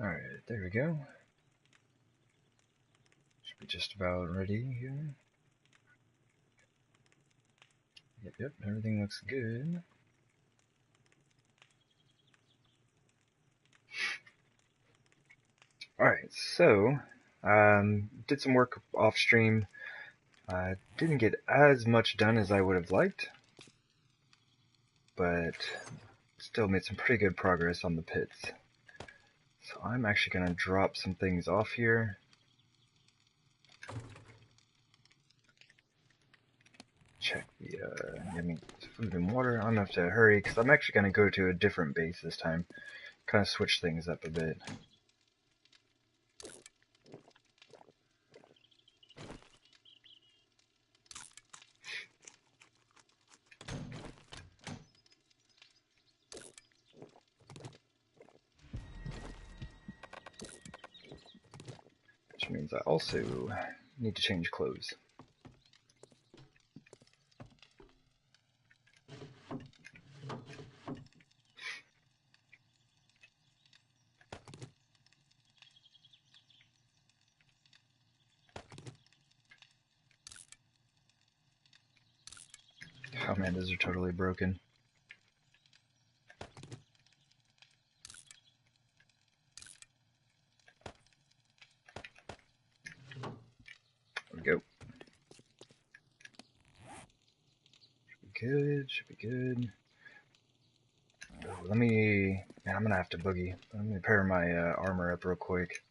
Alright, there we go. Should be just about ready here. Yep, everything looks good. Alright, so, did some work off stream. Didn't get as much done as I would have liked, but still made some pretty good progress on the pits. So I'm actually going to drop some things off here. Check the, food and water. I'm going to have to hurry because I'm actually going to go to a different base this time. Kind of switch things up a bit. Which means I also need to change clothes. Oh man, those are totally broken. There we go. Should be good. Oh, let me, man, I'm gonna have to boogie. Let me pair my armor up real quick.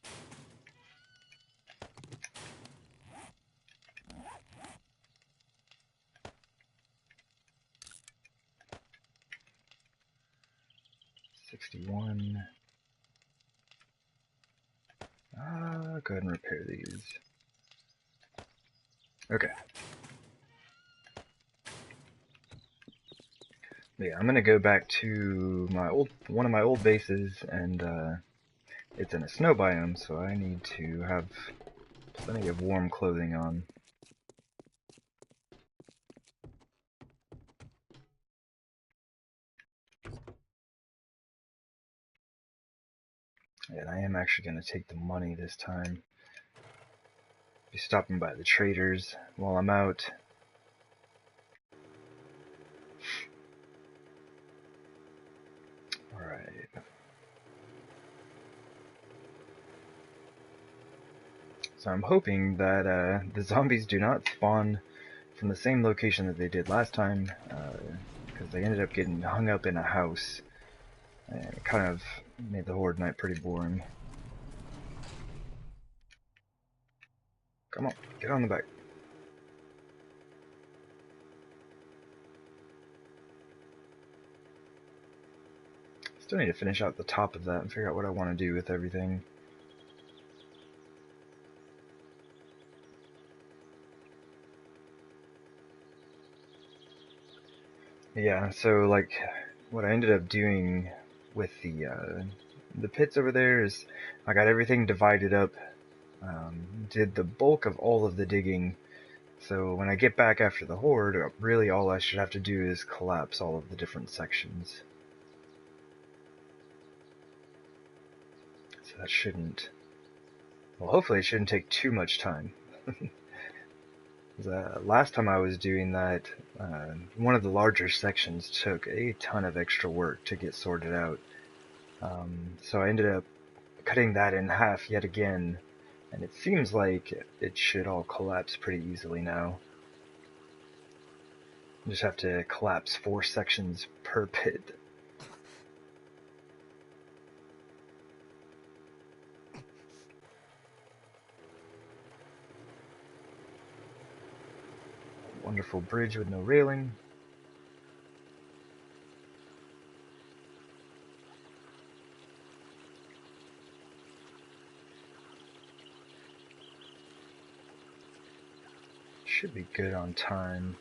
$61. Go ahead and repair these. Okay. Yeah, I'm gonna go back to my one of my old bases, and it's in a snow biome, so I need to have plenty of warm clothing on. And I am actually gonna take the money this time. Be stopping by the traders while I'm out. Alright. So I'm hoping that the zombies do not spawn from the same location that they did last time, because they ended up getting hung up in a house, and it kind of made the Horde night pretty boring. Come on, get on the back. Still need to finish out the top of that and figure out what I want to do with everything. Yeah, so like what I ended up doing with the pits over there is I got everything divided up, did the bulk of all of the digging. So when I get back after the Horde, really all I should have to do is collapse all of the different sections. So that shouldn't, well, hopefully it shouldn't take too much time. Last time I was doing that, one of the larger sections took a ton of extra work to get sorted out. So I ended up cutting that in half yet again, and it seems like it should all collapse pretty easily now. I just have to collapse 4 sections per pit. Wonderful bridge with no railing. Should be good on time.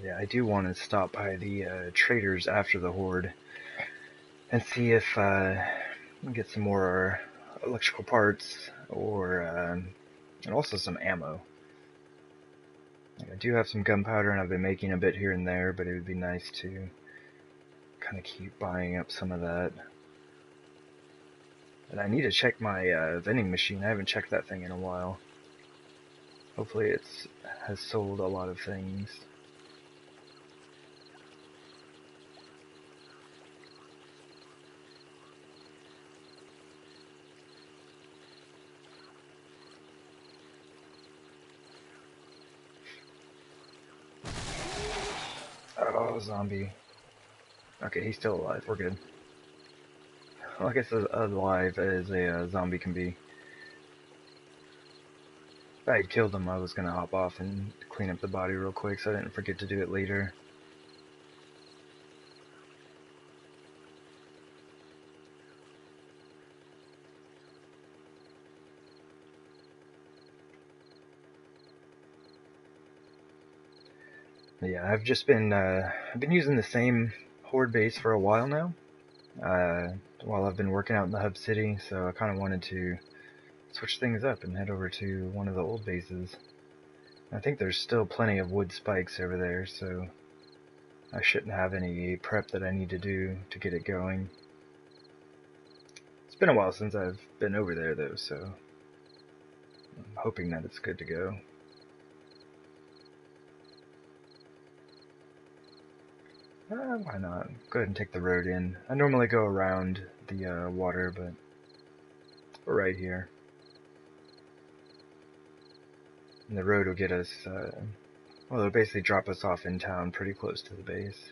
Yeah, I do want to stop by the traders after the Horde and see if we can get some more electrical parts or and also some ammo. I do have some gunpowder and I've been making a bit here and there, but it would be nice to kind of keep buying up some of that. And I need to check my vending machine. I haven't checked that thing in a while. Hopefully it has sold a lot of things. Oh, zombie. Okay, he's still alive. We're good. Well, I guess as alive as a zombie can be. If I had killed him, I was gonna hop off and clean up the body real quick so I didn't forget to do it later. But yeah, I've been using the same Horde base for a while now. While I've been working out in the hub city, so I kind of wanted to switch things up and head over to one of the old bases. I think there's still plenty of wood spikes over there, so I shouldn't have any prep that I need to do to get it going. It's been a while since I've been over there though, so I'm hoping that it's good to go. Why not? Go ahead and take the road in. I normally go around the water, but we're right here. And the road will get us, well, it'll basically drop us off in town pretty close to the base.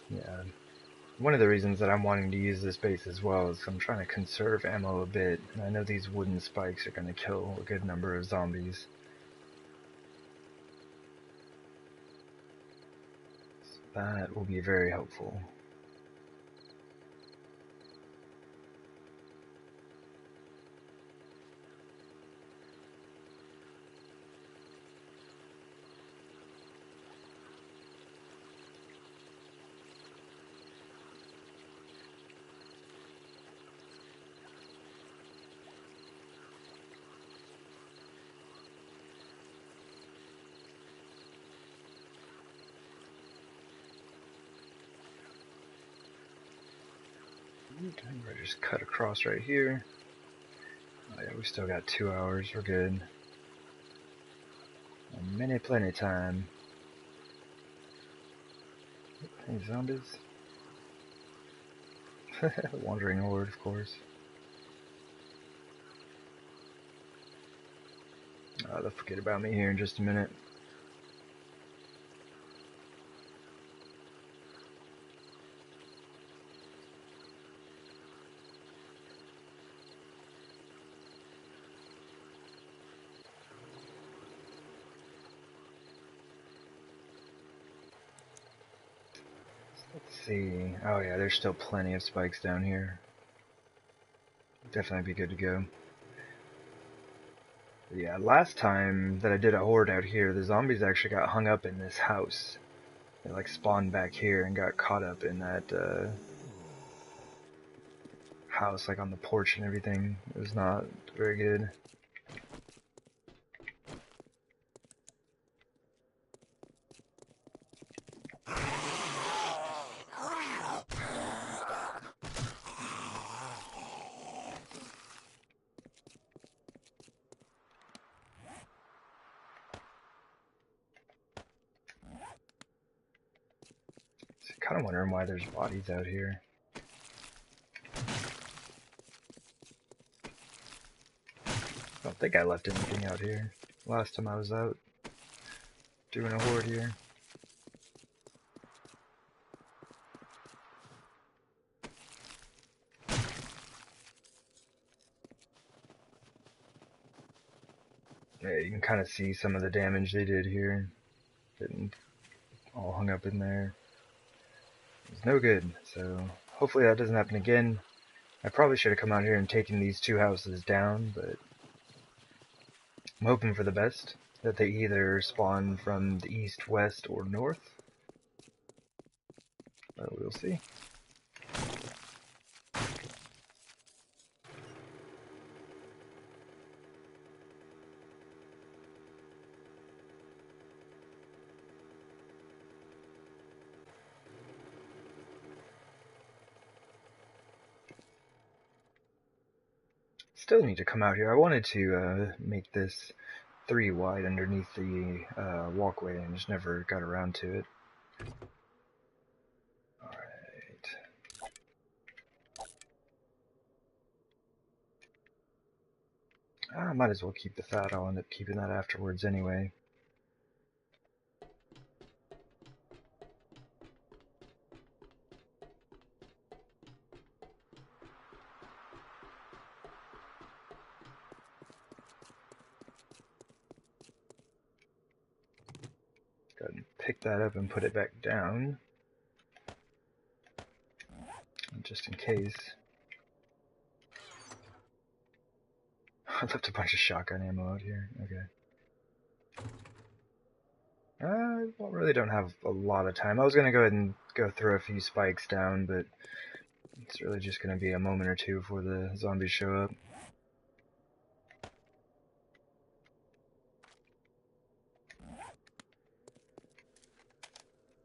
Yeah. One of the reasons that I'm wanting to use this base as well is I'm trying to conserve ammo a bit, and I know these wooden spikes are going to kill a good number of zombies. So that will be very helpful. We're just cut across right here. Oh yeah, we still got 2 hours, we're good. And plenty time. Any zombies? Wandering horde, of course. They'll forget about me here in just a minute. Let's see. Oh yeah, there's still plenty of spikes down here. Definitely be good to go. Yeah, last time that I did a horde out here, the zombies actually got hung up in this house. They like spawned back here and got caught up in that house, like on the porch and everything. It was not very good. So kind of wondering why there's bodies out here. I don't think I left anything out here last time I was out doing a horde here. can kind of see some of the damage they did here. Getting all hung up in there. It's no good, so hopefully that doesn't happen again. I probably should have come out here and taken these two houses down, but I'm hoping for the best, that they either spawn from the east, west, or north. But we'll see. Still need to come out here. I wanted to make this 3 wide underneath the walkway and just never got around to it. Alright. I might as well keep the fat. I'll end up keeping that afterwards anyway. Go ahead and pick that up and put it back down. Just in case. I left a bunch of shotgun ammo out here. Okay. I really don't have a lot of time. I was going to go ahead and go throw a few spikes down, but it's really just going to be a moment or two before the zombies show up.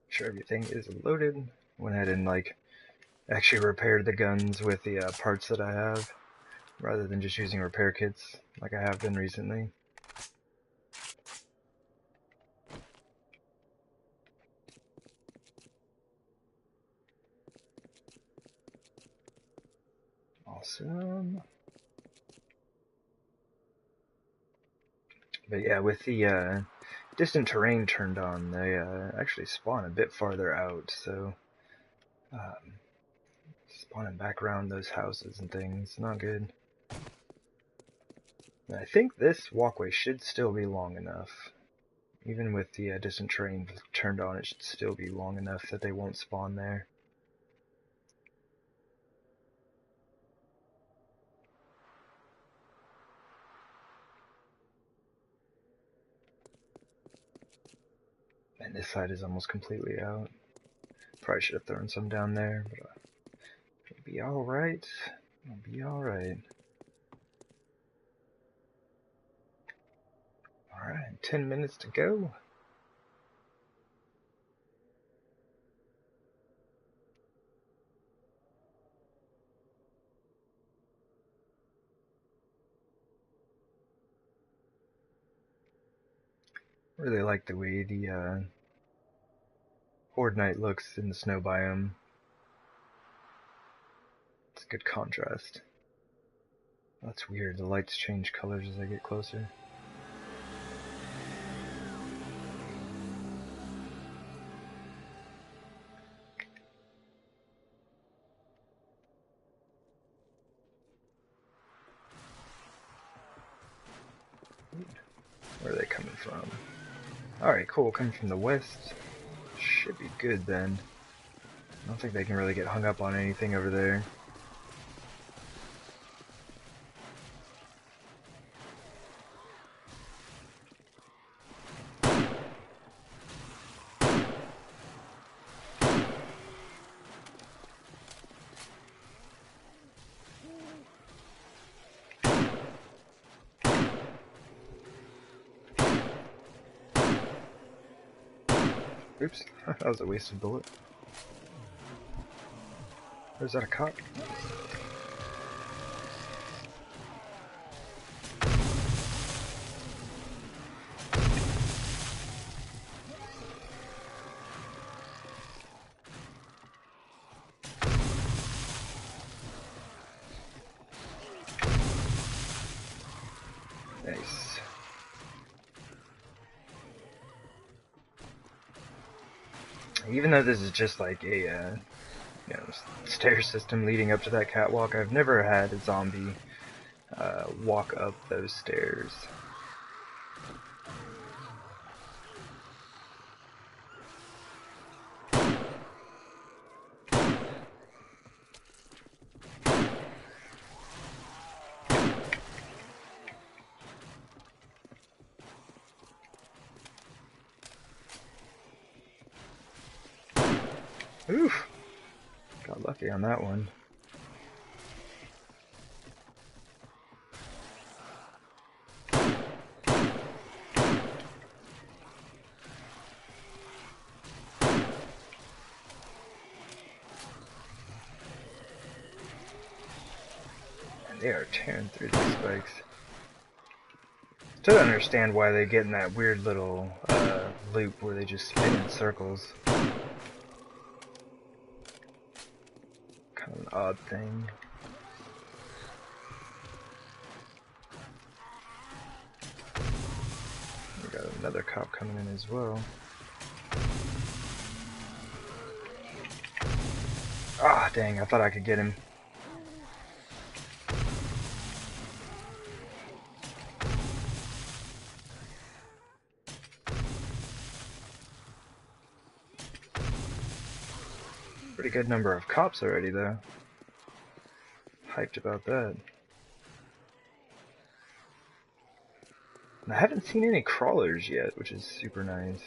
Sure, everything is loaded. Went ahead and actually repaired the guns with the parts that I have, rather than just using repair kits like I have been recently. Awesome. But yeah, with the distant terrain turned on, they actually spawn a bit farther out, so spawning back around those houses and things, not good. And I think this walkway should still be long enough. Even with the distant terrain turned on, it should still be long enough that they won't spawn there. And this side is almost completely out. Probably should have thrown some down there, but it'll be alright. It'll be alright. Alright, 10 minutes to go. Really like the way the Horde Night looks in the snow biome. It's a good contrast. That's weird, the lights change colors as I get closer. Where are they coming from? Alright, cool, coming from the west. Should be good then. I don't think they can really get hung up on anything over there. Oops, that was a wasted bullet. Or is that a cop? Nice. Even though this is just like a stair system leading up to that catwalk, I've never had a zombie walk up those stairs. Oof! Got lucky on that one. They are tearing through these spikes. Still don't understand why they get in that weird little loop where they just spin in circles. Kind of an odd thing. We got another cop coming in as well. Ah, dang, I thought I could get him. Pretty good number of cops already, though. Hyped about that. And I haven't seen any crawlers yet, which is super nice.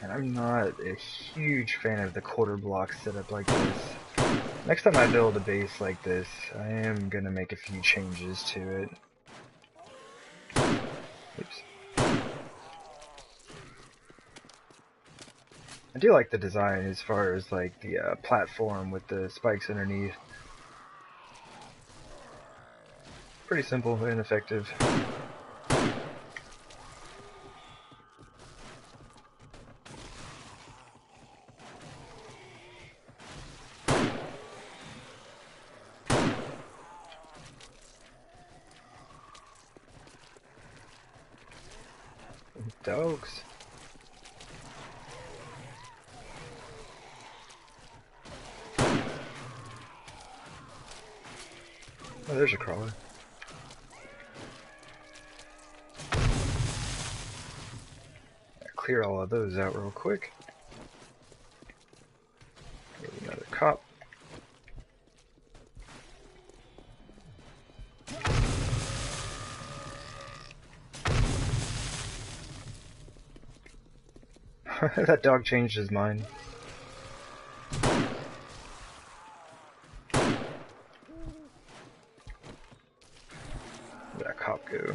And I'm not a huge fan of the quarter block setup like this. Next time I build a base like this, I am gonna make a few changes to it. Oops. I do like the design as far as like the platform with the spikes underneath. Pretty simple and effective. Dogs. Oh, there's a crawler. Clear all of those out real quick. Maybe another cop. That dog changed his mind. Where'd that cop go?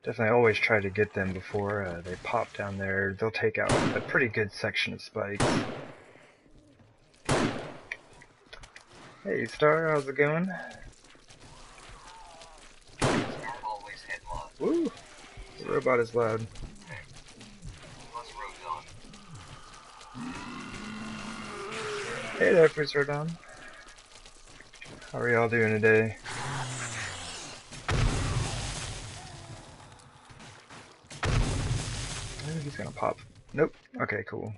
Definitely always try to get them before they pop down there. They'll take out a pretty good section of spikes. Hey Star, how's it going? Woo! The robot is loud. Hey there, Freezer Don. How are y'all doing today? Maybe he's gonna pop. Nope. Okay, cool.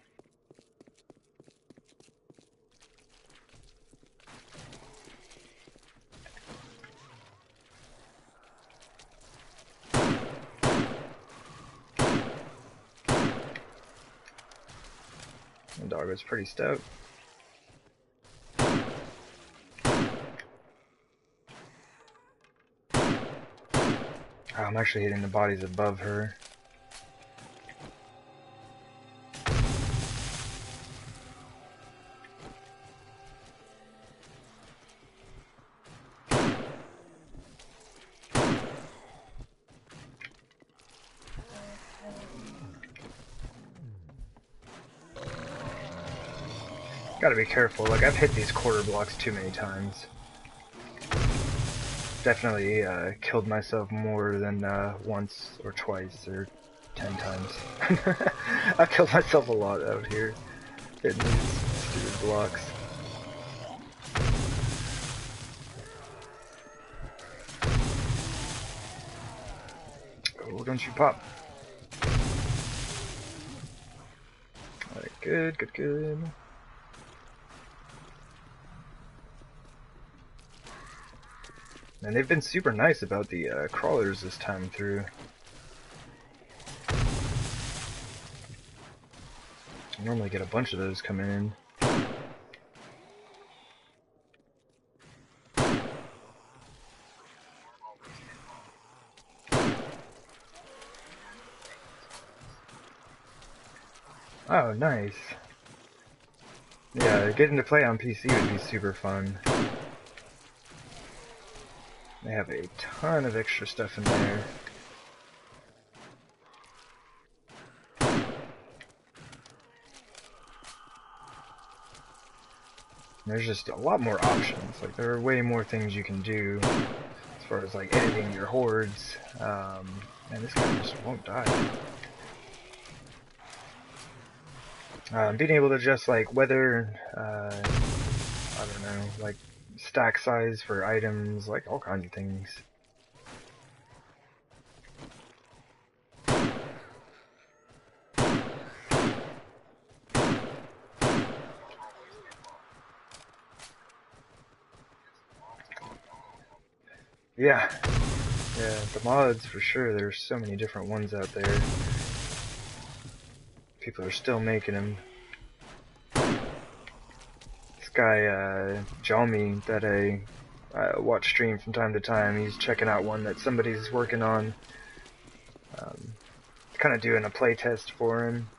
The dog was pretty stout. Oh, I'm actually hitting the bodies above her. Gotta be careful, like I've hit these quarter blocks too many times. Definitely killed myself more than once or twice or 10 times. I've killed myself a lot out here hitting these stupid blocks. Oh, don't you pop. Alright, good, good, good. And they've been super nice about the crawlers this time through. I normally get a bunch of those coming in. Oh, nice. Yeah, getting to play on PC would be super fun. They have a ton of extra stuff in there. There's just a lot more options. Like, there are way more things you can do as far as like editing your hordes. And this guy just won't die. Being able to just like weather, I don't know, like stack size for items, like all kinds of things. Yeah, the mods for sure. There's so many different ones out there. People are still making them. This guy, Jalmi, that I watch stream from time to time, he's checking out one that somebody's working on. Kind of doing a play test for him.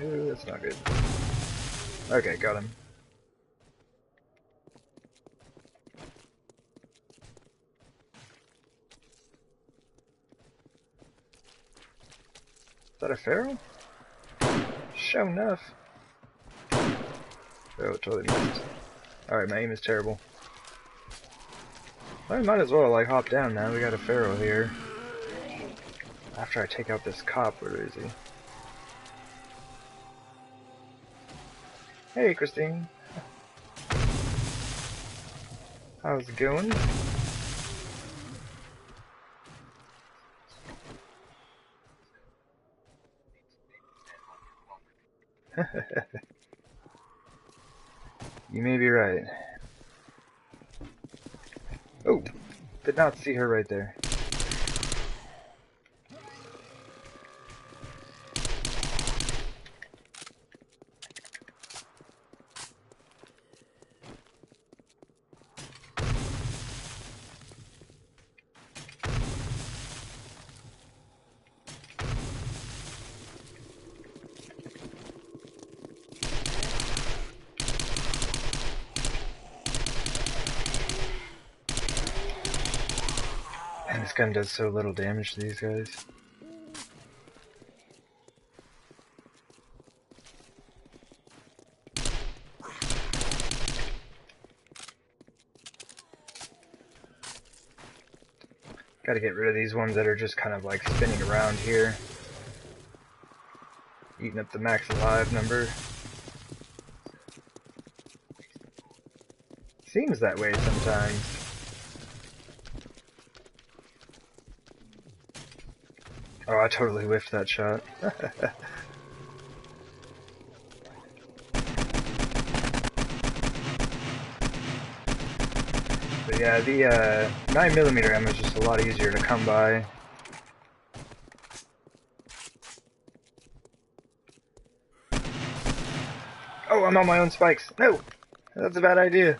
Ooh, that's not good. Okay, got him. Is that a feral? Sure enough. Oh, totally missed. Alright, my aim is terrible. I might as well, like, hop down now. We got a feral here. After I take out this cop, where is he? Hey, Christine. How's it going? You may be right. Oh, did not see her right there. And this gun does so little damage to these guys. Gotta get rid of these ones that are just kind of like spinning around here. Eating up the max alive number. Seems that way sometimes. Oh, I totally whiffed that shot. But yeah, the 9mm ammo is just a lot easier to come by. Oh, I'm on my own spikes. No! That's a bad idea.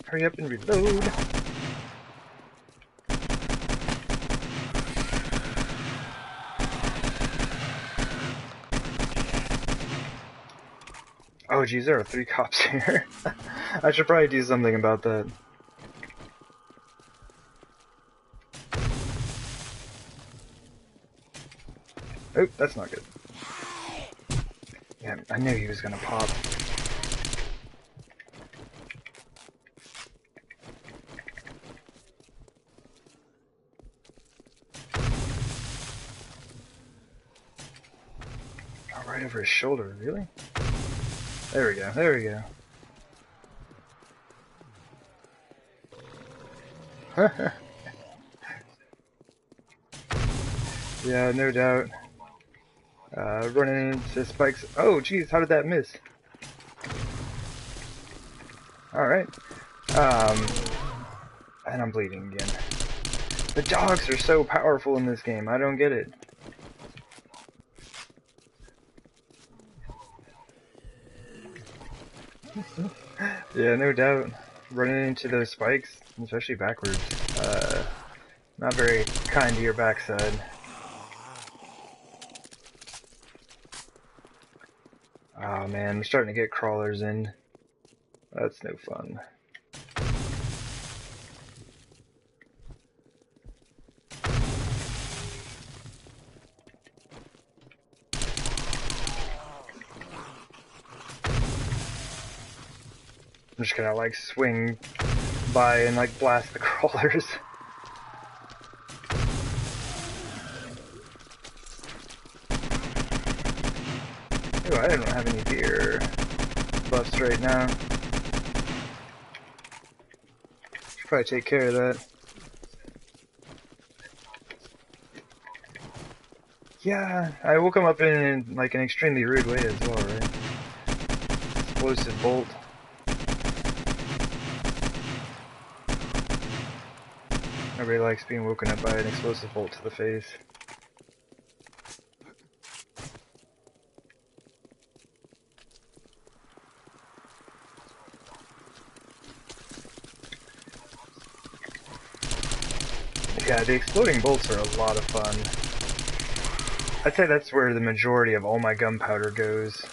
Hurry up and reload. Oh geez, there are 3 cops here. I should probably do something about that. Oh, that's not good. Yeah, I knew he was gonna pop. Oh, right over his shoulder, really? There we go, there we go. Yeah, no doubt. Running into spikes. Oh, geez, how did that miss? Alright. And I'm bleeding again. The dogs are so powerful in this game, I don't get it. Yeah, no doubt. Running into those spikes, especially backwards, not very kind to your backside. Oh man, I'm starting to get crawlers in. That's no fun. I'm just gonna like swing by and like blast the crawlers. Ooh, I don't have any deer buffs right now. Should probably take care of that. Yeah, I woke him up in like an extremely rude way as well, right? Explosive bolt. Nobody likes being woken up by an explosive bolt to the face. Yeah, the exploding bolts are a lot of fun. I'd say that's where the majority of all my gunpowder goes.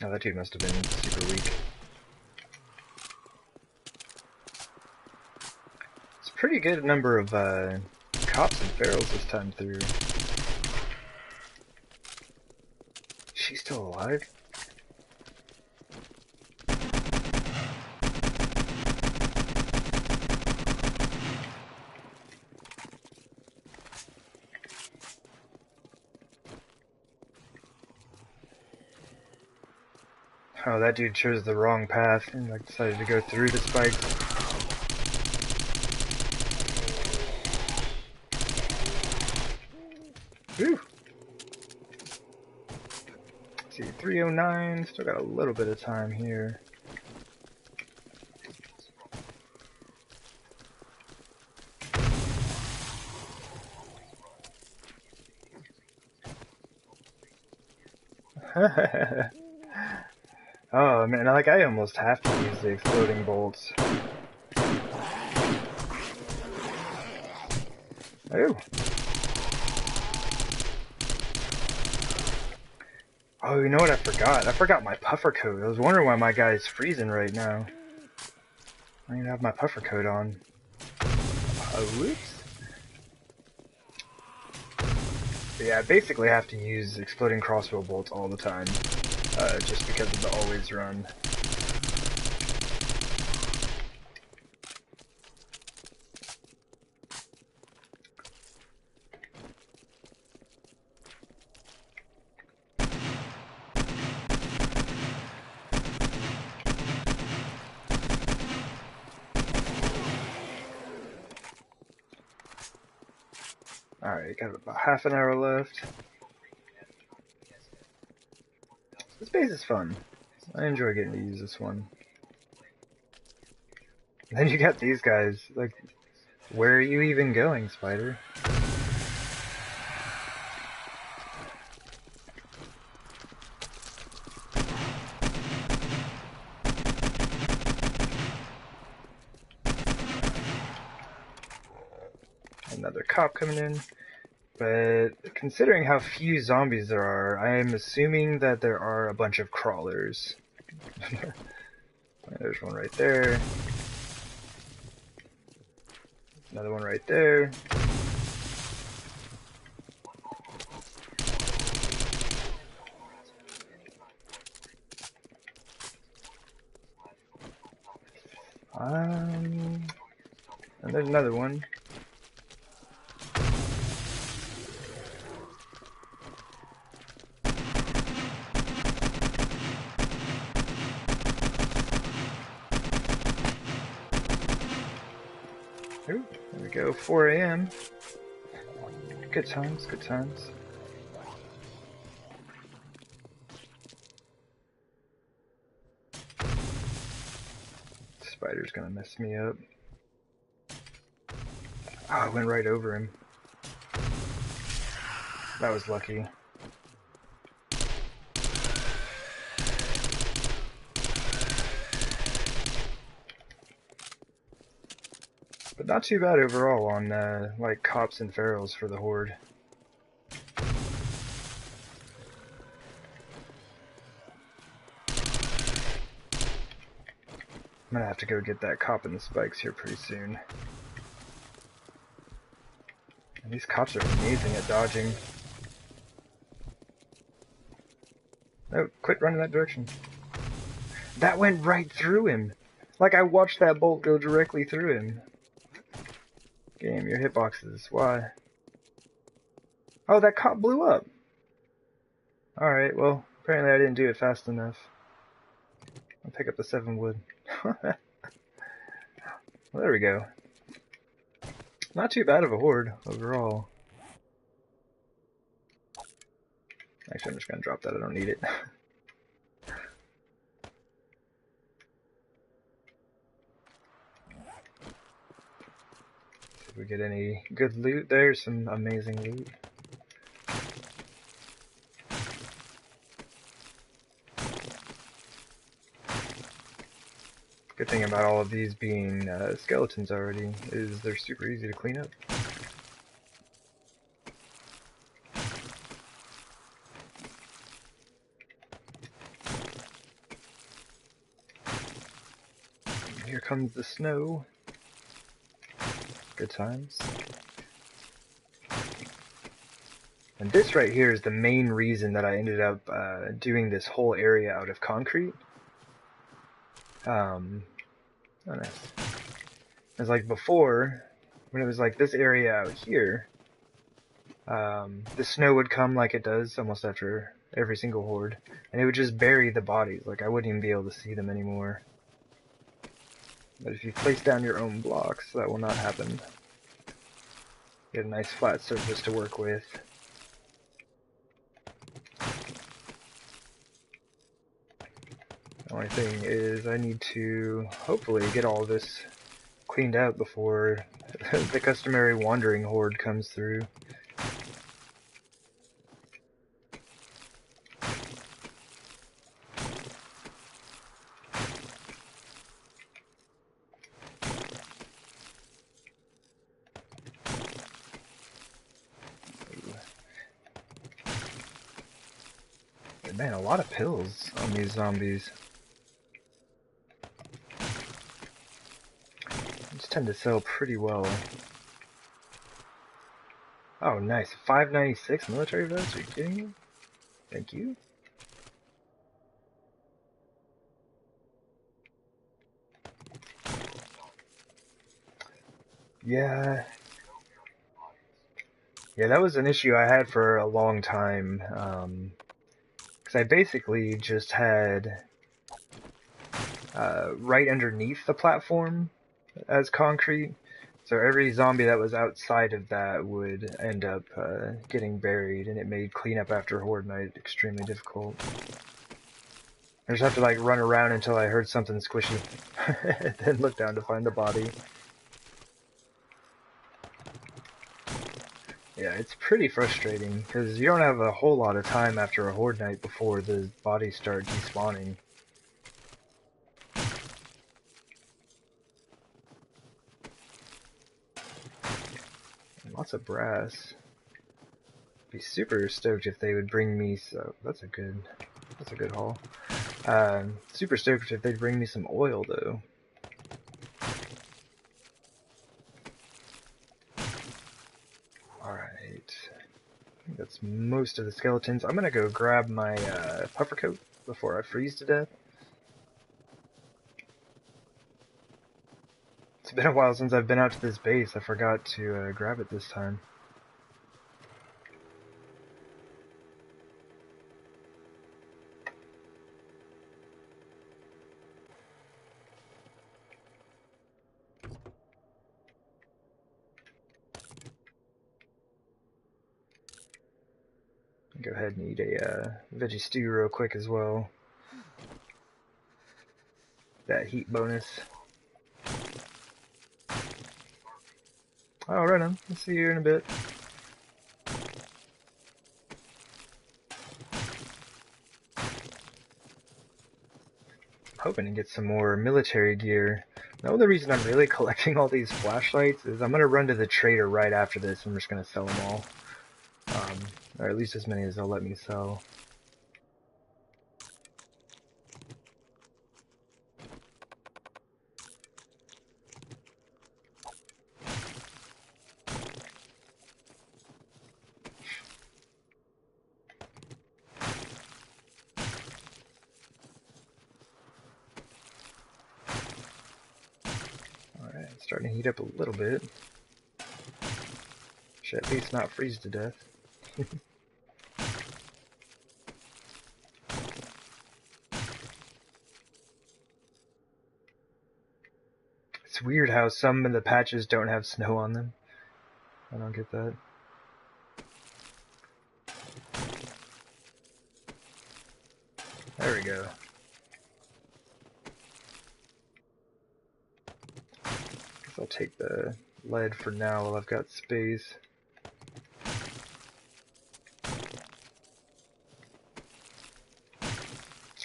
Oh, that dude must have been super weak. It's a pretty good number of cops and ferals this time through. She's still alive? Oh, that dude chose the wrong path and like decided to go through the spikes. Whew. Let's see, 309, still got a little bit of time here. Oh man, like I almost have to use the exploding bolts. Oh. Oh, you know what I forgot? I forgot my puffer coat. I was wondering why my guy's freezing right now. I don't have my puffer coat on. Whoops. But yeah, I basically have to use exploding crossbow bolts all the time. Just because of the always run. Alright, got about half an hour left. This base is fun. I enjoy getting to use this one. And then you got these guys, like, where are you even going, Spider? Another cop coming in. But considering how few zombies there are, I am assuming that there are a bunch of crawlers. There's one right there. Another one right there. And there's another one. Ooh, there we go, 4 a.m. Good times, good times. Spider's gonna mess me up. Oh, I went right over him. That was lucky. But not too bad overall on, like, cops and ferals for the Horde. I'm gonna have to go get that cop and the spikes here pretty soon. And these cops are amazing at dodging. No, quit running that direction. That went right through him! Like I watched that bolt go directly through him. Game, your hitboxes, why? Oh, that cop blew up! Alright, well, apparently I didn't do it fast enough. I'll pick up the 7 wood. Well, there we go. Not too bad of a horde, overall. Actually, I'm just gonna drop that, I don't need it. Did we get any good loot? There's some amazing loot. Good thing about all of these being skeletons already is they're super easy to clean up. Here comes the snow. Good times. And this right here is the main reason that I ended up doing this whole area out of concrete. Oh nice. It's like before, when it was like this area out here, the snow would come like it does almost after every single horde, and it would just bury the bodies. Like I wouldn't even be able to see them anymore. But if you place down your own blocks, that will not happen. Get a nice flat surface to work with. The only thing is I need to hopefully get all this cleaned out before the customary wandering horde comes through. Man, a lot of pills on these zombies. These tend to sell pretty well. Oh, nice. 596 military vest? Are you kidding me? Thank you. Yeah. Yeah, that was an issue I had for a long time. Because I basically just had right underneath the platform as concrete. So every zombie that was outside of that would end up getting buried, and it made cleanup after Horde Night extremely difficult. I just have to like run around until I heard something squishy, and then look down to find the body. Yeah, it's pretty frustrating, because you don't have a whole lot of time after a Horde Night before the bodies start despawning. Lots of brass. Be super stoked if they would bring me so that's a good haul. Super stoked if they'd bring me some oil though. Alright. I think that's most of the skeletons. I'm gonna go grab my puffer coat before I freeze to death. It's been a while since I've been out to this base. I forgot to grab it this time. Go ahead and eat a veggie stew real quick as well. That heat bonus. Oh, right on. I'll see you in a bit. Hoping to get some more military gear. The only reason I'm really collecting all these flashlights is I'm going to run to the trader right after this. I'm just going to sell them all. Or at least as many as they'll let me sell. Alright, it's starting to heat up a little bit. Should at least not freeze to death. It's weird how some of the patches don't have snow on them. I don't get that. There we go. Guess I'll take the lead for now while I've got space.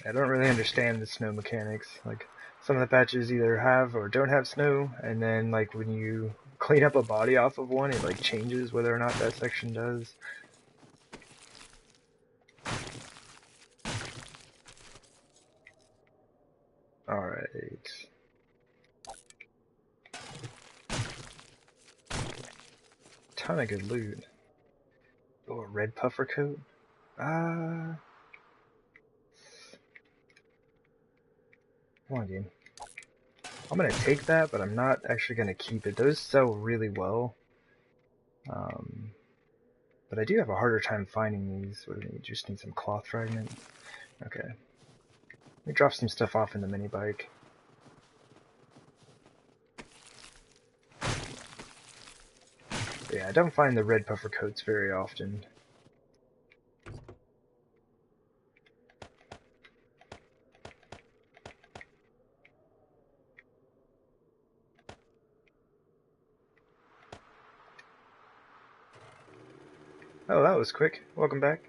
I don't really understand the snow mechanics. Like, some of the patches either have or don't have snow, and then like when you clean up a body off of one, it like changes whether or not that section does. Alright. Ton of good loot. Oh, a red puffer coat? Come on, game. I'm gonna take that, but I'm not actually gonna keep it. Those sell really well. But I do have a harder time finding these. What do we need? Just need some cloth fragments. Okay. Let me drop some stuff off in the mini bike. Yeah, I don't find the red puffer coats very often. Oh, that was quick. Welcome back.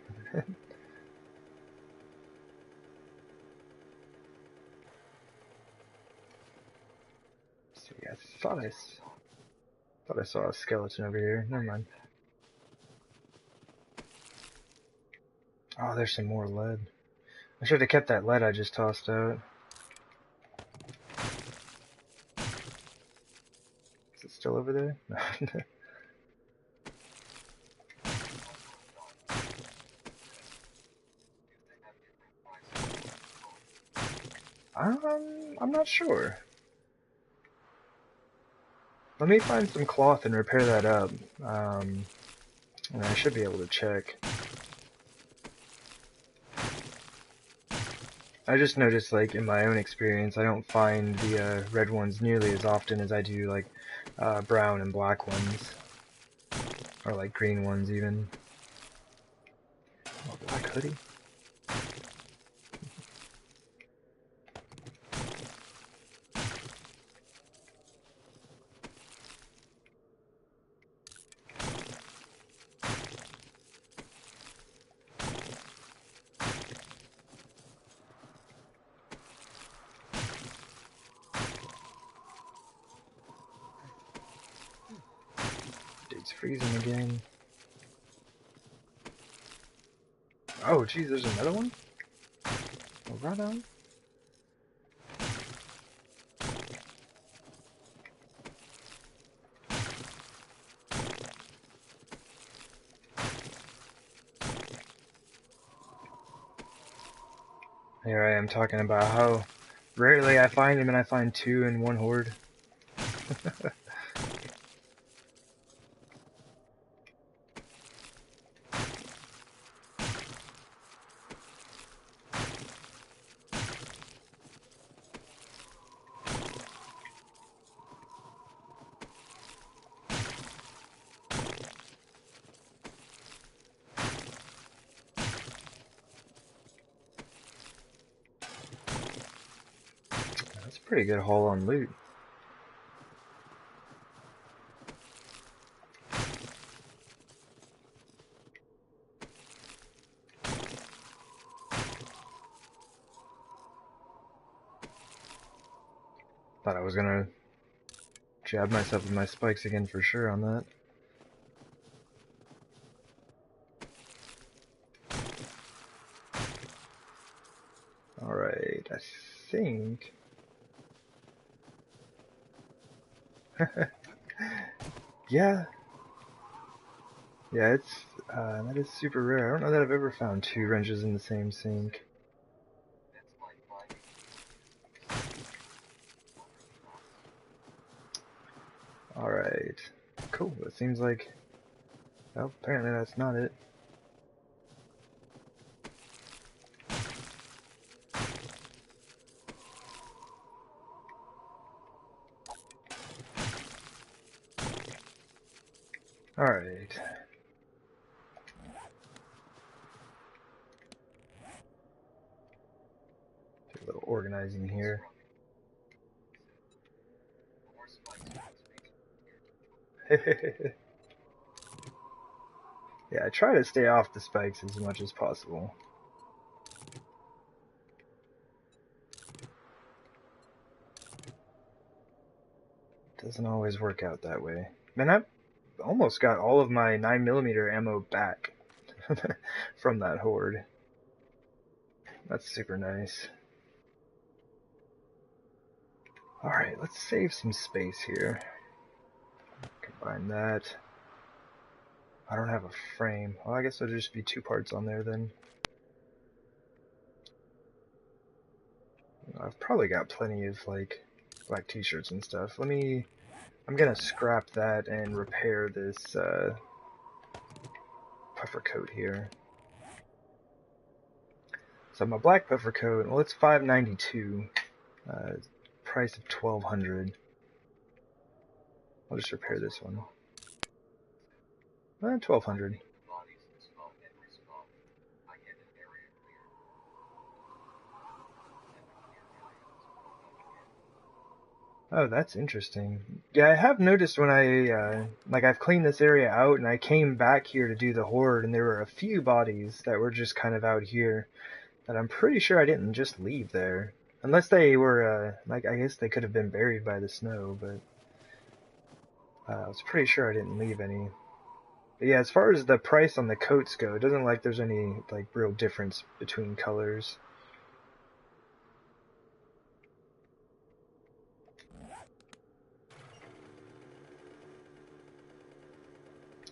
See, I thought I saw a skeleton over here. Never mind. Oh, there's some more lead. I should have kept that lead I just tossed out. Is it still over there? I'm not sure. Let me find some cloth and repair that up. And I should be able to check. I just noticed, like, in my own experience, I don't find the red ones nearly as often as I do, like, brown and black ones. Or, like, green ones, even. Oh, black hoodie? Dude's freezing again. Oh, geez, there's another one? Oh, right on. Here I am talking about how rarely I find him and I find two in one horde. Pretty good haul on loot. Thought I was gonna jab myself with my spikes again for sure on that. Alright, I think... yeah. Yeah, it's, that is super rare. I don't know that I've ever found 2 wrenches in the same sink. Alright. Cool, it seems like... well, apparently that's not it. Alright. Do a little organizing here. Yeah, I try to stay off the spikes as much as possible. Doesn't always work out that way. Man, I've almost got all of my 9mm ammo back from that horde. That's super nice. Alright, let's save some space here. Combine that. I don't have a frame. Well, I guess there'll just be 2 parts on there then. I've probably got plenty of, like, black t-shirts and stuff. I'm gonna scrap that and repair this, puffer coat here. So my black puffer coat, well, it's $5.92. Price of $1,200. I'll just repair this one. $1,200. Oh, that's interesting. Yeah, I have noticed when I've cleaned this area out and I came back here to do the horde, and there were a few bodies that were just kind of out here that I'm pretty sure I didn't just leave there. Unless they were, I guess they could have been buried by the snow, but I was pretty sure I didn't leave any. But yeah, as far as the price on the coats go, it doesn't look like there's any, like, real difference between colors.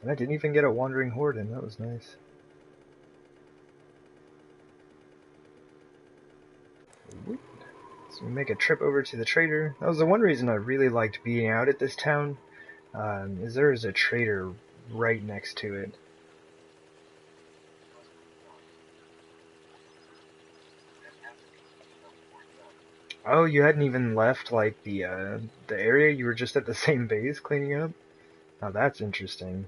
And I didn't even get a wandering horde in, that was nice. So we make a trip over to the trader. That was the one reason I really liked being out at this town, is there is a trader right next to it. Oh, you hadn't even left, like, the area? You were just at the same base cleaning up? Oh, that's interesting.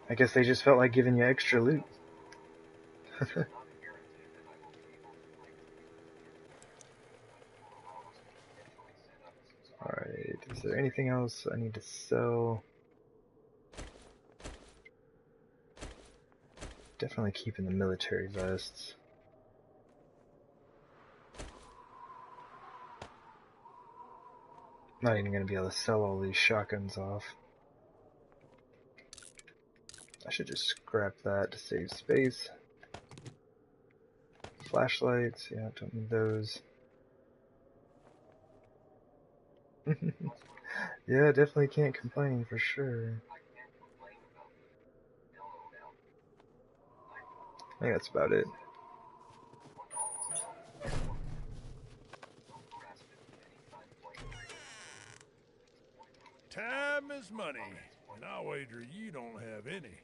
I guess they just felt like giving you extra loot. Alright, is there anything else I need to sell? Definitely keeping the military vests. Not even going to be able to sell all these shotguns off. I should just scrap that to save space. Flashlights, yeah, don't need those. Yeah, definitely can't complain for sure. I think that's about it. Time is money, and I'll wager you don't have any.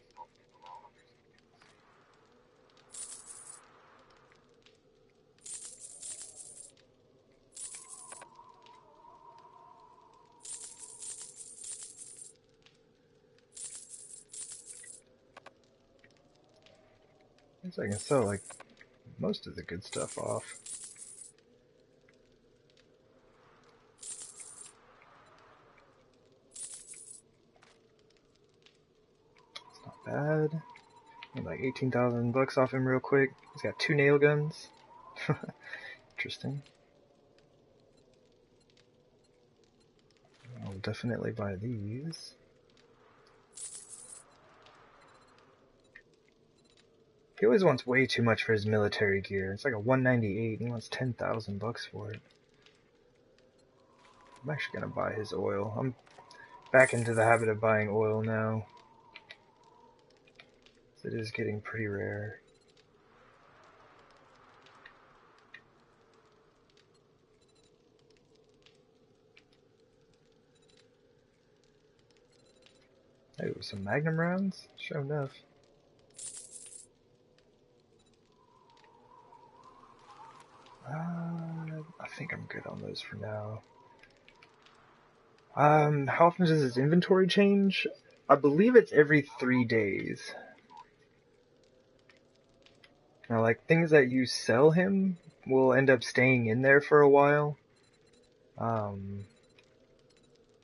So I can sell like most of the good stuff off. It's not bad. Made like 18,000 bucks off him real quick. He's got 2 nail guns. Interesting. I'll definitely buy these. He always wants way too much for his military gear. It's like a 198. He wants 10,000 bucks for it. I'm actually gonna buy his oil. I'm back into the habit of buying oil now. It is getting pretty rare. Oh, some Magnum rounds? Sure enough. I think I'm good on those for now. How often does his inventory change? I believe it's every 3 days. Now, like, things that you sell him will end up staying in there for a while. But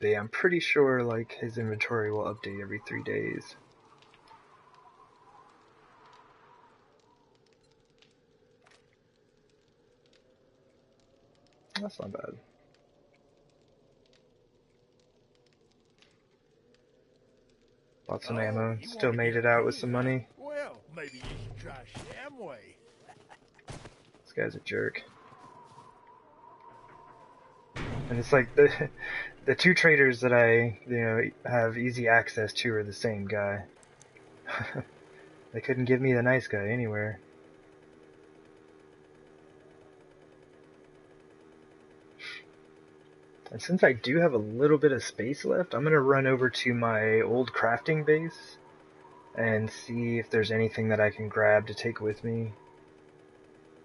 yeah, I'm pretty sure, like, his inventory will update every 3 days. That's not bad. Bought some ammo. Still made it out with some money. Well, maybe you should try Shamway. This guy's a jerk. And it's like the 2 traders that I, have easy access to are the same guy. They couldn't give me the nice guy anywhere. And since I do have a little bit of space left, I'm gonna run over to my old crafting base and see if there's anything that I can grab to take with me.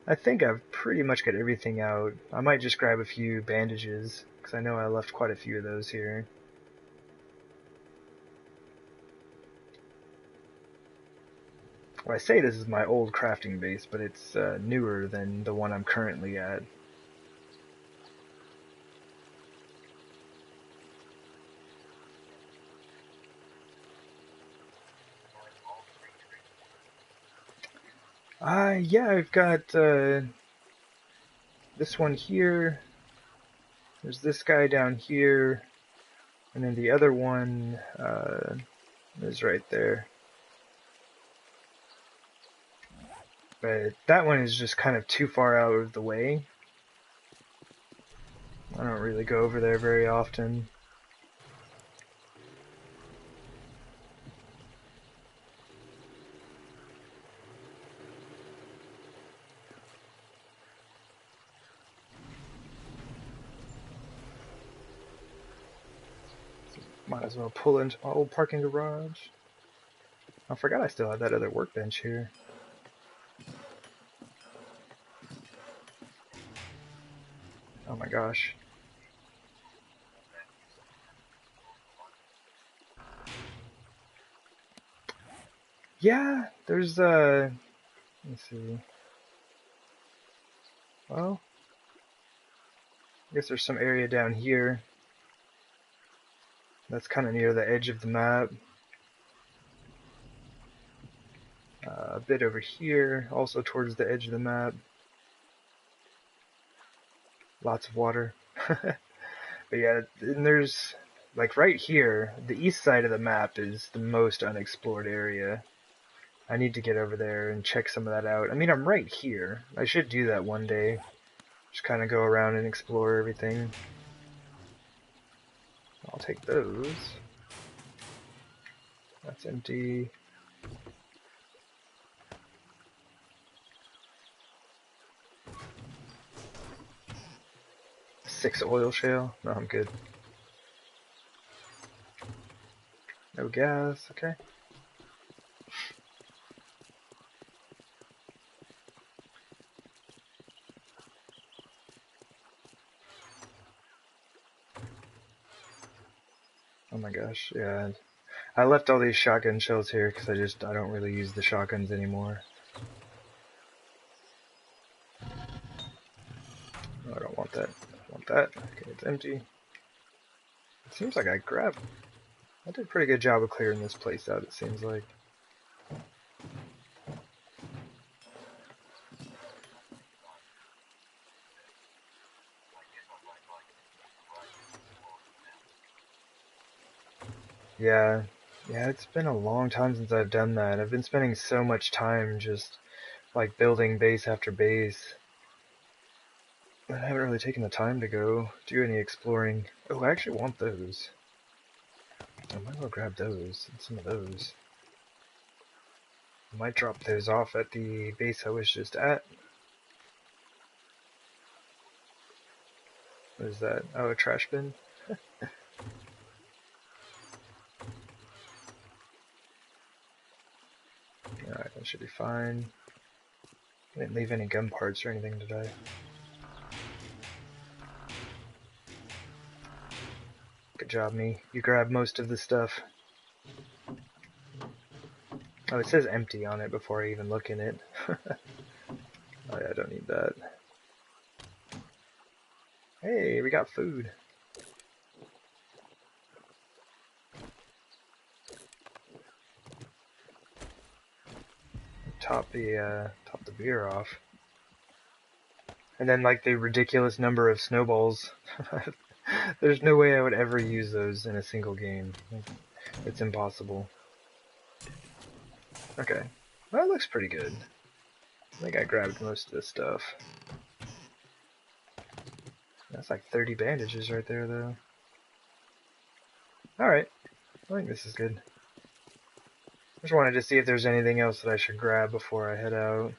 I think I've pretty much got everything out. I might just grab a few bandages, because I know I left quite a few of those here. Well, I say this is my old crafting base, but it's newer than the one I'm currently at. Yeah, I've got this one here. There's this guy down here, and then the other one is right there. But that one is just kind of too far out of the way. I don't really go over there very often. Might as well pull into my old parking garage. I forgot I still have that other workbench here. Oh my gosh. Yeah, there's let's see. Well, I guess there's some area down here. That's kind of near the edge of the map. A bit over here, also towards the edge of the map. Lots of water. But yeah, and there's, like right here, the east side of the map is the most unexplored area. I need to get over there and check some of that out. I mean, I'm right here. I should do that one day. Just kind of go around and explore everything. I'll take those. That's empty. Six oil shale. No, I'm good. No gas. Okay. Oh my gosh, yeah. I left all these shotgun shells here because I don't really use the shotguns anymore. No, I don't want that. I want that. Okay, it's empty. It seems like I did a pretty good job of clearing this place out, it seems like. Yeah, it's been a long time since I've done that. I've been spending so much time just, like, building base after base. I haven't really taken the time to go do any exploring. Oh, I actually want those. I might as well grab those and some of those. I might drop those off at the base I was just at. What is that? Oh, a trash bin? Alright, that should be fine. I didn't leave any gun parts or anything today. Good job, me. You grabbed most of the stuff. Oh, it says empty on it before I even look in it. Oh yeah, I don't need that. Hey, we got food. Top the beer off. And then, like, the ridiculous number of snowballs. There's no way I would ever use those in a single game. It's impossible. Okay. Well, that looks pretty good. I think I grabbed most of this stuff. That's like 30 bandages right there, though. Alright. I think this is good. Just wanted to see if there's anything else that I should grab before I head out.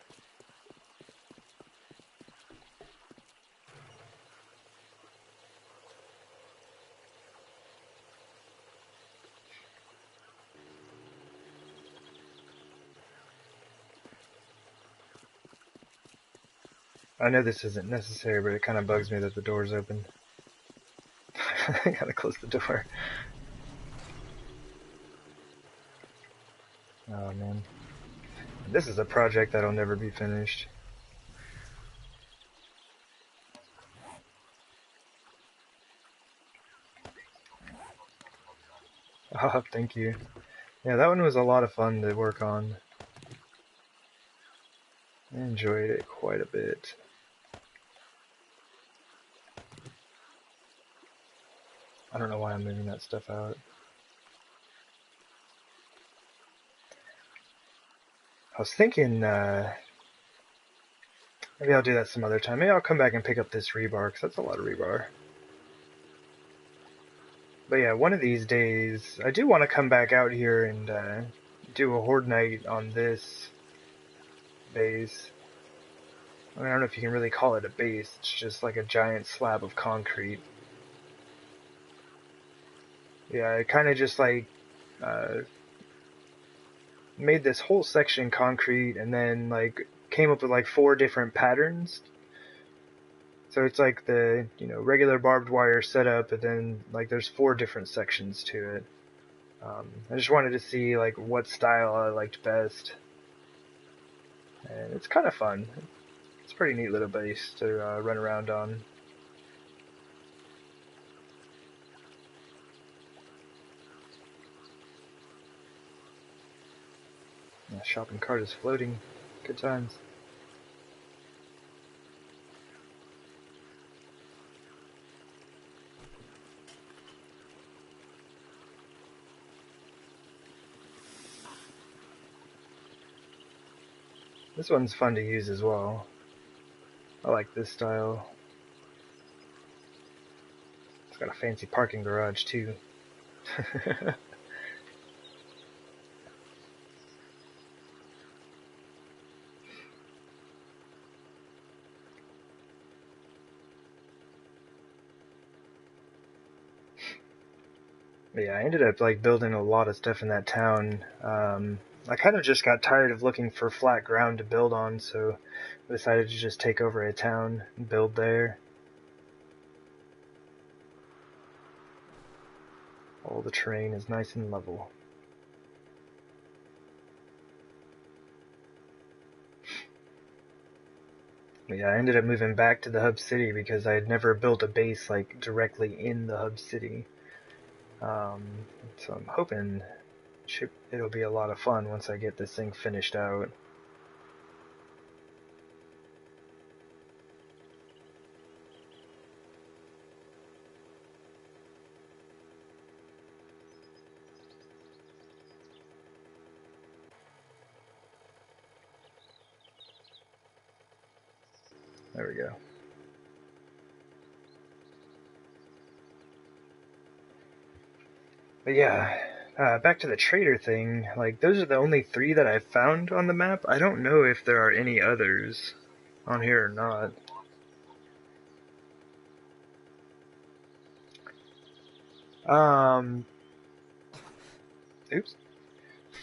I know this isn't necessary, but it kind of bugs me that the door's open. I gotta close the door. Oh man. This is a project that'll never be finished. Oh, thank you. Yeah, that one was a lot of fun to work on. I enjoyed it quite a bit. I don't know why I'm moving that stuff out. I was thinking, maybe I'll do that some other time. Maybe I'll come back and pick up this rebar, because that's a lot of rebar. But yeah, one of these days, I do want to come back out here and do a Horde night on this base. I mean, I don't know if you can really call it a base, it's just like a giant slab of concrete. Yeah, I kind of just like made this whole section concrete and then like came up with like 4 different patterns. So it's like the, regular barbed wire setup, and then like there's 4 different sections to it. I just wanted to see like what style I liked best. And it's kind of fun. It's a pretty neat little base to run around on. The shopping cart is floating. Good times. This one's fun to use as well. I like this style. It's got a fancy parking garage too. But yeah, I ended up like building a lot of stuff in that town. I kind of just got tired of looking for flat ground to build on, so I decided to just take over a town and build there. All the terrain is nice and level. But yeah, I ended up moving back to the hub city because I had never built a base like directly in the hub city. So I'm hoping it'll be a lot of fun once I get this thing finished out. There we go. But yeah, back to the trader thing, like, those are the only 3 that I've found on the map. I don't know if there are any others on here or not. Oops.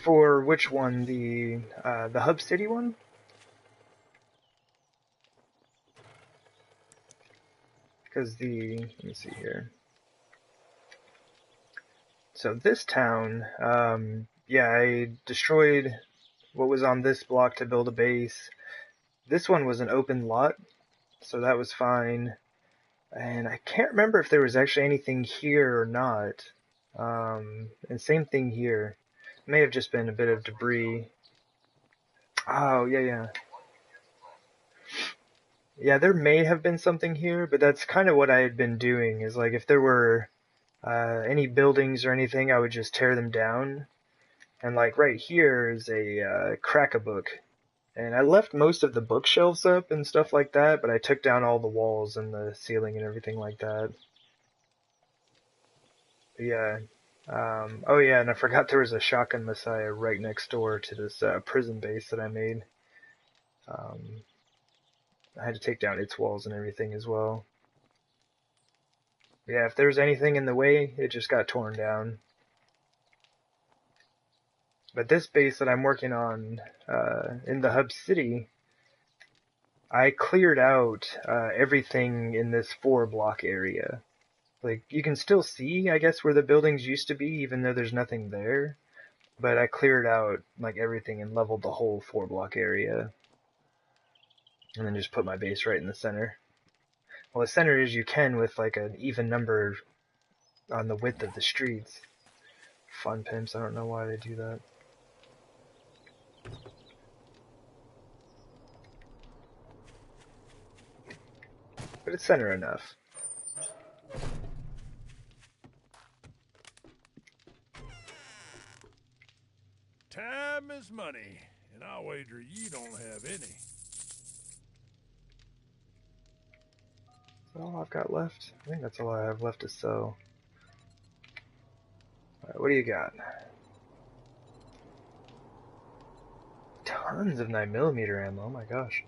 For which one? The Hub City one? Because let me see here. So this town, yeah, I destroyed what was on this block to build a base. This one was an open lot, so that was fine. And I can't remember if there was actually anything here or not. And same thing here. May have just been a bit of debris. Oh, yeah, yeah. Yeah, there may have been something here, but that's kind of what I had been doing, is like if there were any buildings or anything, I would just tear them down. And like right here is a crack-a-book. And I left most of the bookshelves up and stuff like that, but I took down all the walls and the ceiling and everything like that. But yeah. Oh yeah, and I forgot there was a shotgun messiah right next door to this prison base that I made. Um, I had to take down its walls and everything as well. But yeah, if there was anything in the way, it just got torn down. But this base that I'm working on in the hub city, I cleared out everything in this 4-block area. Like, you can still see, I guess, where the buildings used to be, even though there's nothing there. But I cleared out, like, everything and leveled the whole 4-block area. And then just put my base right in the center. Well, as center as you can with, like, an even number on the width of the streets. Fun pimps, I don't know why they do that. But it's center enough. Time is money, and I'll wager you don't have any. That's all I've got left. I think that's all I have left to sell. Alright, what do you got? Tons of 9mm ammo, oh my gosh.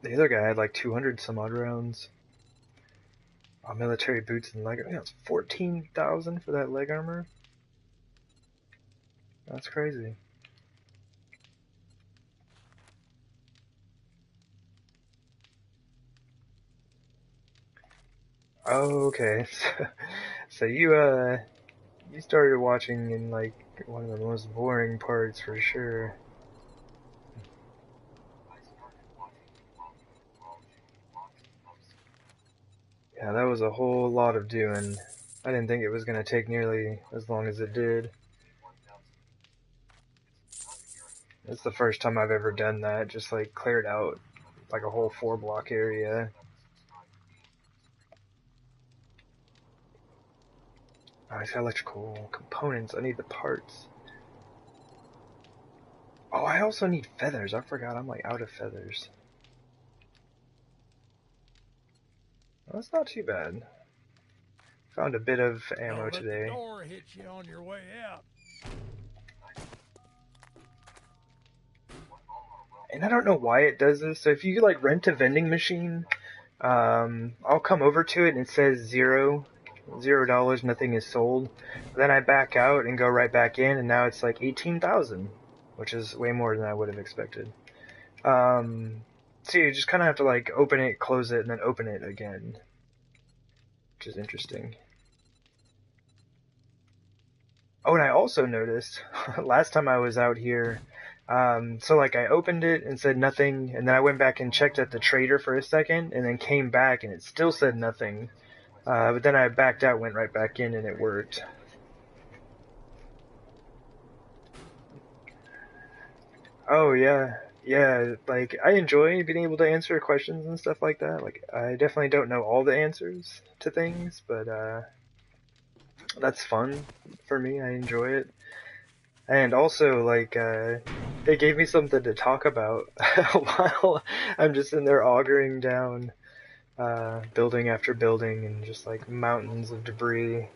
The other guy had like 200 some odd rounds. Oh, military boots and leg armor. Yeah, it's 14,000 for that leg armor. That's crazy. Oh, okay. So you started watching in like one of the most boring parts for sure. Yeah, that was a whole lot of doing. I didn't think it was going to take nearly as long as it did. It's the first time I've ever done that, just like cleared out like a whole 4-block area. Oh, I got electrical components. I need the parts. Oh, I also need feathers. I forgot I'm like out of feathers. Well, that's not too bad. Found a bit of ammo Don't let today. the door hit you on your way out. And I don't know why it does this. So if you like rent a vending machine, I'll come over to it and it says $0, nothing is sold. Then I back out and go right back in, and now it's like 18,000, which is way more than I would have expected. So you just kind of have to like open it, close it, and then open it again, which is interesting. Oh, and I also noticed last time I was out here, So like I opened it and said nothing, and then I went back and checked at the trader for a second, and then came back and it still said nothing. But then I backed out, went right back in, and it worked. Oh yeah, yeah. Like I enjoy being able to answer questions and stuff like that. Like I definitely don't know all the answers to things, but that's fun for me. I enjoy it. And also, like, it gave me something to talk about while I'm just in there augering down, building after building and just like mountains of debris.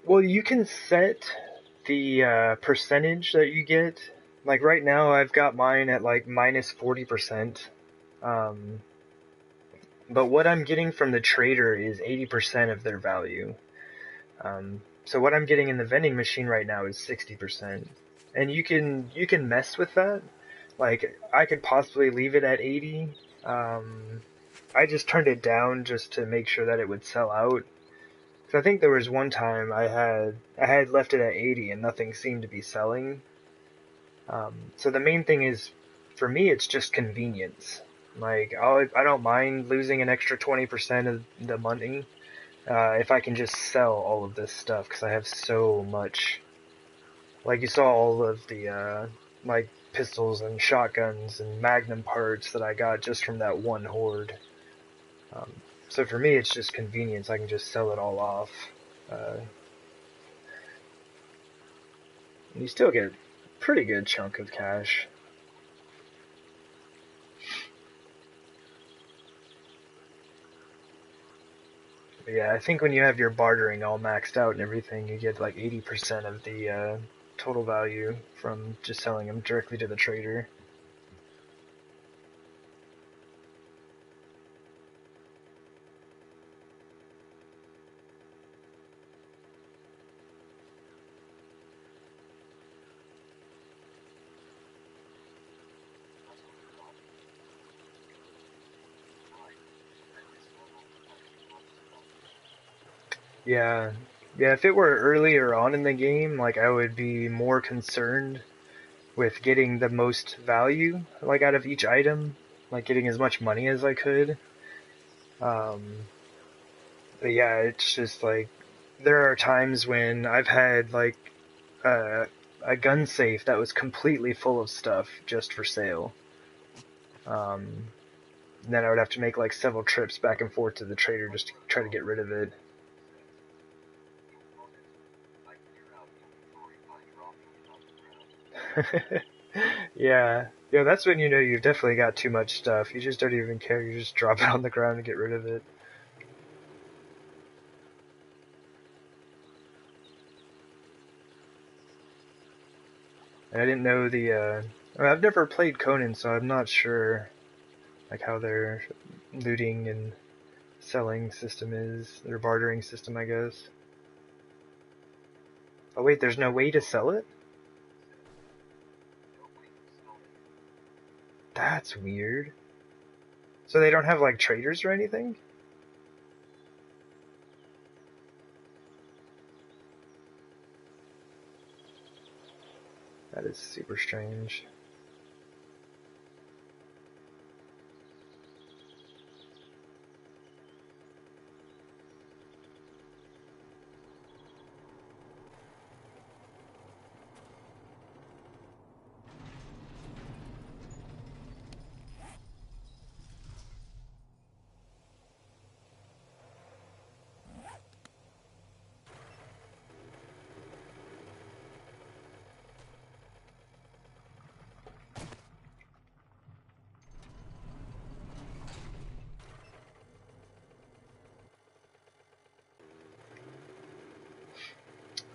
Well, you can set the percentage that you get. Like right now, I've got mine at like minus 40%. Um, but what I'm getting from the trader is 80% of their value. So what I'm getting in the vending machine right now is 60%. And you can mess with that. Like I could possibly leave it at 80. I just turned it down just to make sure that it would sell out. So I think there was one time I had left it at 80 and nothing seemed to be selling. So the main thing is, for me, it's just convenience. Like I don't mind losing an extra 20% of the money if I can just sell all of this stuff because I have so much. Like you saw all of the like pistols and shotguns and magnum parts that I got just from that one horde. Um, so for me, it's just convenience. I can just sell it all off. Uh, and you still get a pretty good chunk of cash. But yeah, I think when you have your bartering all maxed out and everything, you get like 80% of the total value from just selling them directly to the trader. Yeah. Yeah, if it were earlier on in the game, like I would be more concerned with getting the most value like out of each item, like getting as much money as I could. Um but yeah, it's just like there are times when I've had like uh, a gun safe that was completely full of stuff just for sale. Um and then I would have to make like several trips back and forth to the trader just to try to get rid of it. Yeah. Yeah, that's when you know you've definitely got too much stuff. You just don't even care. You just drop it on the ground and get rid of it. And I didn't know I've never played Conan, so I'm not sure like how their looting and selling system is. Their bartering system, I guess. Oh wait, there's no way to sell it? That's weird. So they don't have like traders or anything? That is super strange.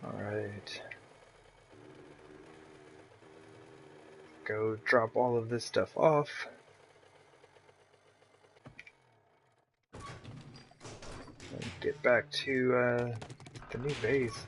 Alright. Go drop all of this stuff off. And get back to the new base.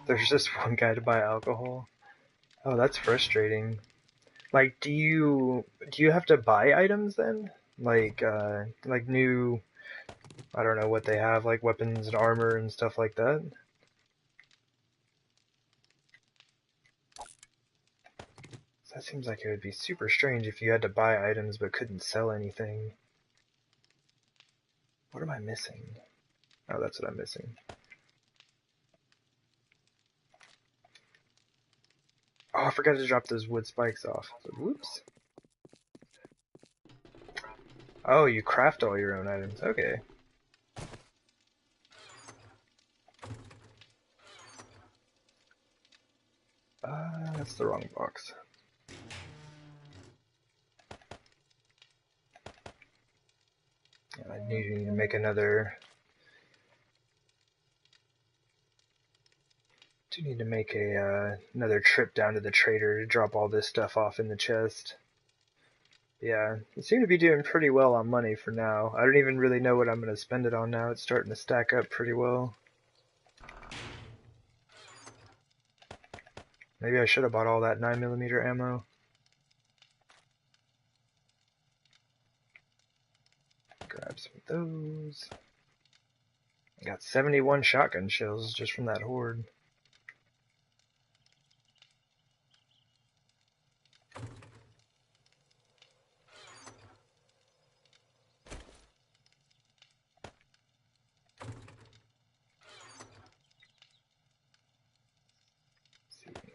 There's just one guy to buy alcohol. Oh, that's frustrating. Like, do you have to buy items then? Like new, I don't know what they have, like weapons and armor and stuff like that. That seems like it would be super strange if you had to buy items but couldn't sell anything. What am I missing? Oh, that's what I'm missing. Oh, I forgot to drop those wood spikes off. Whoops. Oh, you craft all your own items. Okay. That's the wrong box. I need to make another. Do need to make a another trip down to the trader to drop all this stuff off in the chest. Yeah, I seem to be doing pretty well on money for now. I don't even really know what I'm going to spend it on now. It's starting to stack up pretty well. Maybe I should have bought all that 9mm ammo. Grab some of those. I got 71 shotgun shells just from that horde.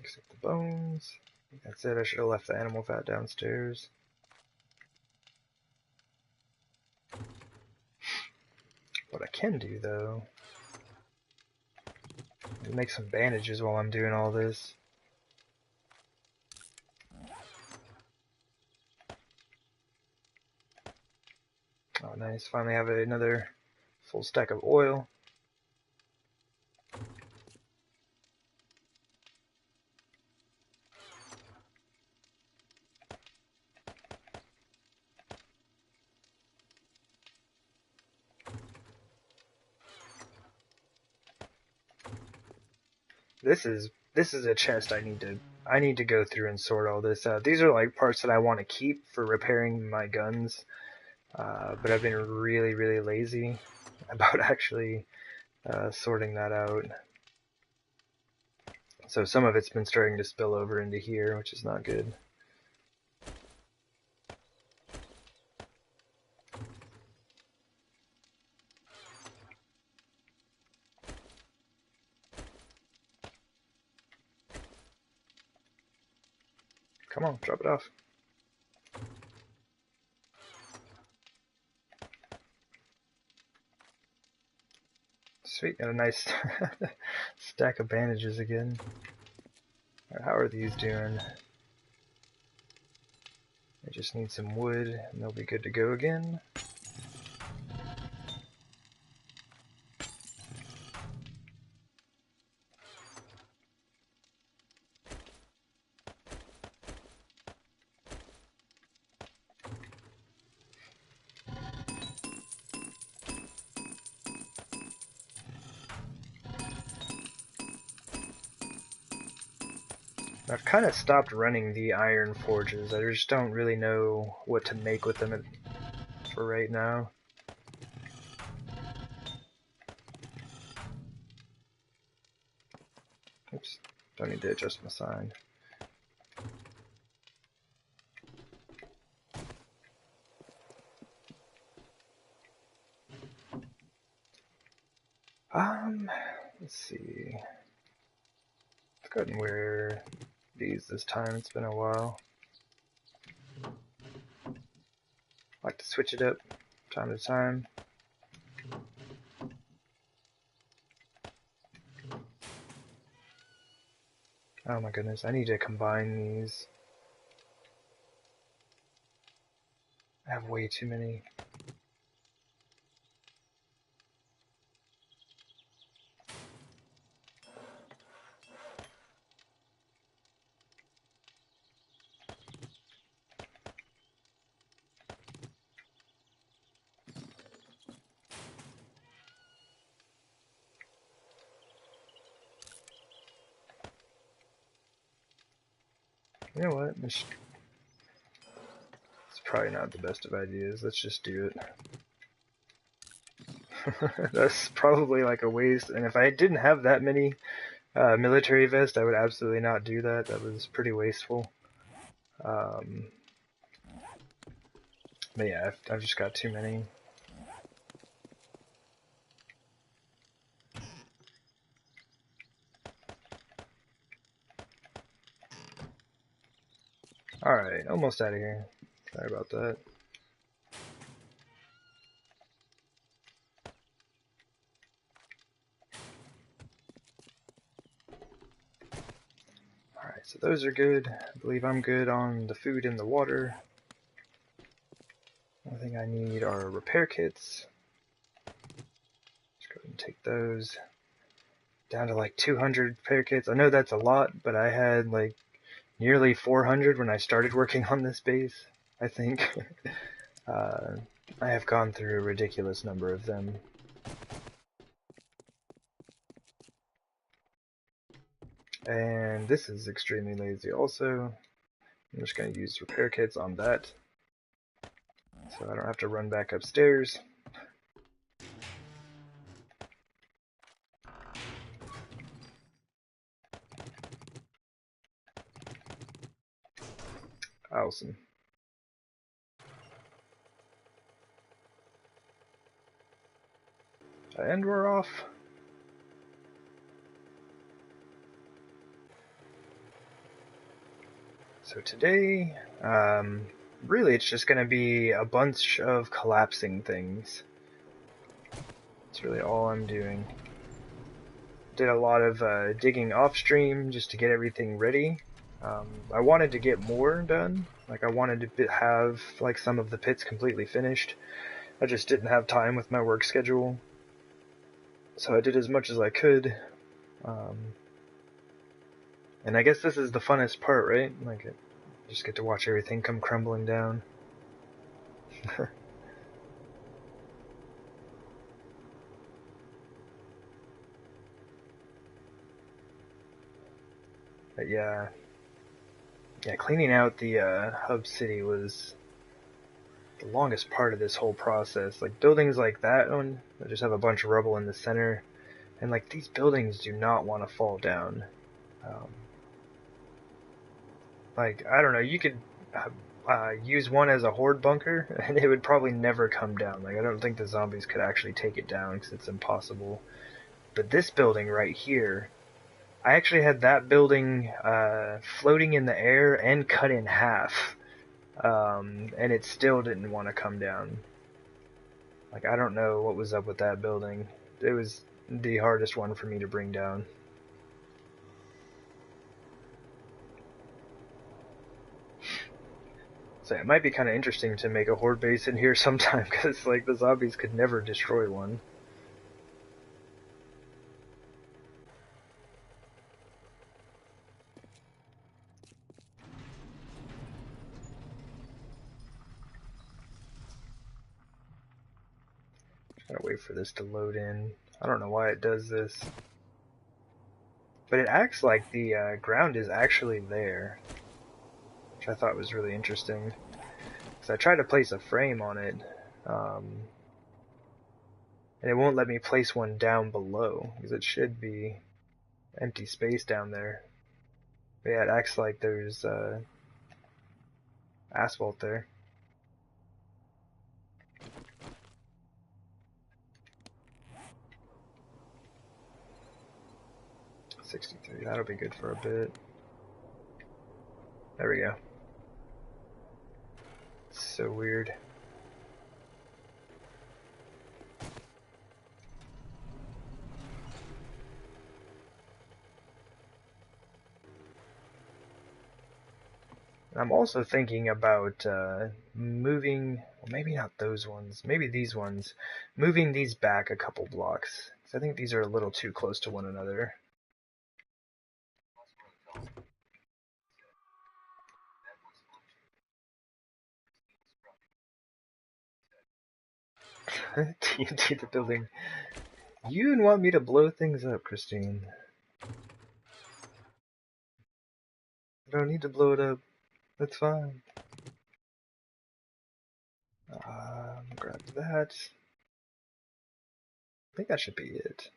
Except the bones. I think that's it. I should have left the animal fat downstairs. What I can do, though, is make some bandages while I'm doing all this. Oh, nice. Finally have another full stack of oil. This is a chest I need to go through and sort all this out. These are like parts that I want to keep for repairing my guns, but I've been really lazy about actually sorting that out. So some of it's been starting to spill over into here, which is not good. Come on, drop it off. Sweet, got a nice stack of bandages again. How are these doing? I just need some wood and they'll be good to go again. I've kind of stopped running the iron forges. I just don't really know what to make with them for right now. Oops, don't need to adjust my sign. Let's see. Let's go ahead and wear these this time. It's been a while. I like to switch it up time to time. Oh my goodness, I need to combine these. I have way too many. You know what? It's probably not the best of ideas. Let's just do it. That's probably like a waste. And if I didn't have that many military vests, I would absolutely not do that. That was pretty wasteful. But yeah, I've just got too many. Alright, almost out of here. Sorry about that. Alright, so those are good. I believe I'm good on the food and the water. Only thing I need are repair kits. Let's go ahead and take those. Down to like 200 repair kits. I know that's a lot, but I had like nearly 400 when I started working on this base, I think. I have gone through a ridiculous number of them. And this is extremely lazy also. I'm just going to use repair kits on that, so I don't have to run back upstairs. Awesome. And we're off. So today, really it's just going to be a bunch of collapsing things. That's really all I'm doing. Did a lot of digging off stream just to get everything ready. I wanted to get more done. Like I wanted to have like some of the pits completely finished. I just didn't have time with my work schedule. So I did as much as I could. And I guess this is the funnest part, right? Like, you just get to watch everything come crumbling down. But yeah, cleaning out the hub city was the longest part of this whole process. Like buildings like that one, that just have a bunch of rubble in the center, and like these buildings do not want to fall down. Like I don't know, you could use one as a horde bunker, and it would probably never come down. Like I don't think the zombies could actually take it down because it's impossible. But this building right here, I actually had that building floating in the air and cut in half, and it still didn't want to come down. Like I don't know what was up with that building. It was the hardest one for me to bring down. So it might be kind of interesting to make a horde base in here sometime, because like the zombies could never destroy one. Just gotta wait for this to load in. I don't know why it does this. But it acts like the ground is actually there, which I thought was really interesting. Because I tried to place a frame on it, and it won't let me place one down below, because it should be empty space down there. But yeah, it acts like there's asphalt there. $63, that'll be good for a bit. There we go. It's so weird. I'm also thinking about moving, well, maybe not those ones, maybe these ones, moving these back a couple blocks. Because I think these are a little too close to one another. TNT the building. You want me to blow things up, Christine. I don't need to blow it up. That's fine. Grab that. I think that should be it.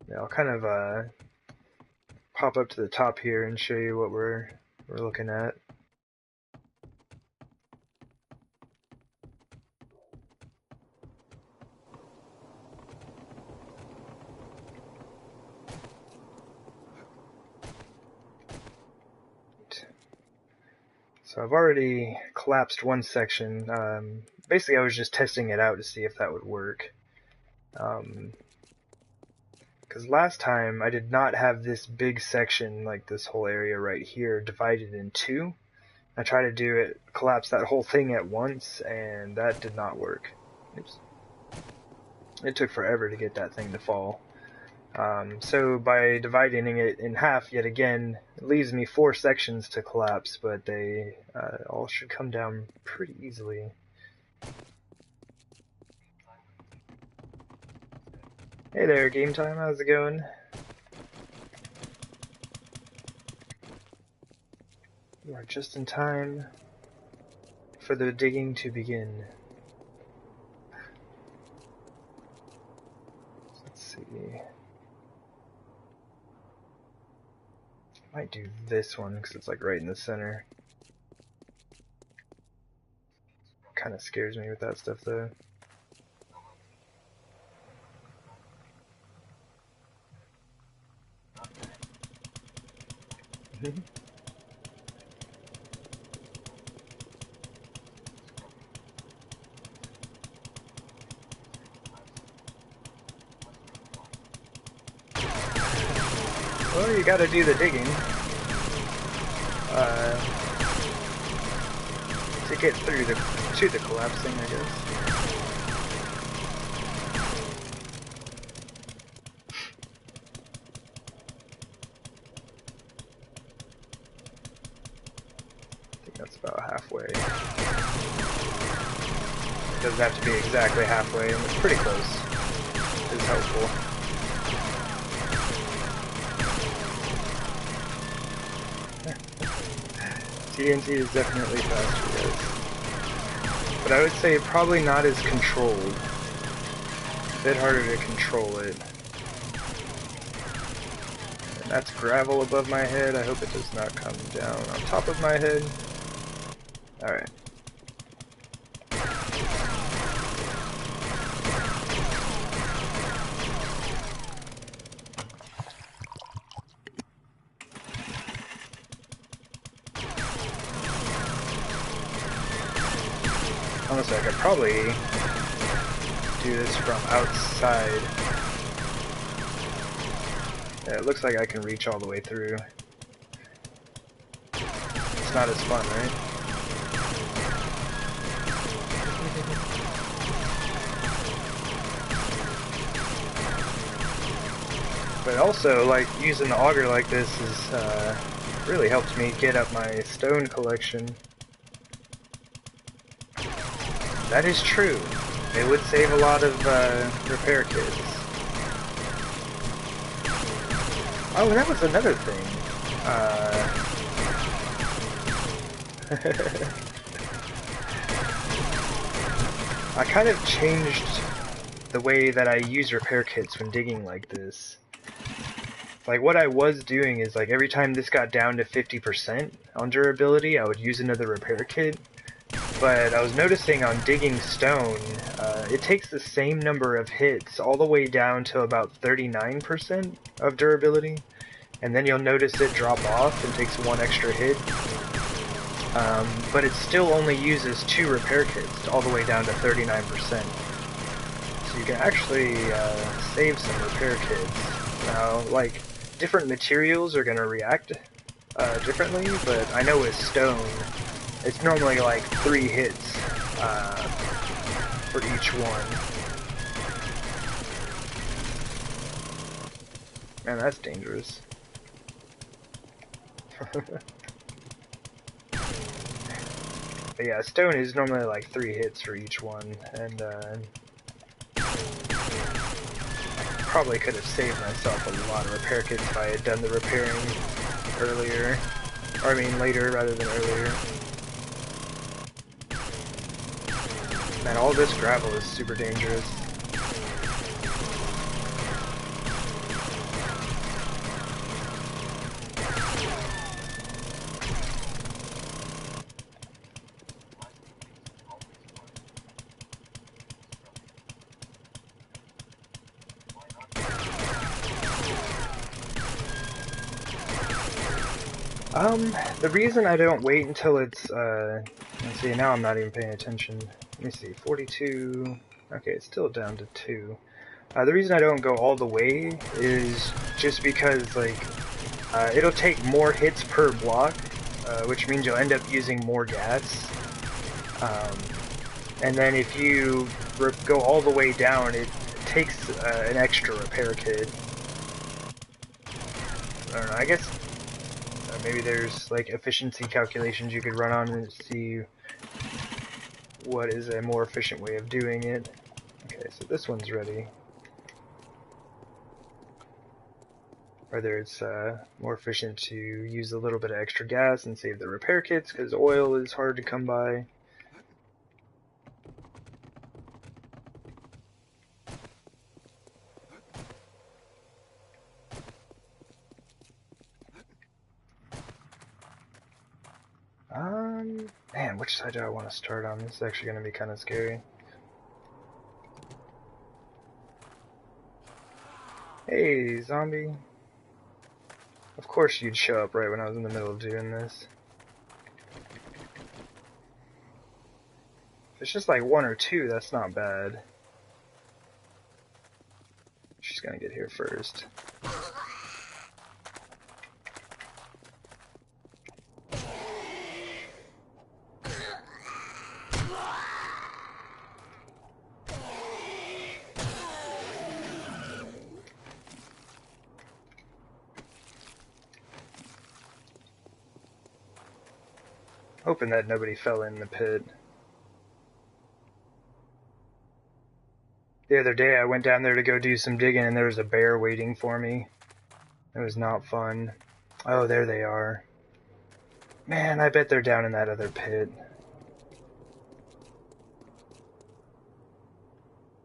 Yeah, I'll kind of pop up to the top here and show you what we're looking at. So I've already collapsed one section. Basically, I was just testing it out to see if that would work. Because last time I did not have this big section, like this whole area right here, divided in two. I tried to collapse that whole thing at once, and that did not work. Oops. It took forever to get that thing to fall. So by dividing it in half yet again, it leaves me 4 sections to collapse, but they all should come down pretty easily. Hey there, Game Time, how's it going? You are just in time for the digging to begin. Let's see. I might do this one because it's like right in the center. Kind of scares me with that stuff though. Well, you gotta do the digging to get through to the collapsing, I guess. I think that's about halfway. It doesn't have to be exactly halfway, and it's pretty close. It's helpful. TNT is definitely faster, yes. But I would say probably not as controlled. A bit harder to control it. And that's gravel above my head. I hope it does not come down on top of my head. Alright. Honestly, I could probably do this from outside. Yeah, it looks like I can reach all the way through. It's not as fun, right? But also, like, using the auger like this is really helped me get up my stone collection. That is true. It would save a lot of repair kits. Oh, that was another thing. I kind of changed the way that I use repair kits when digging like this. Like, what I was doing is, like, every time this got down to 50% on durability, I would use another repair kit. But I was noticing on digging stone, it takes the same number of hits all the way down to about 39% of durability, and then you'll notice it drop off and takes 1 extra hit. But it still only uses 2 repair kits all the way down to 39%. So you can actually save some repair kits. Now, like, different materials are going to react differently, but I know with stone, it's normally like 3 hits for each one. Man, that's dangerous. But yeah, stone is normally like 3 hits for each one, and probably could have saved myself a lot of repair kits if I had done the repairing earlier. Or I mean later rather than earlier. Man, all this gravel is super dangerous. The reason I don't wait until it's, let's see, now I'm not even paying attention. Let me see, 42, okay, it's still down to 2. The reason I don't go all the way is just because, like, it'll take more hits per block, which means you'll end up using more gas. And then if you go all the way down, it takes an extra repair kit. I don't know, I guess maybe there's like efficiency calculations you could run on and see what is a more efficient way of doing it. Okay, so this one's ready. Whether it's more efficient to use a little bit of extra gas and save the repair kits because oil is hard to come by. Man, which side do I want to start on? This is actually going to be kind of scary. Hey, zombie. Of course you'd show up right when I was in the middle of doing this. If it's just like 1 or 2, that's not bad. She's going to get here first. Hoping that nobody fell in the pit. The other day I went down there to go do some digging and there was a bear waiting for me. It was not fun. Oh, there they are. Man, I bet they're down in that other pit.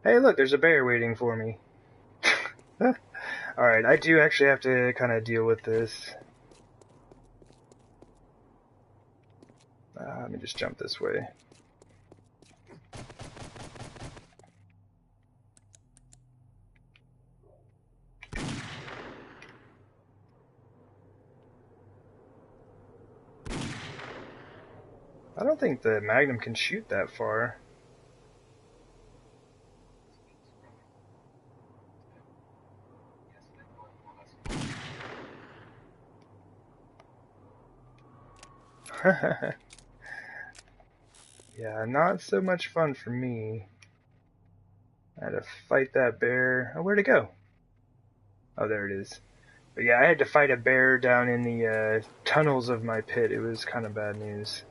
Hey, look, there's a bear waiting for me. Alright, I do actually have to kind of deal with this. Let me just jump this way. I don't think the Magnum can shoot that far. Yeah, not so much fun for me. I had to fight that bear. Oh, where'd it go? Oh, there it is. But yeah, I had to fight a bear down in the tunnels of my pit. It was kind of bad news.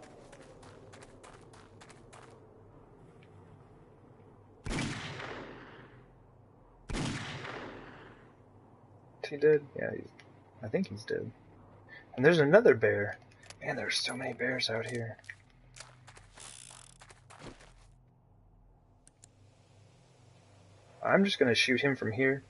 Is he dead? Yeah, I think he's dead. And there's another bear. Man, there's so many bears out here. I'm just gonna shoot him from here.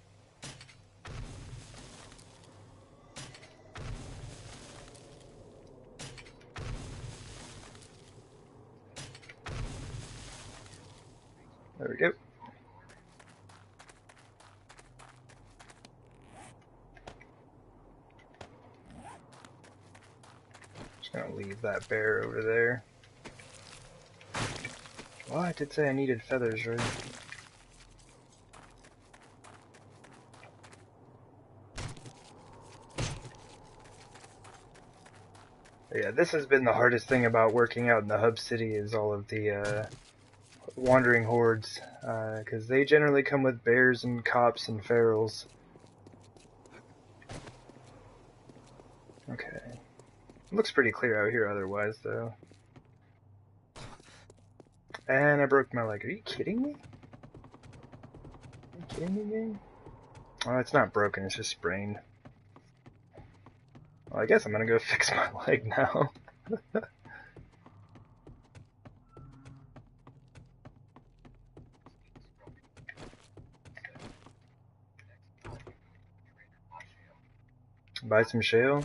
There we go. Just gonna leave that bear over there. Well, I did say I needed feathers, right? Yeah, this has been the hardest thing about working out in the hub city is all of the wandering hordes, because they generally come with bears and cops and ferals. Okay. It looks pretty clear out here otherwise, though. And I broke my leg. Are you kidding me? Are you kidding me, game? Oh, it's not broken, it's just sprained. Well, I guess I'm gonna go fix my leg now. Buy some shale.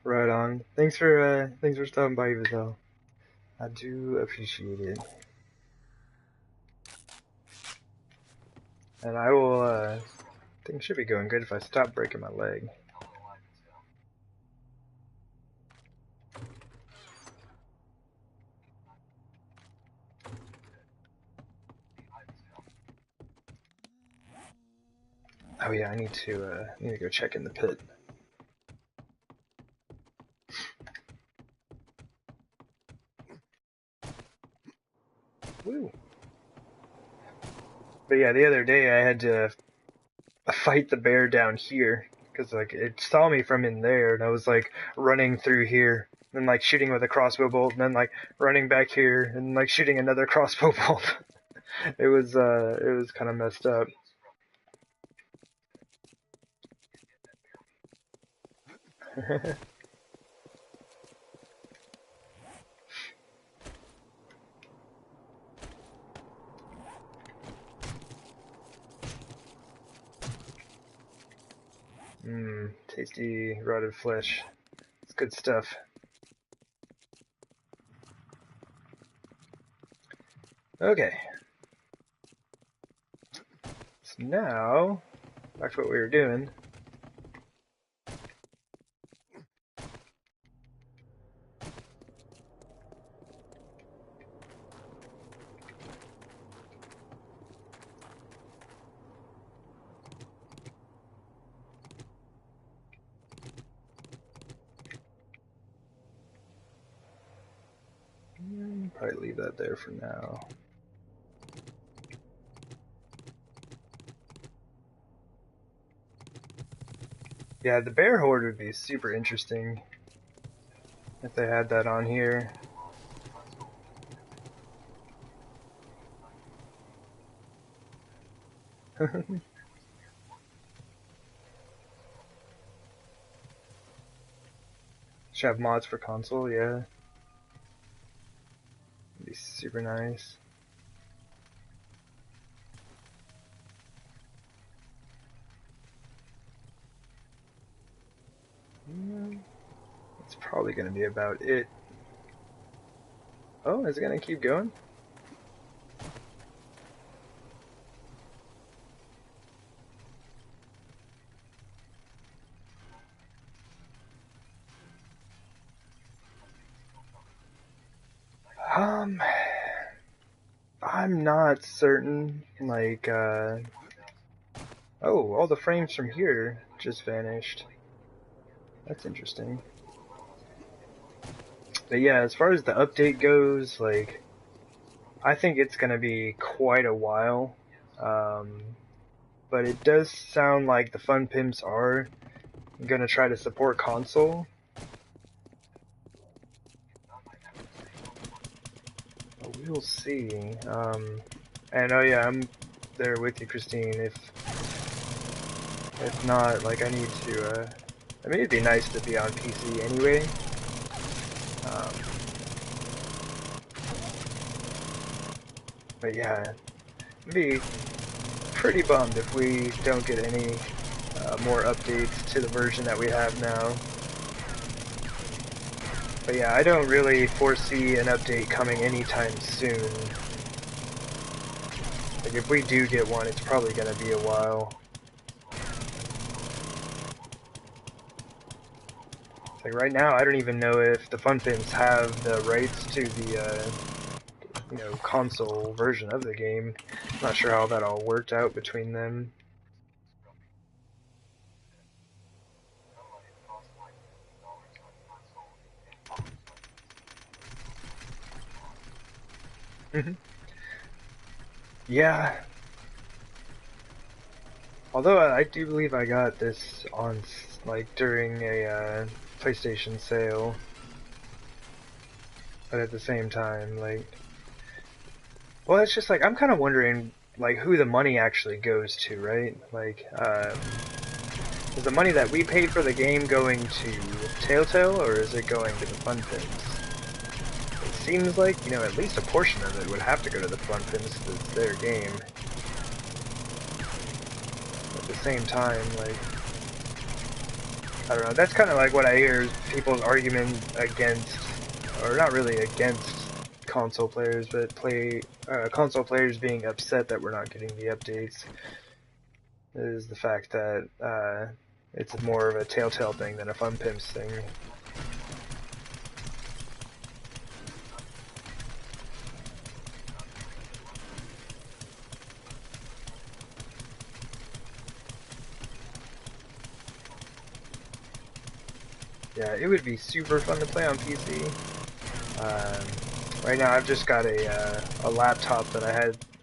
Right on. Thanks for stopping by, Vizel. I do appreciate it. And I will, things should be going good if I stop breaking my leg. Oh yeah, I need to go check in the pit. Woo. But yeah, the other day I had to fight the bear down here because like it saw me from in there, and I was like running through here and like shooting with a crossbow bolt, and then like running back here and like shooting another crossbow bolt. It was kind of messed up. Mmm, tasty rotted flesh. It's good stuff. Okay. So now, back to what we were doing. Probably leave that there for now. Yeah, the bear horde would be super interesting if they had that on here. Should have mods for console, yeah. It'd be super nice. That's probably gonna be about it. Oh, is it gonna keep going? I'm not certain. Like, oh, all the frames from here just vanished. That's interesting. But yeah, as far as the update goes, like, I think it's gonna be quite a while. But it does sound like the Fun Pimps are gonna try to support console. We'll see. And oh yeah, I'm there with you, Christine. If not, like I need to. I mean, it'd be nice to be on PC anyway. But yeah, it'd be pretty bummed if we don't get any more updates to the version that we have now. But yeah, I don't really foresee an update coming anytime soon. Like if we do get one, it's probably gonna be a while. Like right now, I don't even know if the Fun Pimps have the rights to the console version of the game. I'm not sure how that all worked out between them. Yeah. Although I do believe I got this on like during a PlayStation sale. but at the same time, like, well, it's just like I'm kind of wondering like who the money actually goes to, right? Like, is the money that we paid for the game going to Telltale, or is it going to the fun pins? It seems like, you know, at least a portion of it would have to go to the fun pins because it's their game. At the same time, like, I don't know, that's kind of like what I hear is people's argument against, or not really against console players, but console players being upset that we're not getting the updates, is the fact that it's more of a Telltale thing than a Fun Pimps thing. Yeah, it would be super fun to play on PC. Right now, I've just got a laptop that I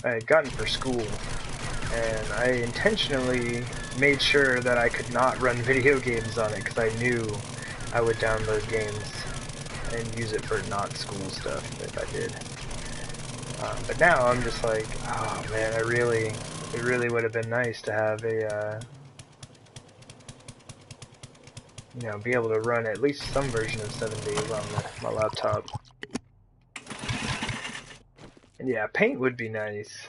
had gotten for school, and I intentionally made sure that I could not run video games on it because I knew I would download games and use it for not school stuff if I did. But now I'm just like, oh man, it really would have been nice to have you know, be able to run at least some version of 7 Days on my laptop. And yeah, paint would be nice.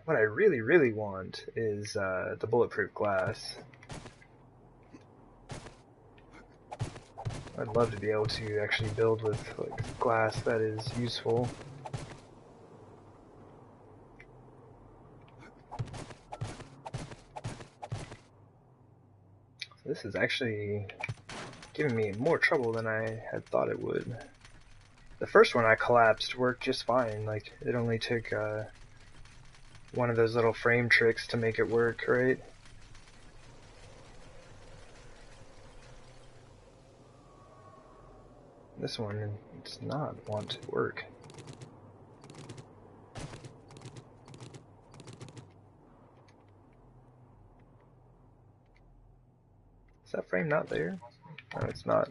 What I really want is the bulletproof glass. I'd love to be able to actually build with like glass that is useful. So this is actually giving me more trouble than I had thought it would. The first one I collapsed worked just fine. Like, it only took one of those little frame tricks to make it work, right? This one does not want to work. Is that frame not there? No, it's not.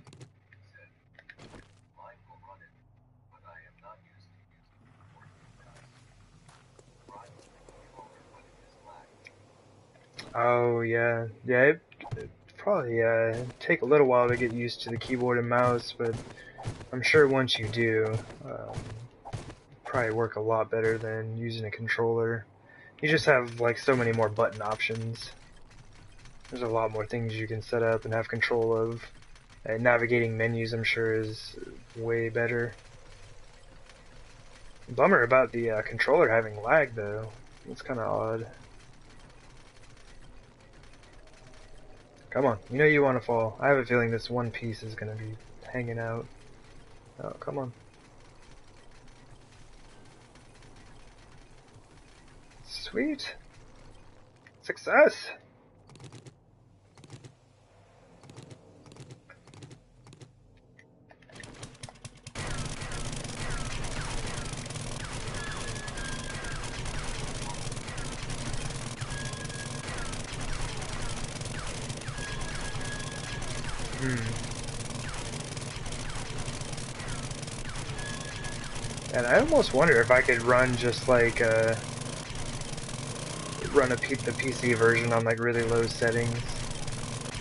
Oh yeah, yeah. It probably take a little while to get used to the keyboard and mouse, but I'm sure once you do, probably work a lot better than using a controller. You just have like so many more button options. There's a lot more things you can set up and have control of. And navigating menus, I'm sure, is way better. Bummer about the controller having lag though. It's kind of odd. Come on, you know you want to fall. I have a feeling this one piece is going to be hanging out. Oh, come on. Sweet. Success! And I almost wonder if I could run just like the PC version on like really low settings.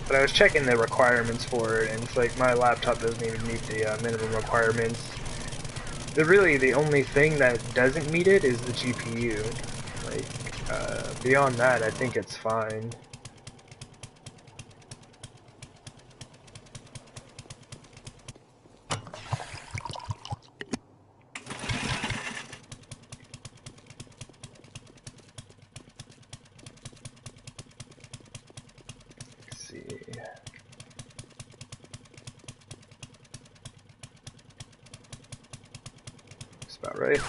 But I was checking the requirements for it, and it's like my laptop doesn't even meet the minimum requirements. The only thing that doesn't meet it is the GPU. Like, beyond that, I think it's fine. Let's see. That's about right.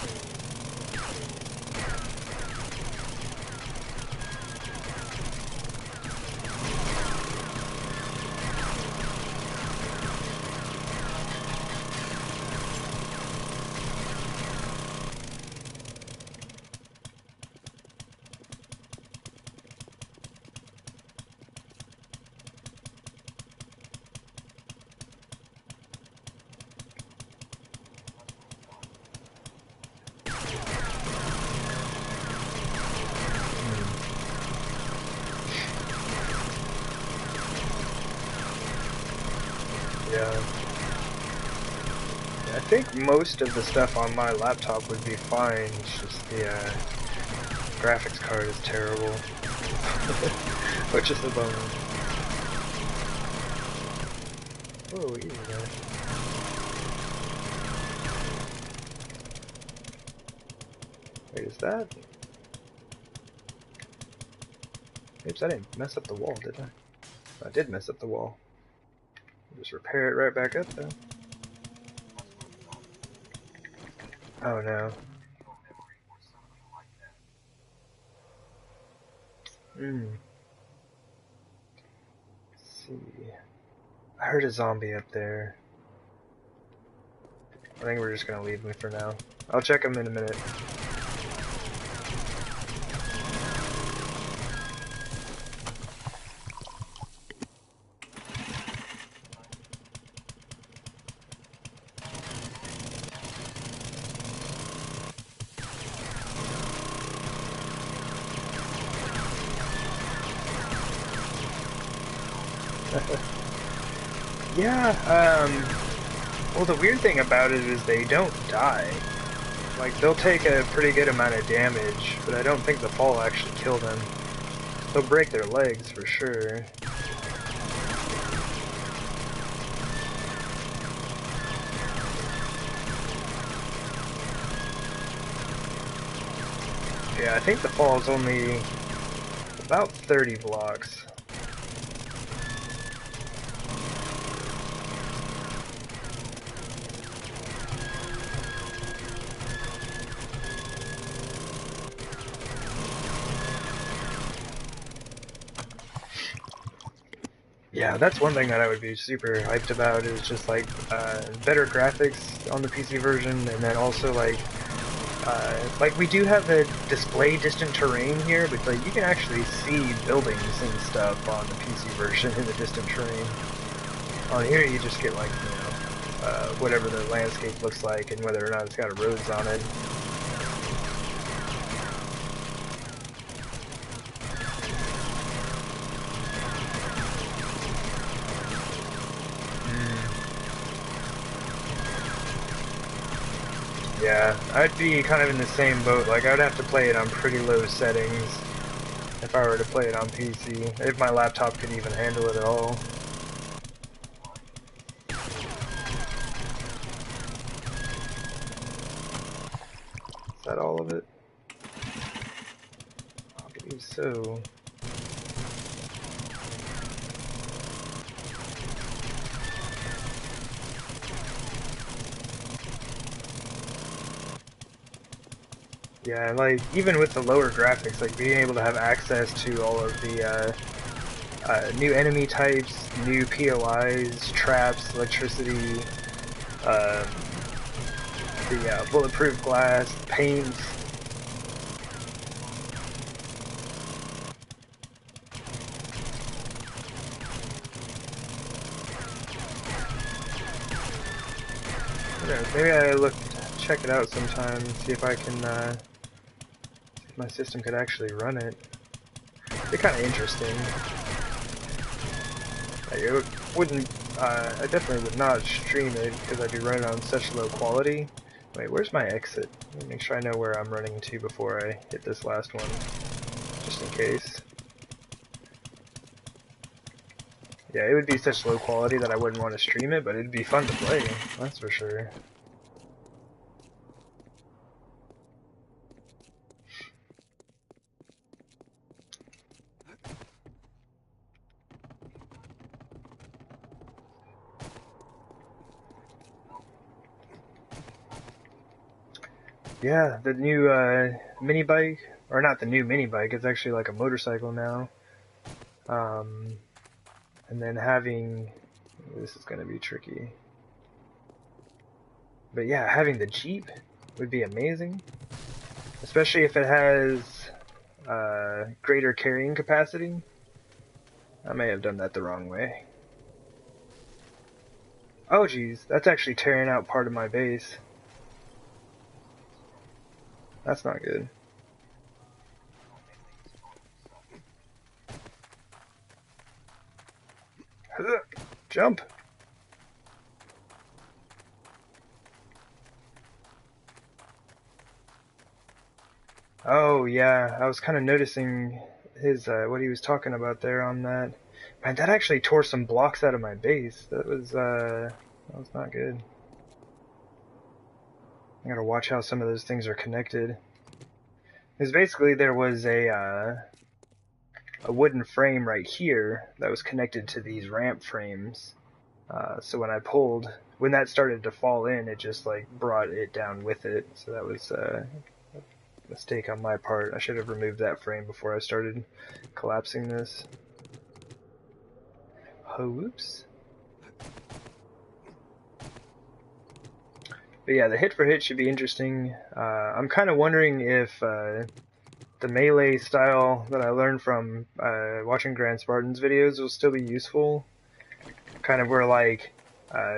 Yeah. I think most of the stuff on my laptop would be fine. It's just the graphics card is terrible, which is a bummer. Whoa, easy there. Wait, is that? Oops, I didn't mess up the wall, did I? I did mess up the wall. Just repair it right back up, though. Oh no. Let's see. I heard a zombie up there. I think we're just gonna leave him for now. I'll check him in a minute. Yeah, well the weird thing about it is they don't die. Like, they'll take a pretty good amount of damage, but I don't think the fall actually kill them. They'll break their legs for sure. Yeah, I think the fall is only about 30 blocks. Yeah, that's one thing that I would be super hyped about is just like better graphics on the PC version, and then also like we do have the display distant terrain here, but like you can actually see buildings and stuff on the PC version in the distant terrain. On here you just get like, you know, whatever the landscape looks like and whether or not it's got roads on it. Yeah, I'd be kind of in the same boat. Like, I would have to play it on pretty low settings if I were to play it on PC, if my laptop could even handle it at all. Is that all of it? I believe so. Yeah, like, even with the lower graphics, like, being able to have access to all of the, new enemy types, new POIs, traps, electricity, the bulletproof glass, paint. Maybe I check it out sometime, see if I can, see if my system could actually run it. It'd be kind of interesting. Like, it wouldn't, I definitely would not stream it because I'd be running on such low quality. Wait, where's my exit? Let me make sure I know where I'm running to before I hit this last one, just in case. Yeah, it would be such low quality that I wouldn't want to stream it, but it'd be fun to play, that's for sure. Yeah, the new mini bike, or not the new mini bike, it's actually like a motorcycle now. Um, and then having, this is going to be tricky. But yeah, having the Jeep would be amazing. Especially if it has greater carrying capacity. I may have done that the wrong way. Oh geez, that's actually tearing out part of my base. That's not good. Jump! Oh yeah, I was kind of noticing his what he was talking about there on that. Man, that actually tore some blocks out of my base. That was not good. I gotta watch how some of those things are connected. Because basically there was a wooden frame right here that was connected to these ramp frames. So when that started to fall in, it just like brought it down with it. So that was a mistake on my part. I should have removed that frame before I started collapsing this. Oh, whoops. But yeah, the hit for hit should be interesting. I'm kind of wondering if the melee style that I learned from watching Grand Spartan's videos will still be useful. Kind of where like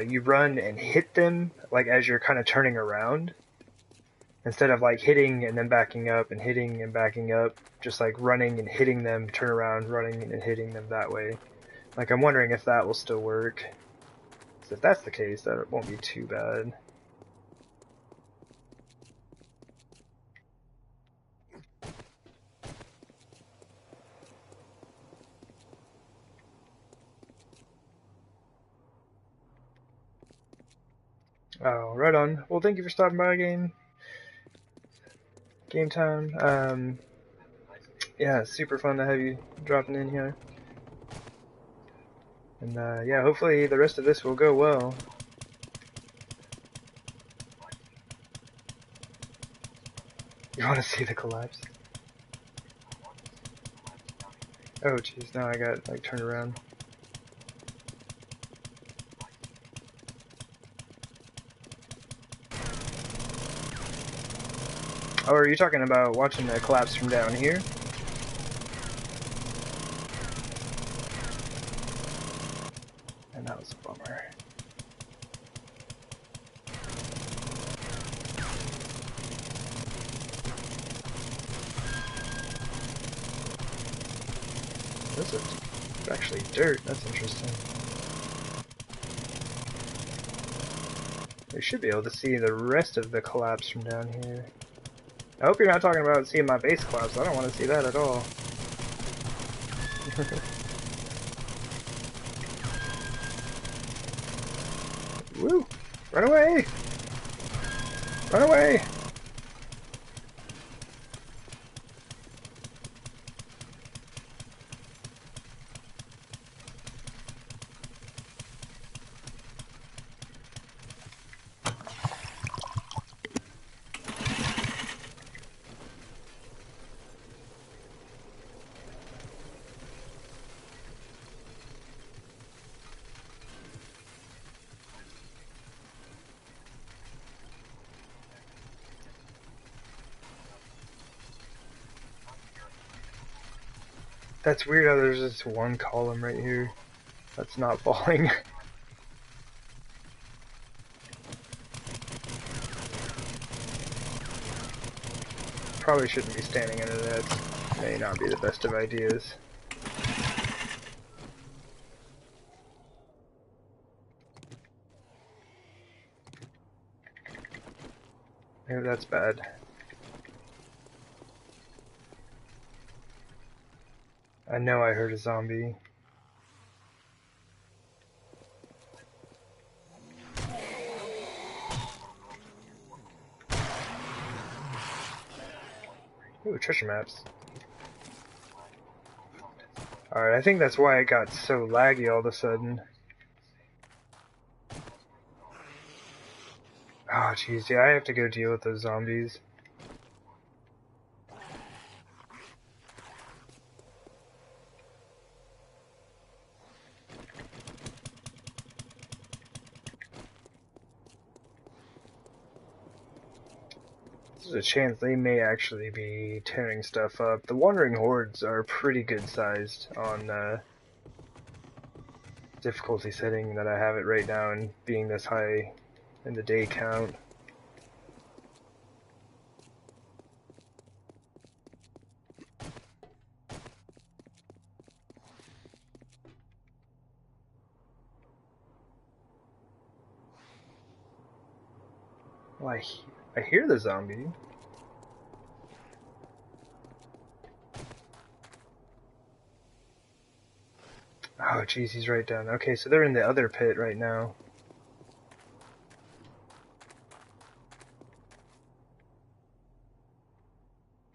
you run and hit them like as you're kind of turning around, instead of like hitting and then backing up and hitting and backing up, just like running and hitting them, turn around, running and hitting them that way. Like I'm wondering if that will still work. So if that's the case, that won't be too bad. Oh, right on. Well, thank you for stopping by, game time. Yeah, it's super fun to have you dropping in here. And yeah, hopefully the rest of this will go well. You want to see the collapse? Oh, jeez, now I got like turned around. Oh, are you talking about watching the collapse from down here? And that was a bummer. This is actually dirt. That's interesting. We should be able to see the rest of the collapse from down here. I hope you're not talking about seeing my base collapse. I don't want to see that at all. Woo! Run away! Run away! That's weird how there's just one column right here that's not falling. Probably shouldn't be standing under that. May not be the best of ideas. Maybe that's bad. I know I heard a zombie. Ooh, treasure maps. Alright, I think that's why it got so laggy all of a sudden. Oh, jeez, yeah, I have to go deal with those zombies. There's a chance they may actually be tearing stuff up. The wandering hordes are pretty good sized on difficulty setting that I have it right now, and being this high in the day count. Well, I hear the zombie. Oh, jeez, he's right down. Okay, so they're in the other pit right now.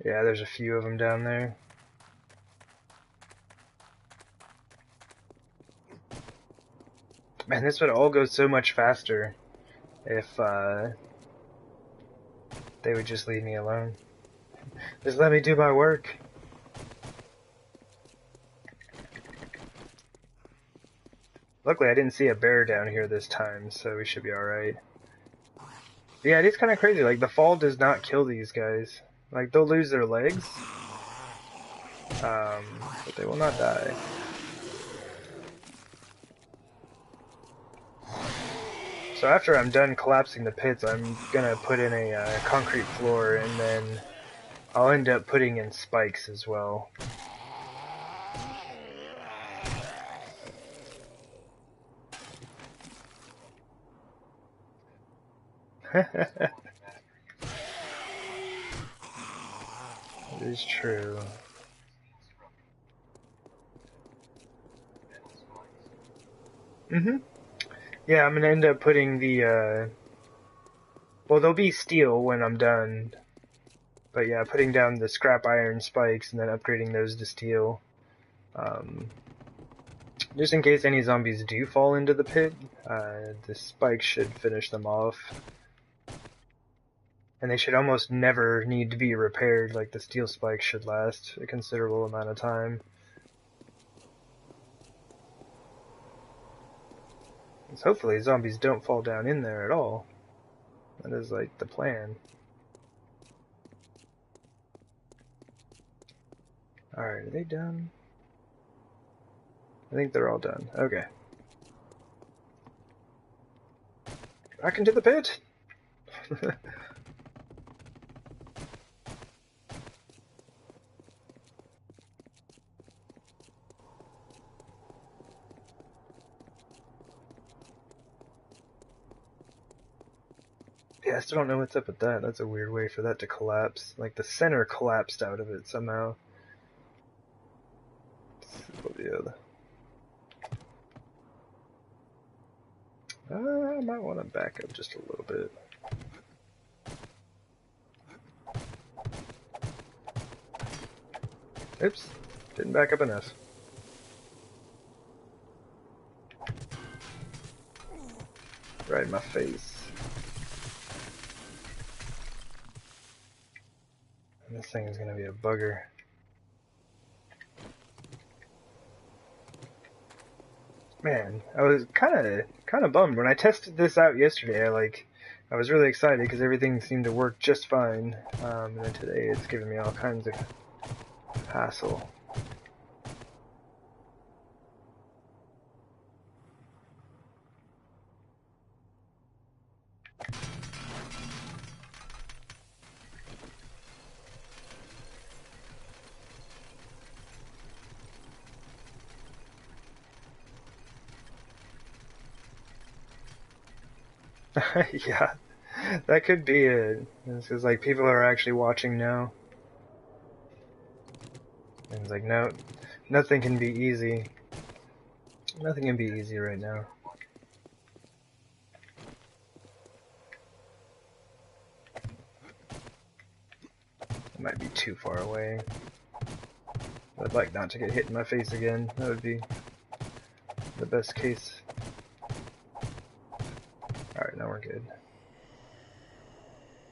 Yeah, there's a few of them down there. Man, this would all go so much faster if they would just leave me alone. Just let me do my work. Luckily, I didn't see a bear down here this time, so we should be alright. Yeah, it is kind of crazy. Like, the fall does not kill these guys. Like, they'll lose their legs, but they will not die. So after I'm done collapsing the pits, I'm gonna put in a concrete floor, and then I'll end up putting in spikes as well. It is true. Yeah, I'm gonna end up putting the, well, there'll be steel when I'm done. But yeah, putting down the scrap iron spikes and then upgrading those to steel. Just in case any zombies do fall into the pit, the spikes should finish them off. And they should almost never need to be repaired, like the steel spikes should last a considerable amount of time. Because hopefully zombies don't fall down in there at all. That is like the plan. Alright, are they done? I think they're all done. Okay. Back into the pit! Yeah, I still don't know what's up with that. That's a weird way for that to collapse. Like, the center collapsed out of it somehow. I might want to back up just a little bit. Oops, didn't back up enough. Right in my face. And this thing is going to be a bugger. Man, I was kind of bummed when I tested this out yesterday. I was really excited because everything seemed to work just fine. And then today it's giving me all kinds of hassle. Yeah, that could be it. It's because like people are actually watching now. And it's like, no, nothing can be easy. Nothing can be easy right now. It might be too far away. I'd like not to get hit in my face again. That would be the best case. Alright, now we're good.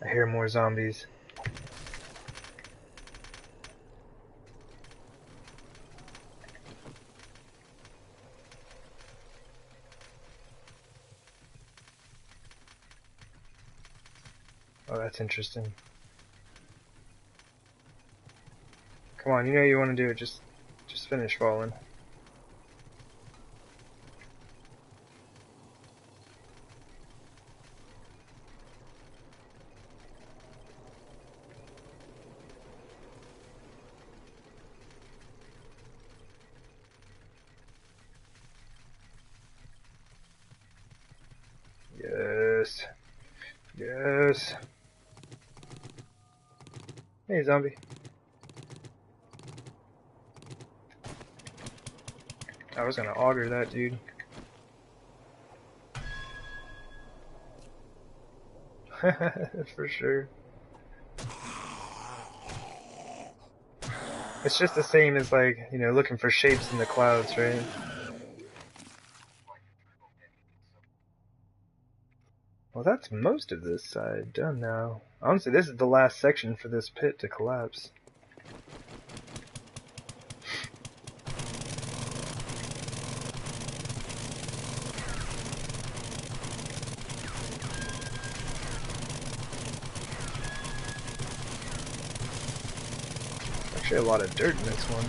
I hear more zombies. Oh, that's interesting. Come on, you know you want to do it. Just finish falling. Yes. Yes. Hey, zombie. I was gonna auger that dude. For sure. It's just the same as, like, you know, looking for shapes in the clouds, right? Well, that's most of this side done now. Honestly, this is the last section for this pit to collapse. Actually, a lot of dirt in this one.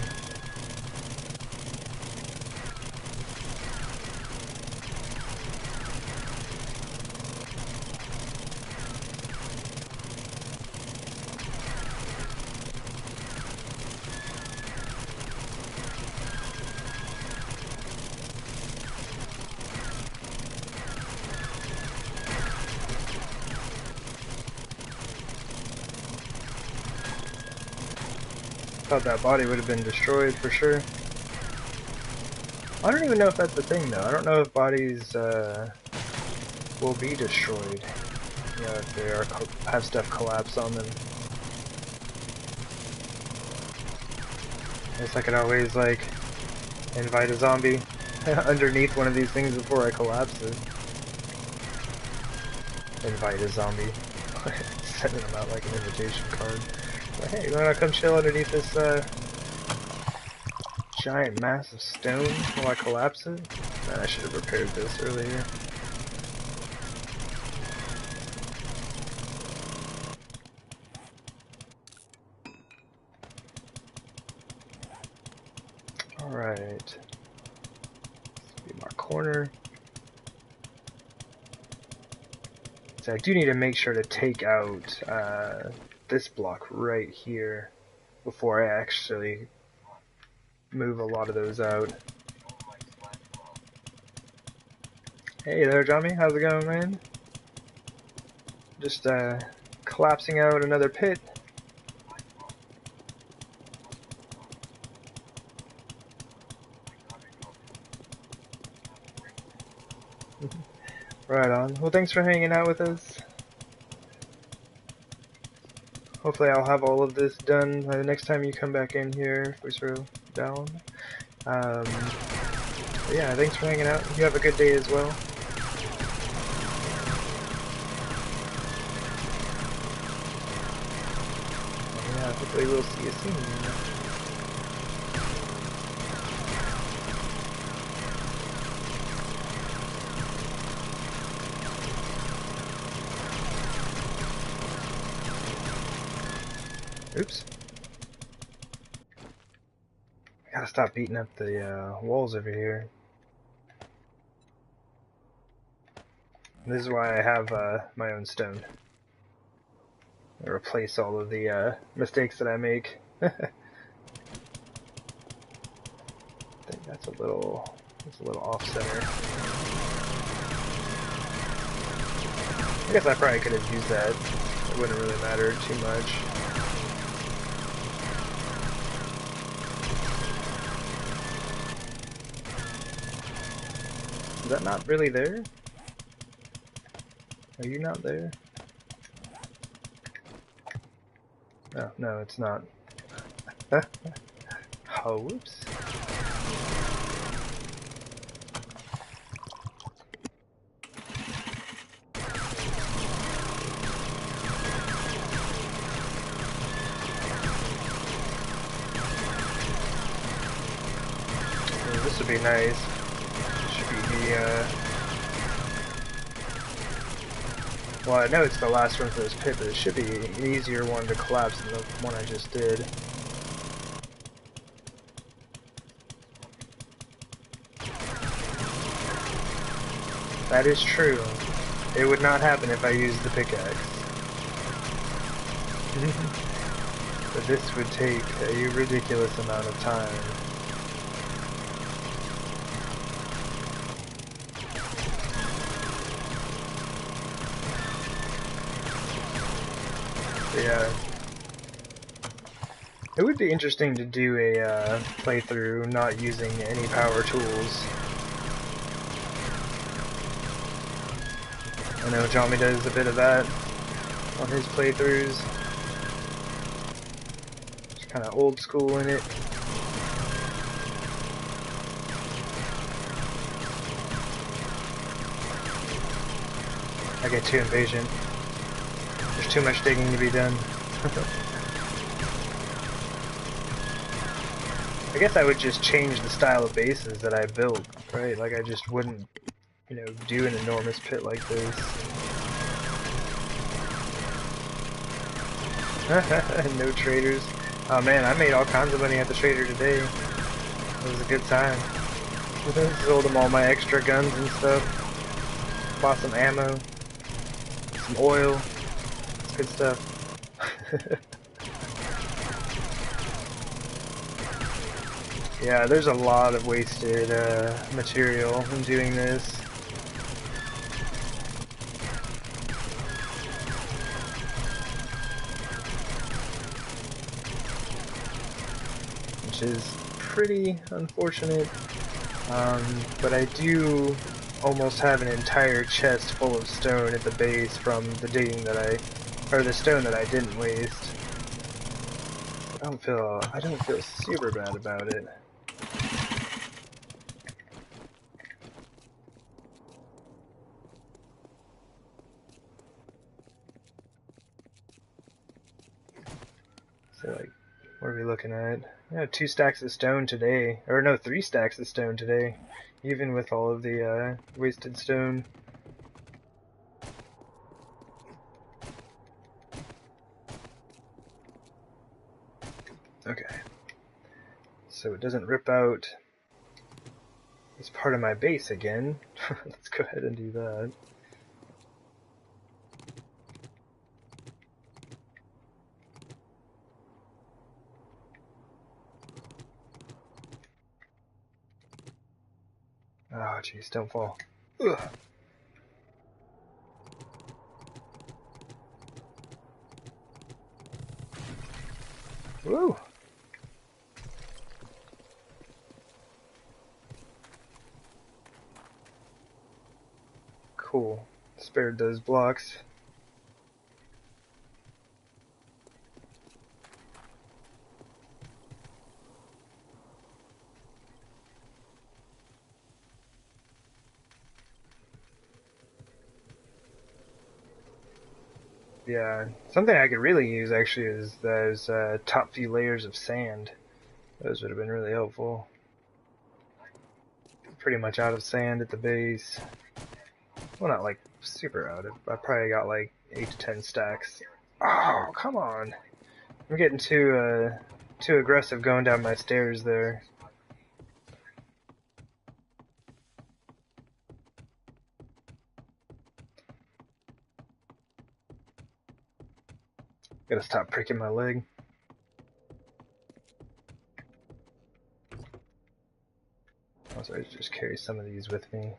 Thought that body would have been destroyed for sure. I don't even know if that's the thing though. I don't know if bodies will be destroyed. You know, if they are have stuff collapse on them. I guess I could always like invite a zombie underneath one of these things before I collapse it. Invite a zombie. Sending them out like an invitation card. Like, hey, you wanna come chill underneath this giant mass of stone while I collapse it? Man, I should have repaired this earlier. Alright. This will be my corner. So I do need to make sure to take out this block right here before I actually move a lot of those out. Hey there, Johnny. How's it going, man? Just collapsing out another pit. Right on. Well, thanks for hanging out with us. Hopefully I'll have all of this done by the next time you come back in here, if we throw down. Yeah, thanks for hanging out. You have a good day as well. Yeah, hopefully we'll see you soon. Oops. I gotta stop beating up the walls over here. This is why I have my own stone. I replace all of the mistakes that I make. I think that's a little off center. I guess I probably could have used that. It wouldn't really matter too much. Is that not really there? Are you not there? No, no, it's not. Oh, whoops. Oh, this would be nice. Should be the, well, I know it's the last one for this pit, but it should be an easier one to collapse than the one I just did. That is true. It would not happen if I used the pickaxe. But this would take a ridiculous amount of time. Yeah. It would be interesting to do a playthrough not using any power tools. I know Johnny does a bit of that on his playthroughs. It's kind of old school in it. I get too impatient. There's too much digging to be done. I guess I would just change the style of bases that I built, right? Like I just wouldn't, you know, do an enormous pit like this. No traders. Oh man, I made all kinds of money at the trader today. It was a good time. Sold them all my extra guns and stuff. Bought some ammo. Some oil. It's good stuff. Yeah, there's a lot of wasted material in doing this. Which is pretty unfortunate. But I do almost have an entire chest full of stone at the base from the digging that or the stone that I didn't waste. I don't feel super bad about it. So like, what are we looking at? Yeah, 2 stacks of stone today, or no, 3 stacks of stone today, even with all of the wasted stone. Okay, so it doesn't rip out this part of my base again. Let's go ahead and do that. Oh jeez, don't fall. Ugh. Woo! Cool. Spared those blocks. Yeah, something I could really use actually is those top few layers of sand. Those would have been really helpful. Pretty much out of sand at the base. Well, not like super out of. I probably got like 8 to 10 stacks. Oh, come on! I'm getting too aggressive going down my stairs there. Gotta stop pricking my leg. Also, I just carry some of these with me.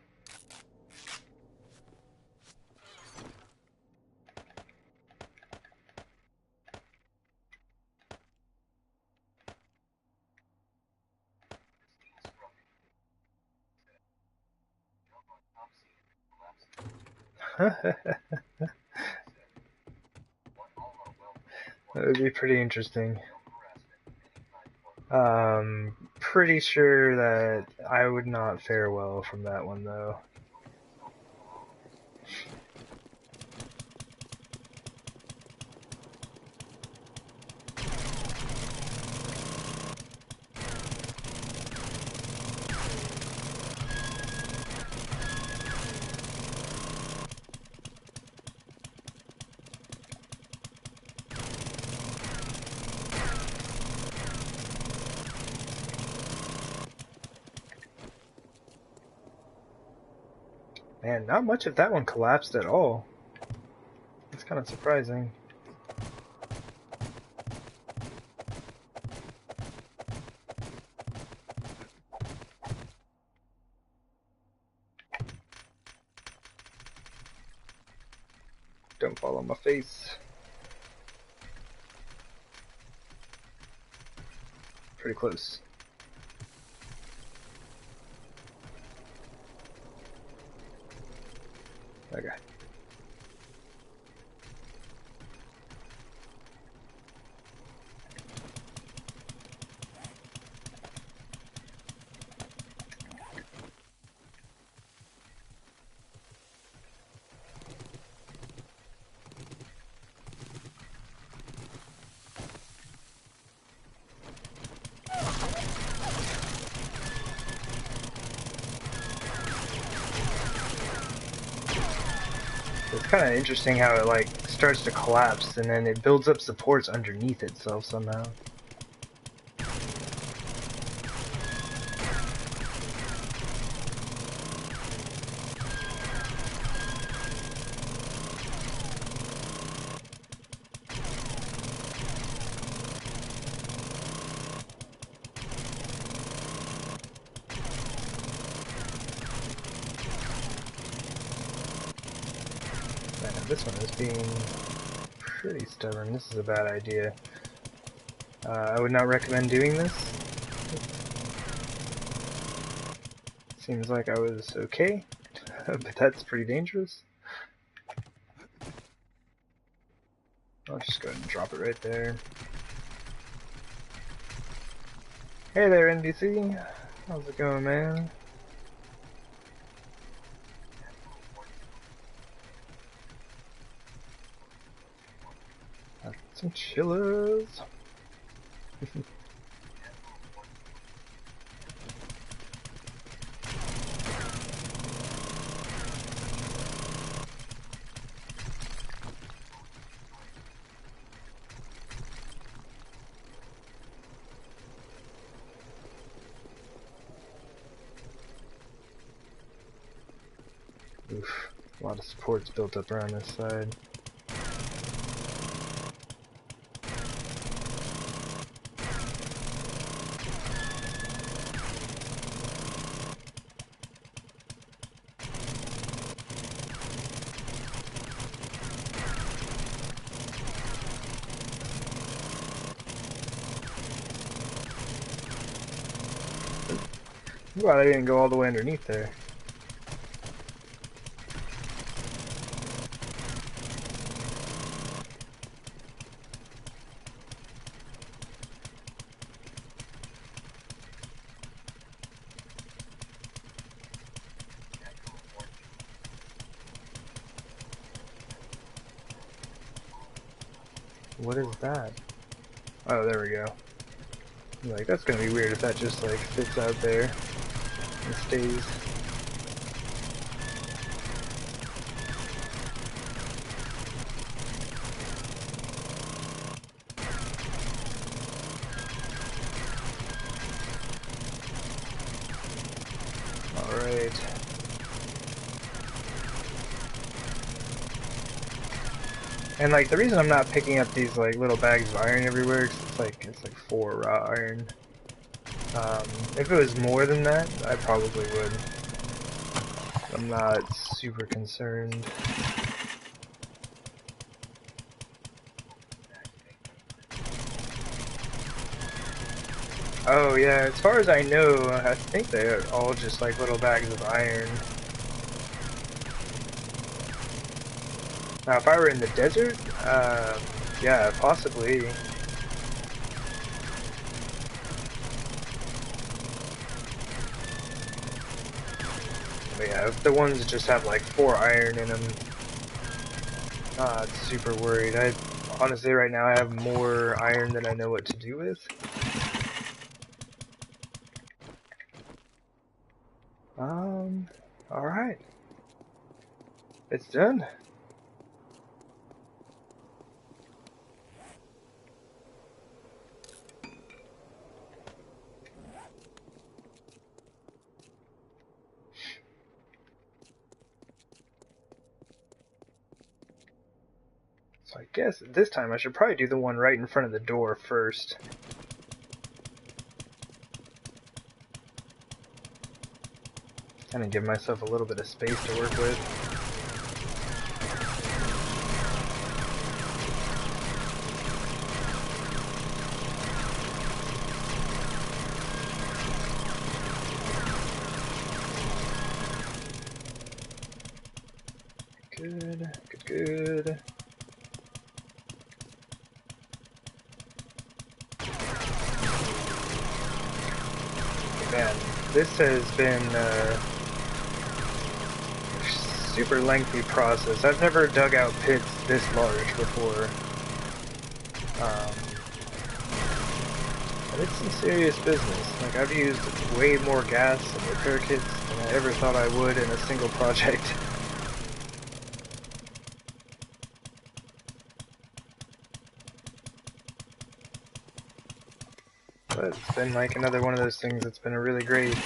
That would be pretty interesting. Pretty sure that I would not fare well from that one though. Man, not much of that one collapsed at all. It's kind of surprising. Don't fall on my face. pretty close. Okay. It's kind of interesting how it like starts to collapse and then it builds up supports underneath itself somehow. Man, this one is being pretty stubborn. This is a bad idea. I would not recommend doing this. Seems like I was okay, but that's pretty dangerous. I'll just go ahead and drop it right there. Hey there, NBC. How's it going, man? Got some chillers. Oof, a lot of supports built up around this side. Wow, they didn't go all the way underneath there. What is that? Oh, there we go. I'm like, that's gonna be weird if that just like sits out there and stays. Alright. And like the reason I'm not picking up these like little bags of iron everywhere is it's like 4 raw iron. If it was more than that, I probably would. I'm not super concerned. Oh yeah, as far as I know, I think they're all just like little bags of iron. Now if I were in the desert, yeah, possibly. But yeah, if the ones that just have like 4 iron in them, not super worried. Honestly right now I have more iron than I know what to do with. Alright. It's done. So I guess this time I should probably do the one right in front of the door first. Kind of give myself a little bit of space to work with. man, this has been a super lengthy process. I've never dug out pits this large before. But it's some serious business. Like, I've used way more gas and repair kits than I ever thought I would in a single project. But it's been like another one of those things that's been a really great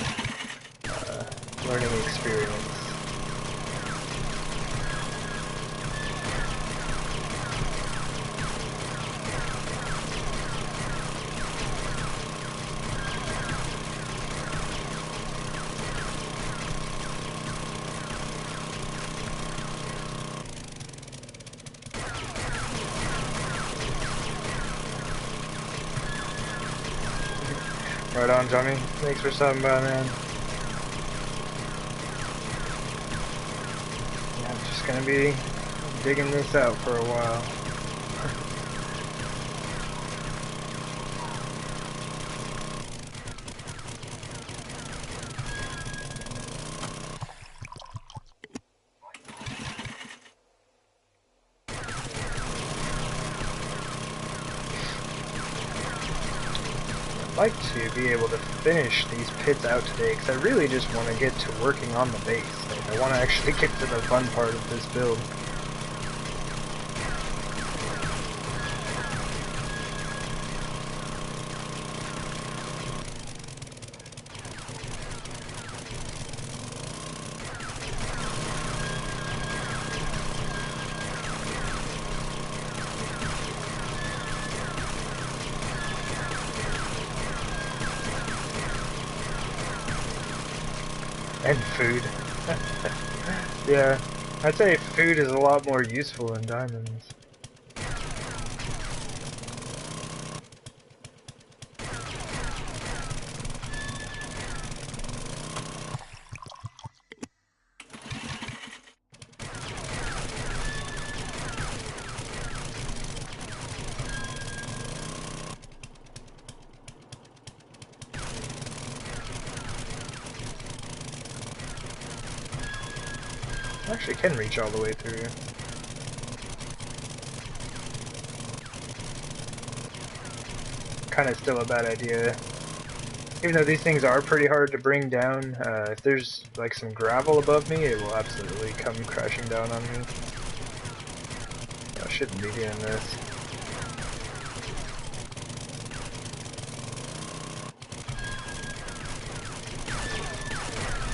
learning experience. Right on, Johnny. Thanks for stopping by, man. Yeah, I'm just gonna be digging this out for a while. I'd like to be able to finish these pits out today, because I really just want to get to working on the base. Like, I want to actually get to the fun part of this build. And food. Yeah, I'd say food is a lot more useful than diamonds. I actually can reach all the way through. Kind of still a bad idea. Even though these things are pretty hard to bring down, if there's like some gravel above me, it will absolutely come crashing down on me. I shouldn't be doing this.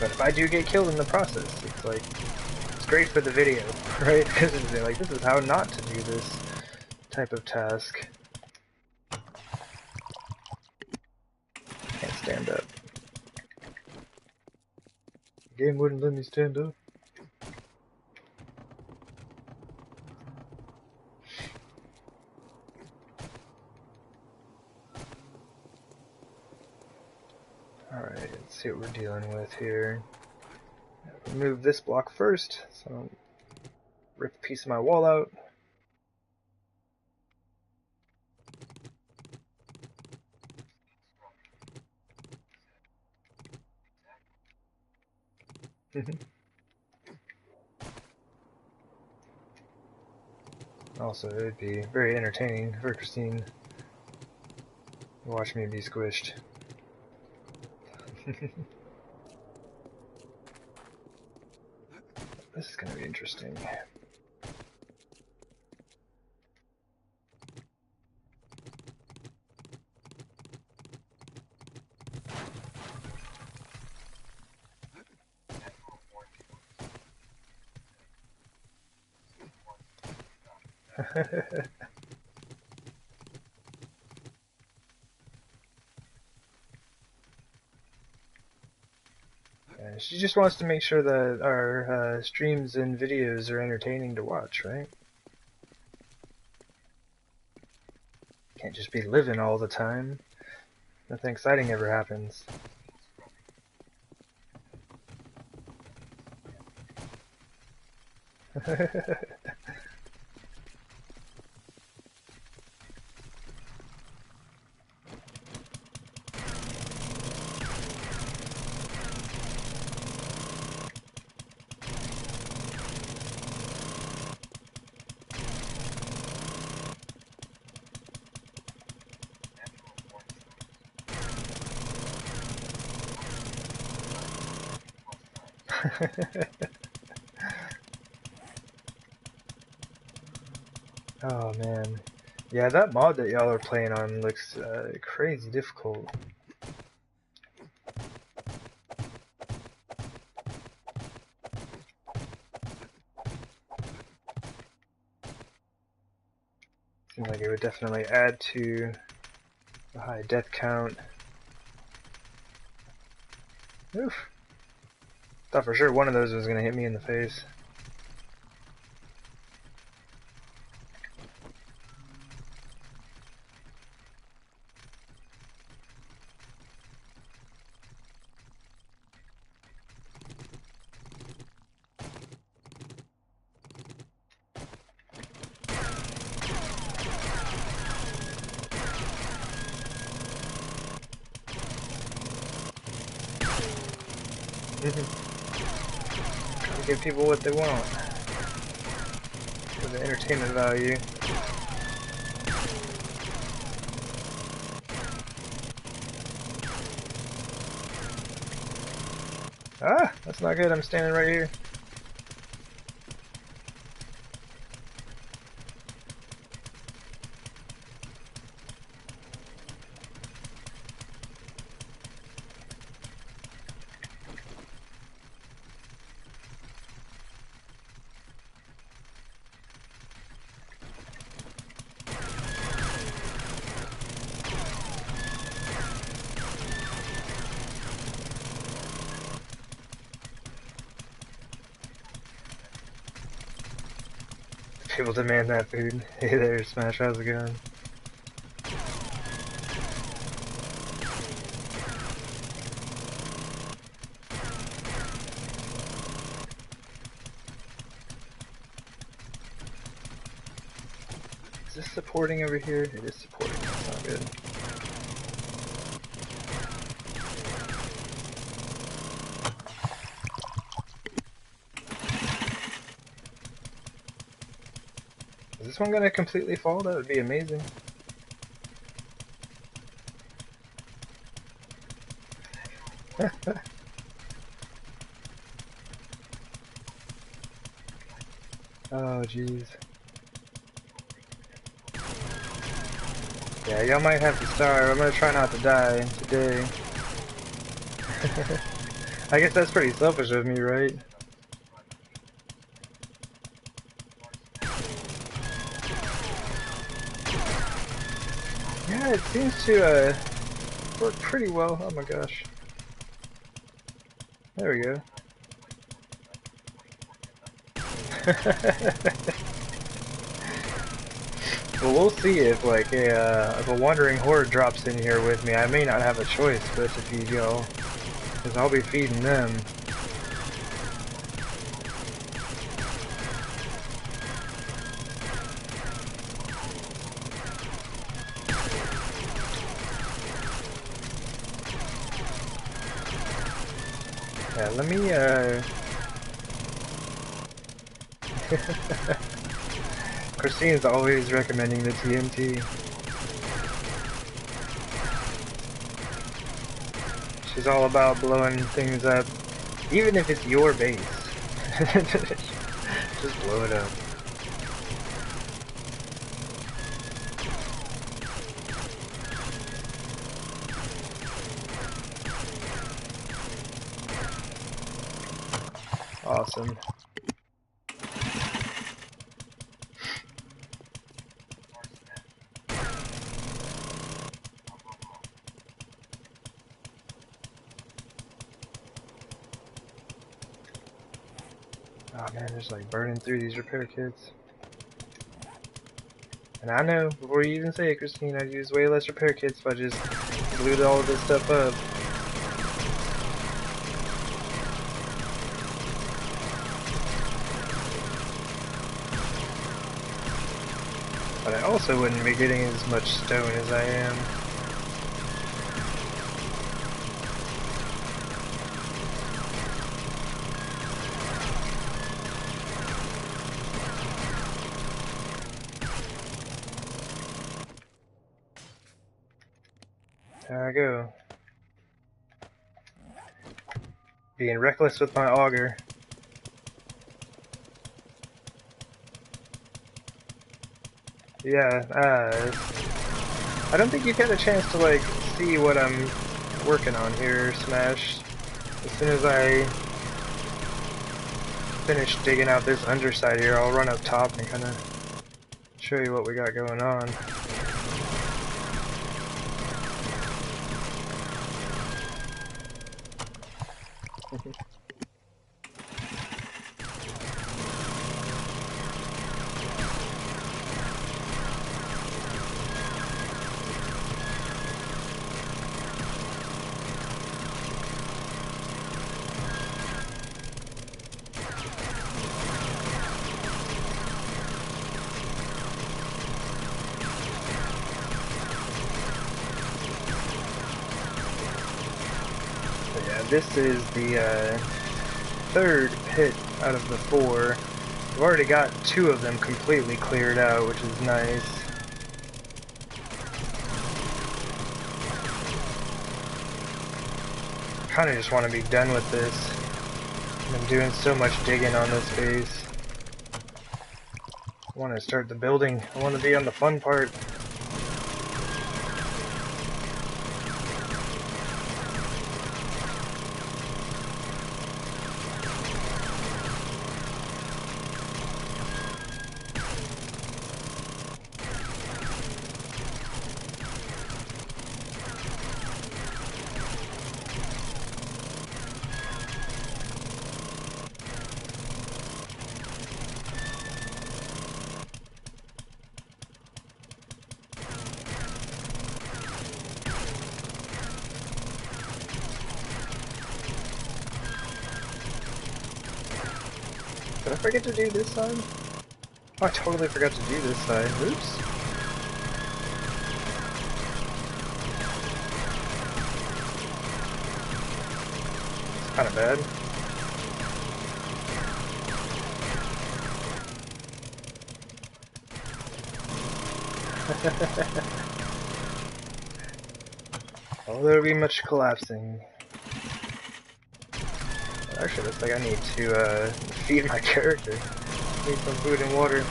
But if I do get killed in the process, it's like, it's great for the video, right? Because it's like, this is how not to do this type of task. Can't stand up. The game wouldn't let me stand up. Alright, let's see what we're dealing with here. Remove this block first, so rip a piece of my wall out. Also, it would be very entertaining for Christine to watch me be squished. This is gonna be interesting. She just wants to make sure that our streams and videos are entertaining to watch, right? Can't just be living all the time. Nothing exciting ever happens. Oh man. Yeah, that mod that y'all are playing on looks crazy difficult. Seems like it would definitely add to the high death count. Oof. Thought for sure one of those was gonna hit me in the face. Try to give people what they want for the entertainment value. Ah, that's not good. I'm standing right here. People demand that food. Hey there, Smash, how's it going? Is this supporting over here? It is supporting, that's not good. Is this one gonna completely fall? That would be amazing. Oh jeez. Yeah, y'all might have to starve. I'm gonna try not to die today. I guess that's pretty selfish of me, right? Yeah, it seems to work pretty well. Oh my gosh. There we go. Well, we'll see if like if a wandering horde drops in here with me. I may not have a choice but to feed y'all, because I'll be feeding them. Yeah, let me Christine's always recommending the TNT. She's all about blowing things up, even if it's your base. Just blow it up. Awesome. Oh man, just like burning through these repair kits. And I know, before you even say it, Christine, I'd use way less repair kits if I just glued all of this stuff up. But I also wouldn't be getting as much stone as I am. There I go. Being reckless with my auger. Yeah, I don't think you've had a chance to, like, see what I'm working on here, Smash. As soon as I finish digging out this underside here, I'll run up top and kind of show you what we got going on. This is the third pit out of the 4. I've already got 2 of them completely cleared out, which is nice. Kind of just want to be done with this. I've been doing so much digging on this base. I want to start the building. I want to be on the fun part. Did I forget to do this side? Oh, I totally forgot to do this side. Oops. It's kind of bad. Oh, there'll be much collapsing. Actually, looks like I need to feed my character. Need some food and water.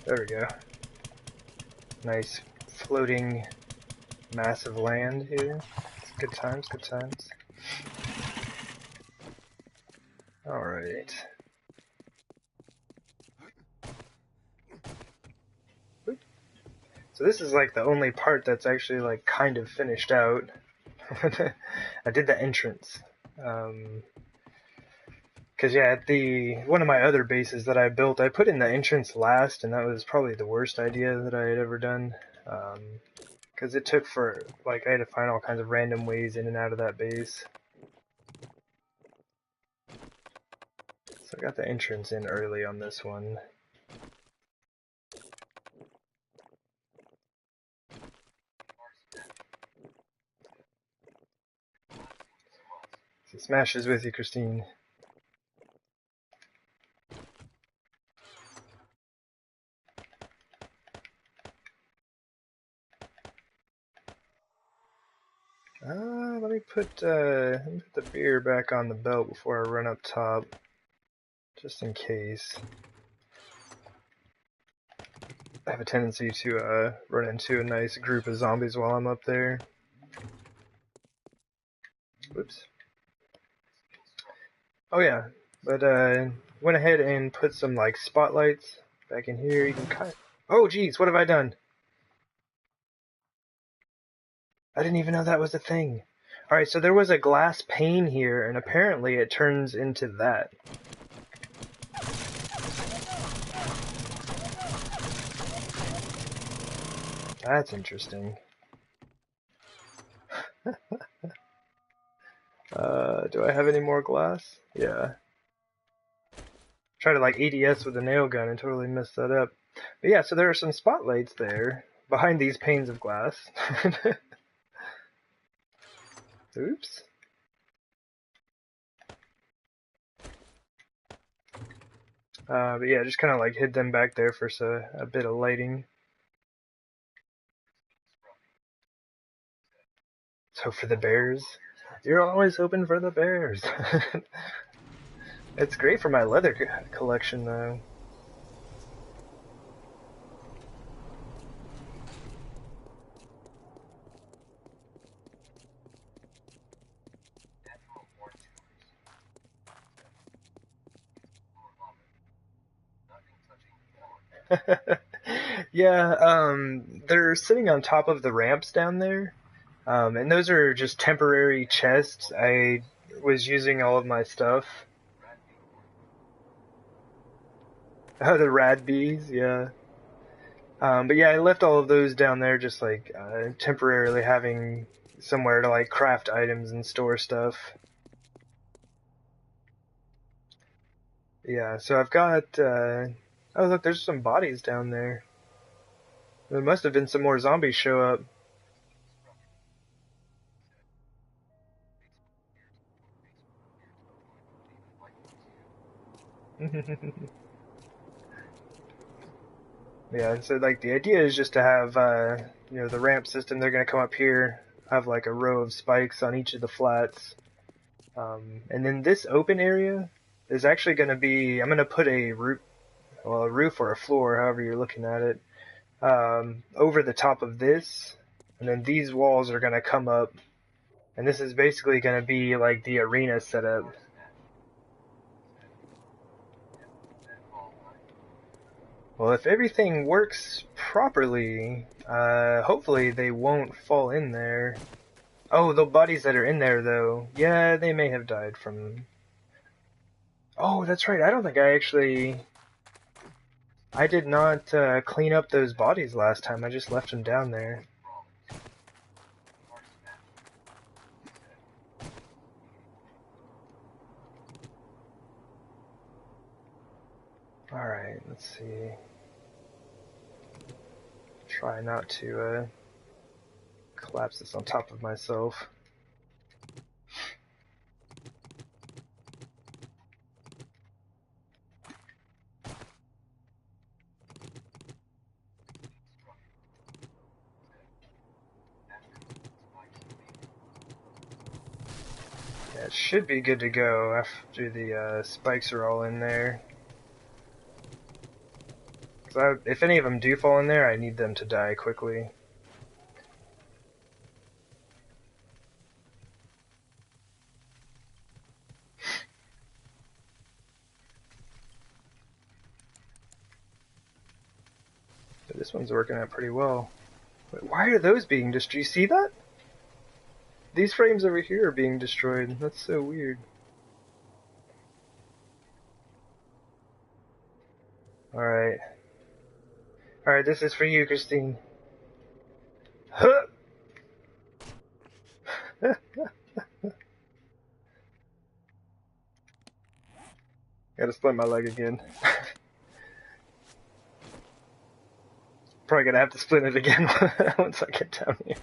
There we go. Nice floating mass of land here. It's good times, good times. Alright. So this is like the only part that's actually like kind of finished out. I did the entrance. Cause yeah, at one of my other bases that I built, I put in the entrance last, and that was probably the worst idea that I had ever done. Cause it took for, like, I had to find all kinds of random ways in and out of that base. So I got the entrance in early on this one. So Smash is with you, Christine. Let me put the beer back on the belt before I run up top, just in case. I have a tendency to run into a nice group of zombies while I'm up there. Whoops. Oh yeah, but went ahead and put some like spotlights back in here. You can cut. Oh geez, what have I done? I didn't even know that was a thing. Alright, so there was a glass pane here, and apparently it turns into that. That's interesting. Do I have any more glass? Yeah. Try to like ADS with a nail gun and totally messed that up. But yeah, so there are some spotlights there behind these panes of glass. Oops. But yeah, just kind of like hid them back there for a bit of lighting. So for the bears. You're always hoping for the bears. It's great for my leather collection, though. Yeah, they're sitting on top of the ramps down there, and those are just temporary chests. I was using all of my stuff. Oh, the rad bees, yeah. But yeah, I left all of those down there just like temporarily having somewhere to like craft items and store stuff. Yeah, so I've got, oh look, there's some bodies down there. There must have been some more zombies show up. Yeah, so like the idea is just to have, the ramp system. They're gonna come up here, have like a row of spikes on each of the flats, and then this open area is actually gonna be. I'm gonna put a roof, well, a roof or a floor, however you're looking at it, over the top of this, and then these walls are gonna come up, and this is basically gonna be like the arena setup. Well, if everything works properly, hopefully they won't fall in there. Oh, the bodies that are in there, though. Yeah, they may have died from... Oh, that's right. I don't think I actually... I did not clean up those bodies last time. I just left them down there. Alright, let's see. Try not to collapse this on top of myself. Yeah, it should be good to go after the spikes are all in there. If any of them do fall in there, I need them to die quickly. But this one's working out pretty well. But why are those being destroyed? Do you see that? These frames over here are being destroyed. That's so weird. Alright. Alright, this is for you, Christine. Huh! Gotta split my leg again. Probably gonna have to split it again once I get down here.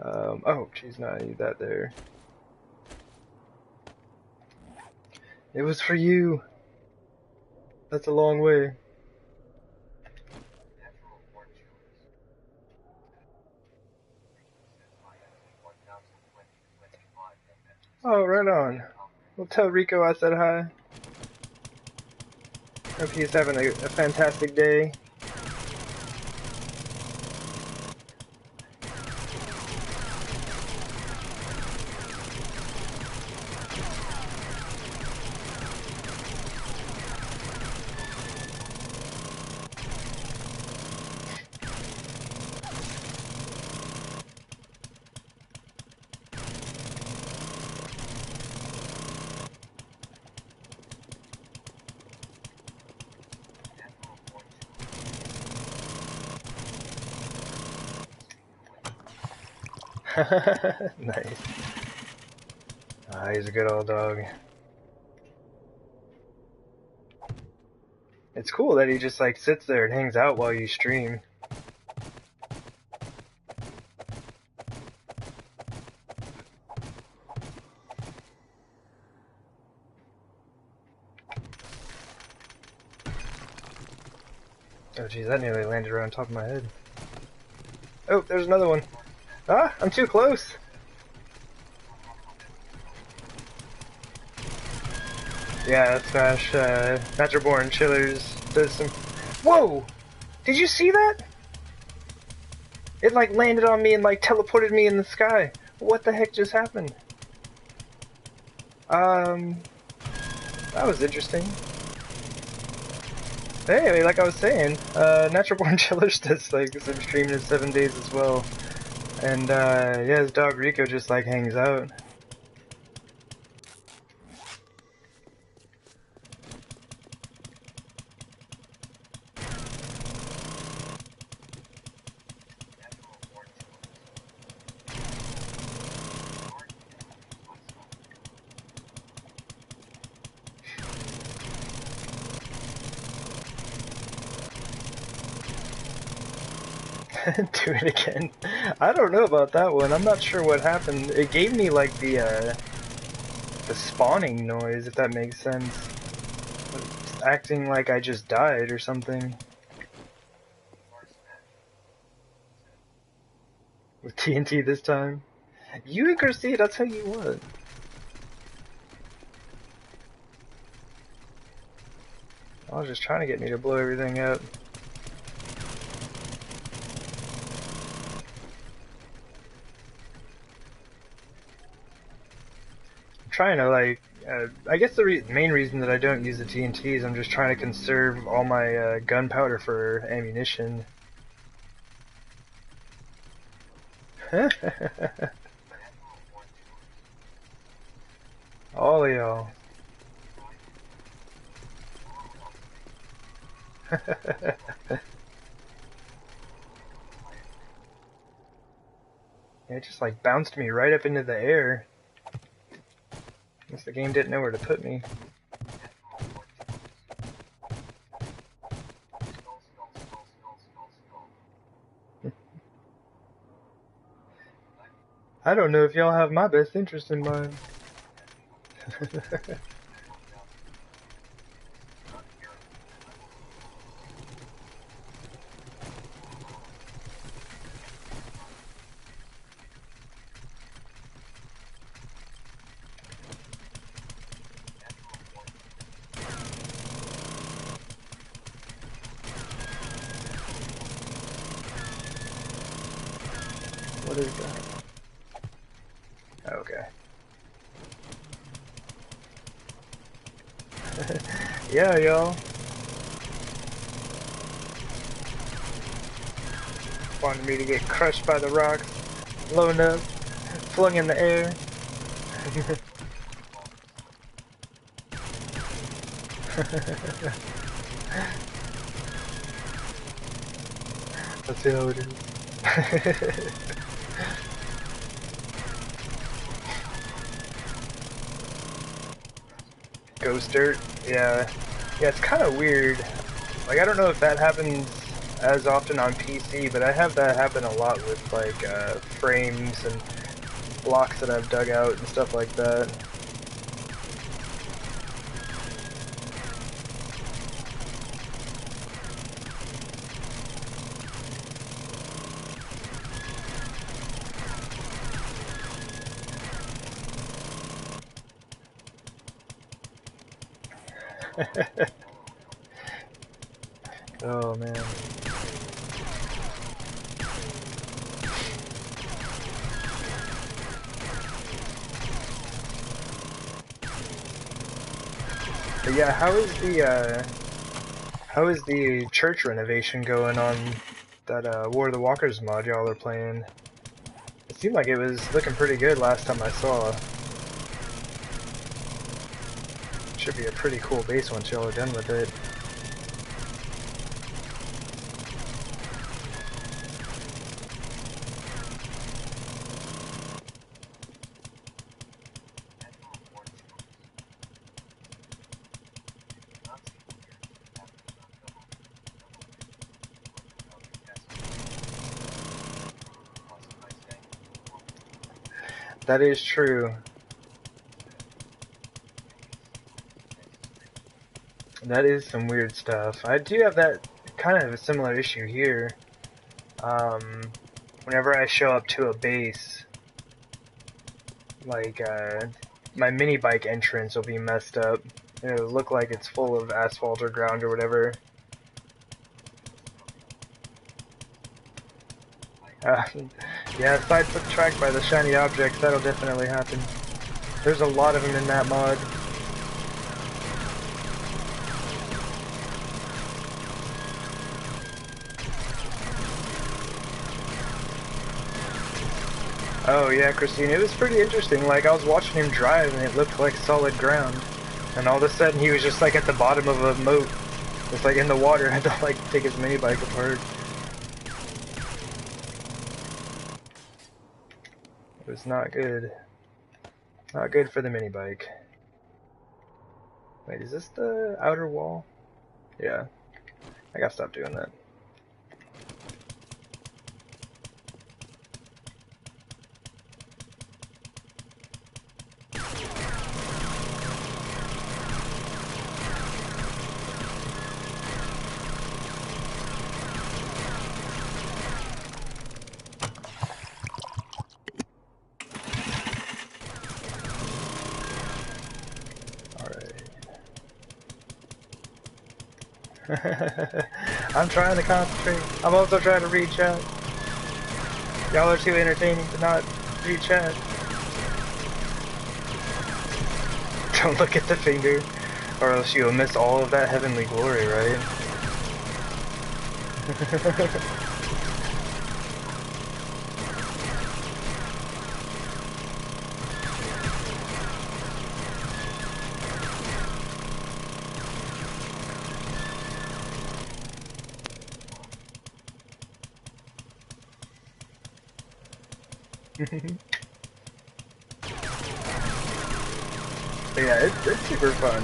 Oh, jeez, no, I need that there. It was for you. That's a long way. Oh, right on. Well, tell Rico I said hi. Hope he's having a fantastic day. Nice. Ah, he's a good old dog. It's cool that he just like sits there and hangs out while you stream. Oh geez, that nearly landed right on top of my head. Oh, there's another one. Ah, I'm too close. Yeah, Smash, Natural Born Chillers does some... Whoa! Did you see that? It like landed on me and like teleported me in the sky. What the heck just happened? That was interesting. But anyway, like I was saying, Natural Born Chillers does like some streaming in 7 days as well. And yeah, his dog Rico just like hangs out. Do it again. I don't know about that one. I'm not sure what happened. It gave me like the spawning noise, if that makes sense. It's acting like I just died or something. With TNT this time. You and Garcia, I'll tell you what. I was just trying to get me to blow everything up. I'm trying to like, I guess the main reason that I don't use the TNT is I'm just trying to conserve all my gunpowder for ammunition. All y'all. It just like bounced me right up into the air. Guess the game didn't know where to put me. I don't know if y'all have my best interest in mind. What is that? Okay. Yeah, y'all. Wanted me to get crushed by the rocks, blown up, flung in the air. That's how it is. Ghost dirt? Yeah. Yeah, it's kind of weird. Like, I don't know if that happens as often on PC, but I have that happen a lot with, like, frames and blocks that I've dug out and stuff like that. Oh, man. But yeah, how is the church renovation going on that War of the Walkers mod y'all are playing? It seemed like it was looking pretty good last time I saw. Should be a pretty cool base once y'all are done with it. That is true. That is some weird stuff. I do have that kind of a similar issue here. Um, whenever I show up to a base, like, my mini bike entrance will be messed up. It'll look like it's full of asphalt or ground or whatever. Yeah, sidefoot tracked by the shiny objects, that'll definitely happen. There's a lot of them in that mod. Oh yeah, Christine, it was pretty interesting. Like, I was watching him drive and it looked like solid ground. And all of a sudden he was just like at the bottom of a moat. It's like in the water, I had to like take his mini bike apart. It was not good. Not good for the mini bike. Wait, is this the outer wall? Yeah. I gotta stop doing that. I'm trying to concentrate. I'm also trying to read chat. Y'all are too entertaining to not read chat. Don't look at the finger, or else you'll miss all of that heavenly glory, right? But yeah, it's super fun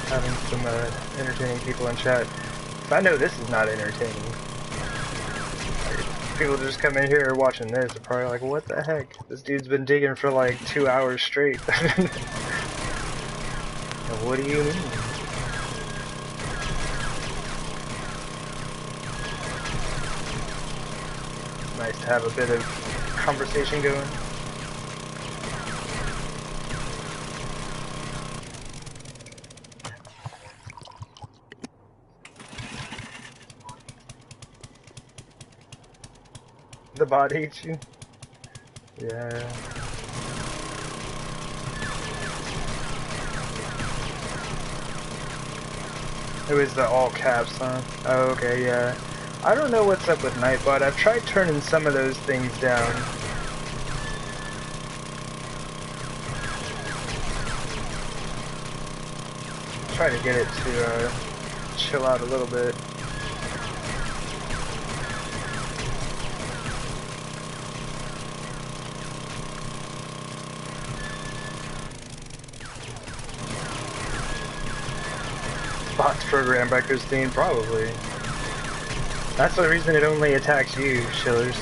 having some entertaining people in chat. I know this is not entertaining. Like, people just come in here watching this are probably like, what the heck? This dude's been digging for like 2 hours straight. What do you mean? It's nice to have a bit of conversation going. The bot hates you? Yeah. It was the all caps, huh? Oh, okay, yeah. I don't know what's up with Nightbot. I've tried turning some of those things down. Try to get it to chill out a little bit. Bots programmed by Christine, probably. That's the reason it only attacks you, shillers.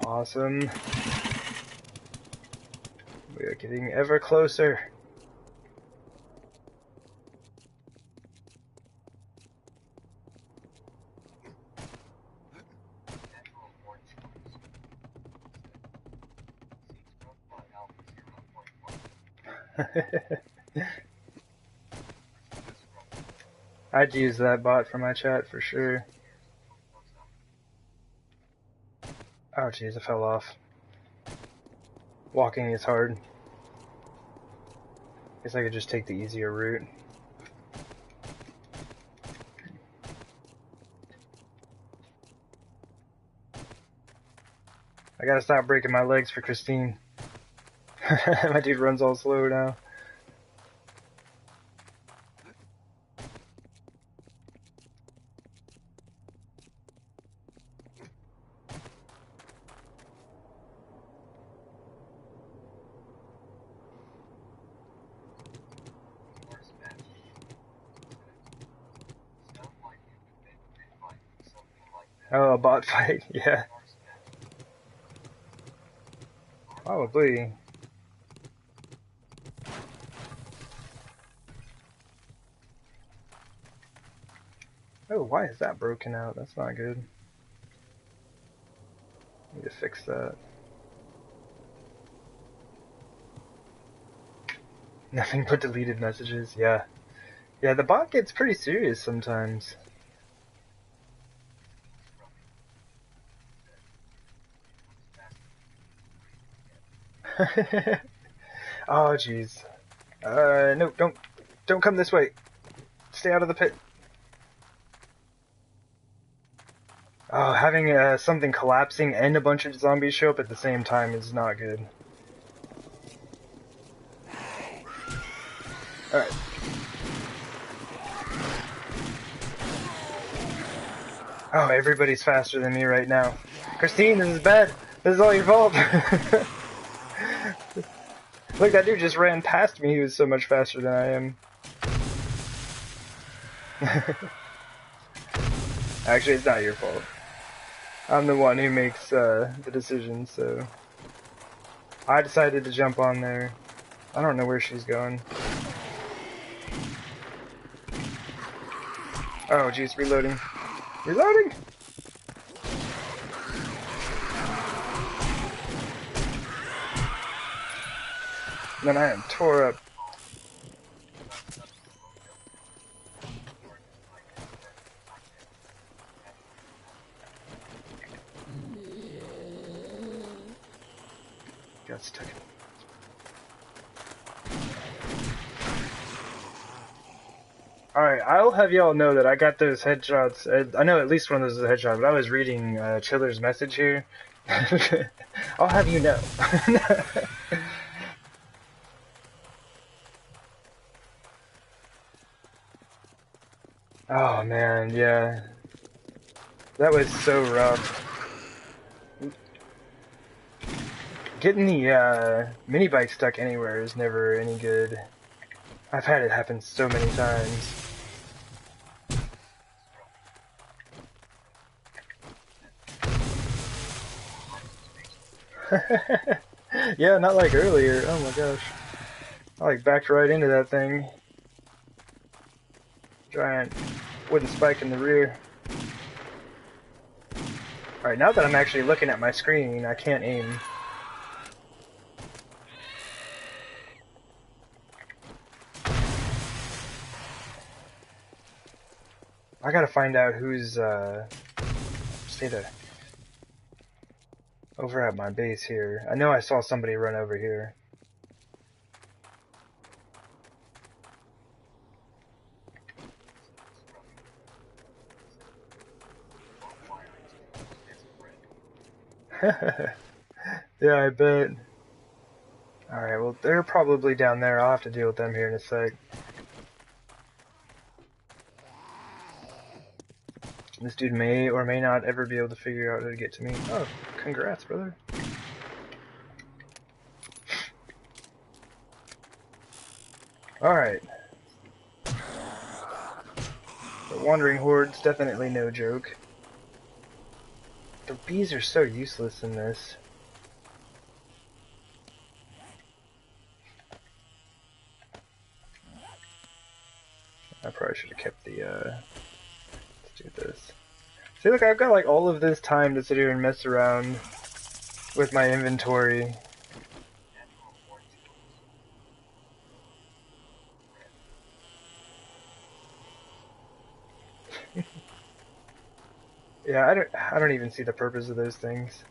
Awesome. We are getting ever closer. I'd use that bot for my chat for sure. Oh jeez, I fell off. Walking is hard. Guess I could just take the easier route. I gotta stop breaking my legs for Christine. My dude runs all slow now. Oh, a bot fight, yeah. Probably. Oh, why is that broken out? That's not good. Need to fix that. Nothing but deleted messages, yeah. Yeah, the bot gets pretty serious sometimes. Oh, jeez. No, don't come this way. Stay out of the pit. Oh, having something collapsing and a bunch of zombies show up at the same time is not good. Alright. Oh, everybody's faster than me right now. Christine, this is bad. This is all your fault. Look, that dude just ran past me. He was so much faster than I am. Actually, it's not your fault. I'm the one who makes the decisions, so... I decided to jump on there. I don't know where she's going. Oh, jeez, reloading. Reloading! Then I am tore up. Got stuck. Alright, I'll have y'all know that I got those headshots. I know at least one of those is a headshot, but I was reading Chiller's message here. I'll have you know. Oh man, yeah. That was so rough. Getting the mini bike stuck anywhere is never any good. I've had it happen so many times. Yeah, not like earlier. Oh my gosh. I like backed right into that thing. Giant wooden spike in the rear. Alright, now that I'm actually looking at my screen, I can't aim. I gotta find out who's, say the... over at my base here. I know I saw somebody run over here. Yeah, I bet. Alright, well, they're probably down there. I'll have to deal with them here in a sec. This dude may or may not ever be able to figure out how to get to me. Oh, congrats, brother. Alright. The wandering horde's definitely no joke. The bees are so useless in this. I probably should have kept the, let's do this. See, look, I've got like all of this time to sit here and mess around with my inventory. Yeah, I don't even see the purpose of those things.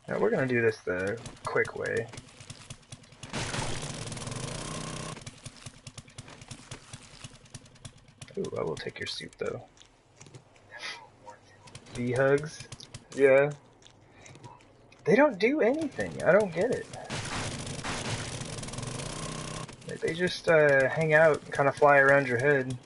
Now we're gonna do this the quick way. Ooh, I will take your soup though. Bee hugs? Yeah. They don't do anything. I don't get it. They just hang out and kind of fly around your head.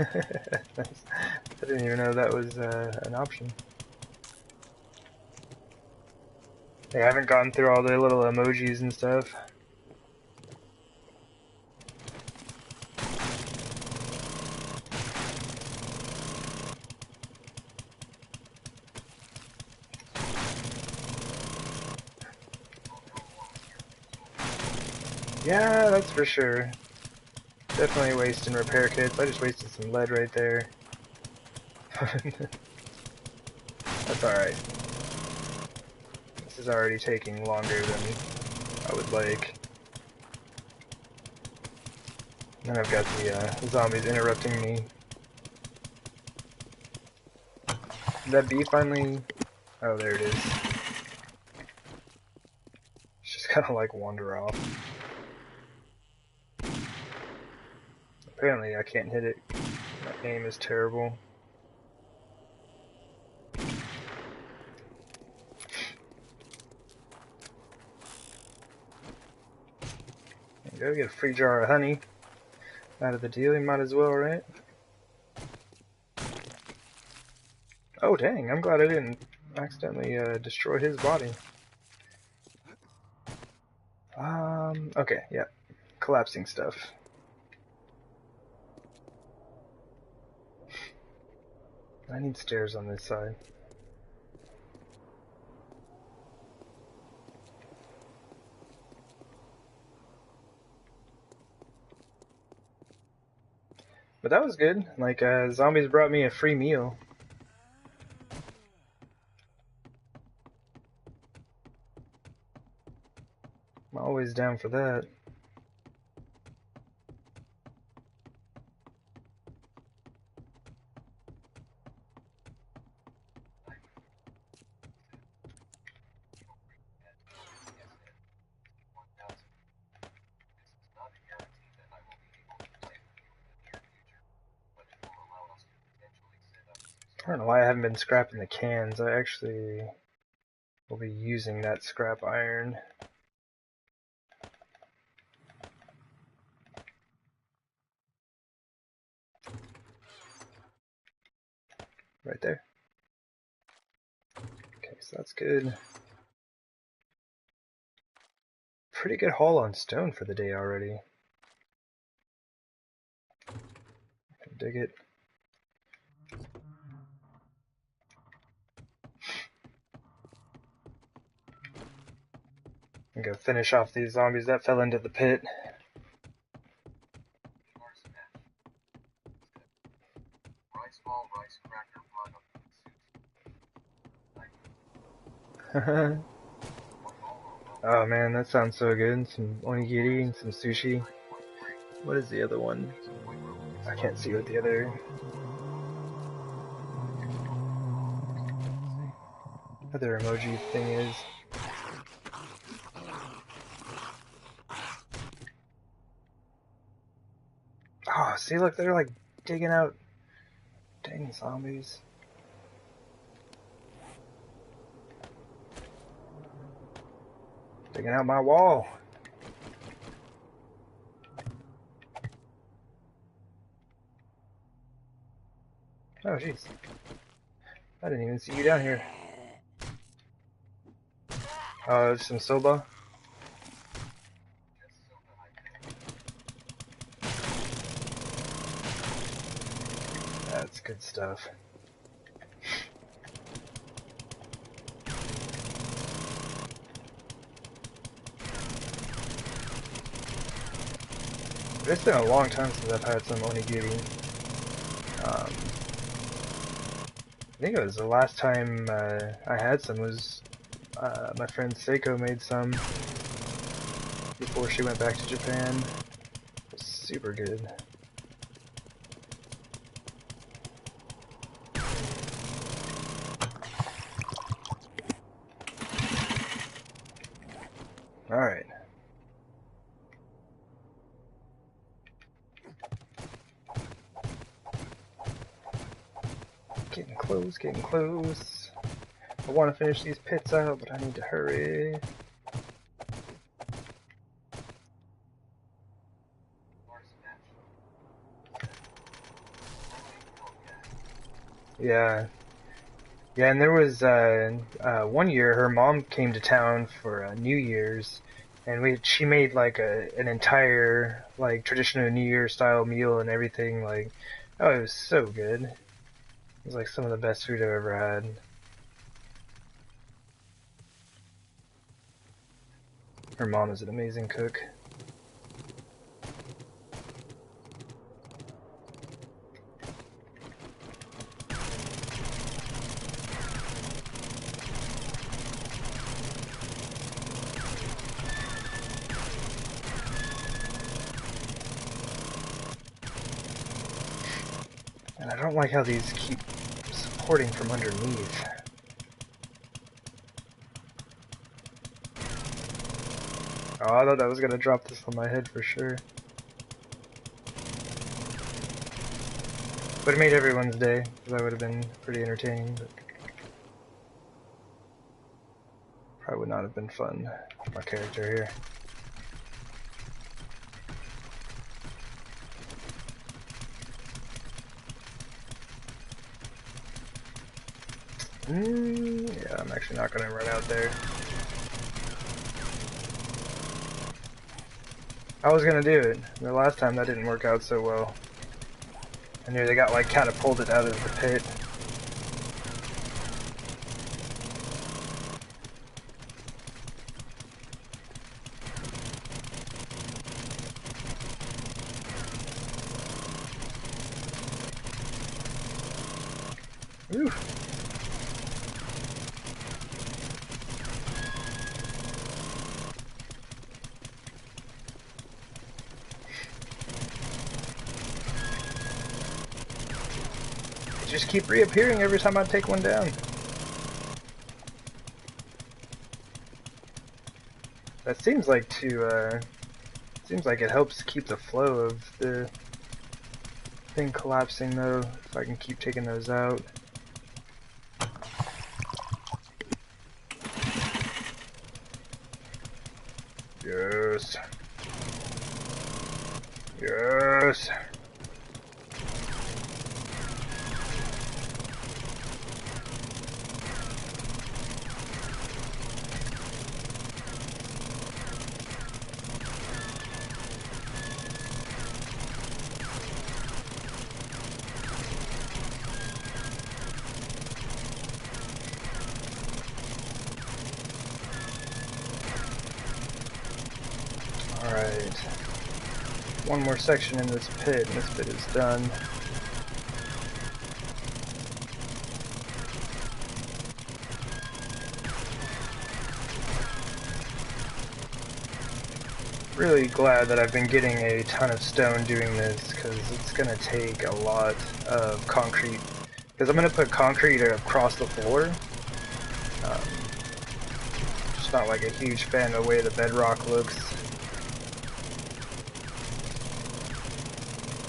I didn't even know that was an option. Yeah, I haven't gone through all the little emojis and stuff. Yeah, that's for sure. Definitely wasting repair kits. I just wasted some lead right there. That's alright. This is already taking longer than I would like. And I've got the zombies interrupting me. Did that bee finally... Oh, there it is. It's just kind of like wander off. Apparently I can't hit it. My aim is terrible. There you go, get a free jar of honey. Out of the deal, you might as well, right? Oh dang, I'm glad I didn't accidentally destroy his body. Okay, yeah. Collapsing stuff. I need stairs on this side. But that was good. Like, zombies brought me a free meal. I'm always down for that. I don't know why I haven't been scrapping the cans. I actually will be using that scrap iron. Right there. Okay, so that's good. Pretty good haul on stone for the day already. Dig it. And go finish off these zombies that fell into the pit. Oh man, that sounds so good. Some onigiri and some sushi. What is the other one? I can't see what the other emoji thing is. Oh, see, look, they're like digging out. Dang zombies. Digging out my wall. Oh, jeez. I didn't even see you down here. Oh, there's some soba. That's good stuff. It's been a long time since I've had some onigiri. I think it was the last time I had some was my friend Seiko made some before she went back to Japan. It was super good. Alright. Getting close, getting close. I want to finish these pits out, but I need to hurry. Yeah. Yeah, and there was one year her mom came to town for New Year's, and she made like an entire like traditional New Year style meal and everything. Like, oh, it was so good. It was like some of the best food I've ever had. Her mom is an amazing cook. And I don't like how these keep supporting from underneath. Oh, I thought I was gonna drop this on my head for sure. But it made everyone's day, because that would have been pretty entertaining, but probably would not have been fun for my character here. Yeah, I'm actually not gonna run out there. I was gonna do it. The last time that didn't work out so well. I knew they got like catapulted out of the pit. Ooh. They just keep reappearing every time I take one down. That seems like seems like it helps keep the flow of the thing collapsing though, if I can keep taking those out. Yes. Yes. Alright. One more section in this pit, and this bit is done. Really glad that I've been getting a ton of stone doing this, because it's going to take a lot of concrete. Because I'm going to put concrete across the floor. Just not like a huge fan of the way the bedrock looks.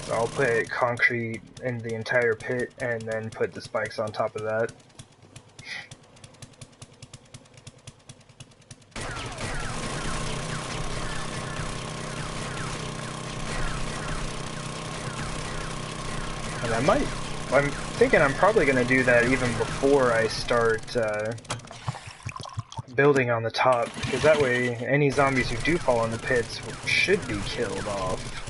So I'll put concrete in the entire pit and then put the spikes on top of that. And I'm thinking I'm probably going to do that even before I start building on the top, because that way any zombies who do fall in the pits should be killed off.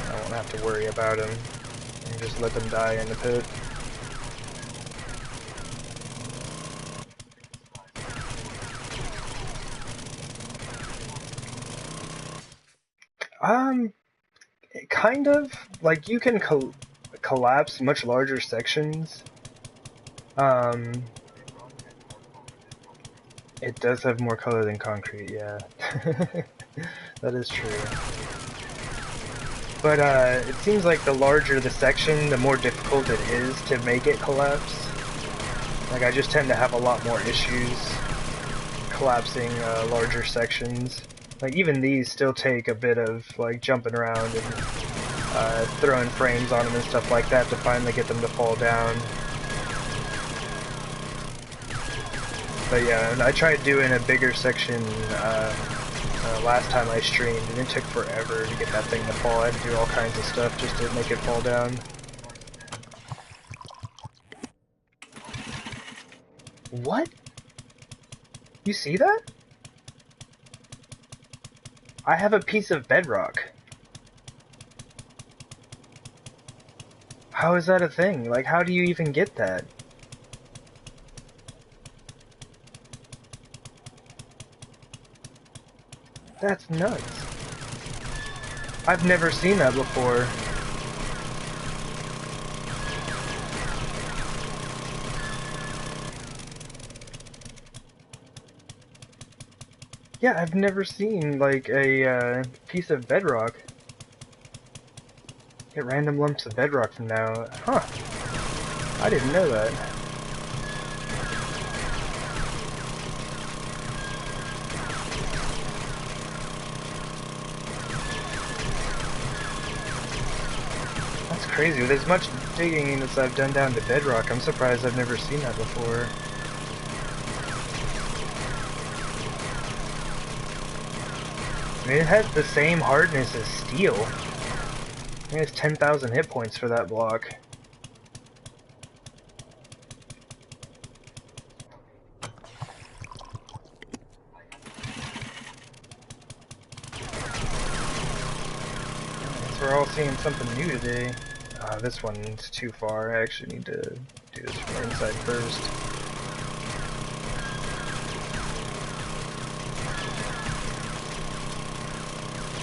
I won't have to worry about them and just let them die in the pit. Kind of. Like, you can collapse much larger sections. It does have more color than concrete, yeah. That is true. But, it seems like the larger the section, the more difficult it is to make it collapse. Like, I just tend to have a lot more issues collapsing, larger sections. Like, even these still take a bit of, like, jumping around and, throwing frames on them and stuff like that to finally get them to fall down. But yeah, and I tried doing a bigger section last time I streamed, and it took forever to get that thing to fall. I had to do all kinds of stuff just to make it fall down. What? You see that? I have a piece of bedrock. How is that a thing? Like, how do you even get that? That's nuts. I've never seen that before. Yeah, I've never seen, like, a piece of bedrock. Get random lumps of bedrock from now. Huh. I didn't know that. That's crazy. With as much digging as I've done down to bedrock, I'm surprised I've never seen that before. I mean, it has the same hardness as steel. I think it's 10,000 hit points for that block. So we're all seeing something new today. This one's too far. I actually need to do this from the inside first.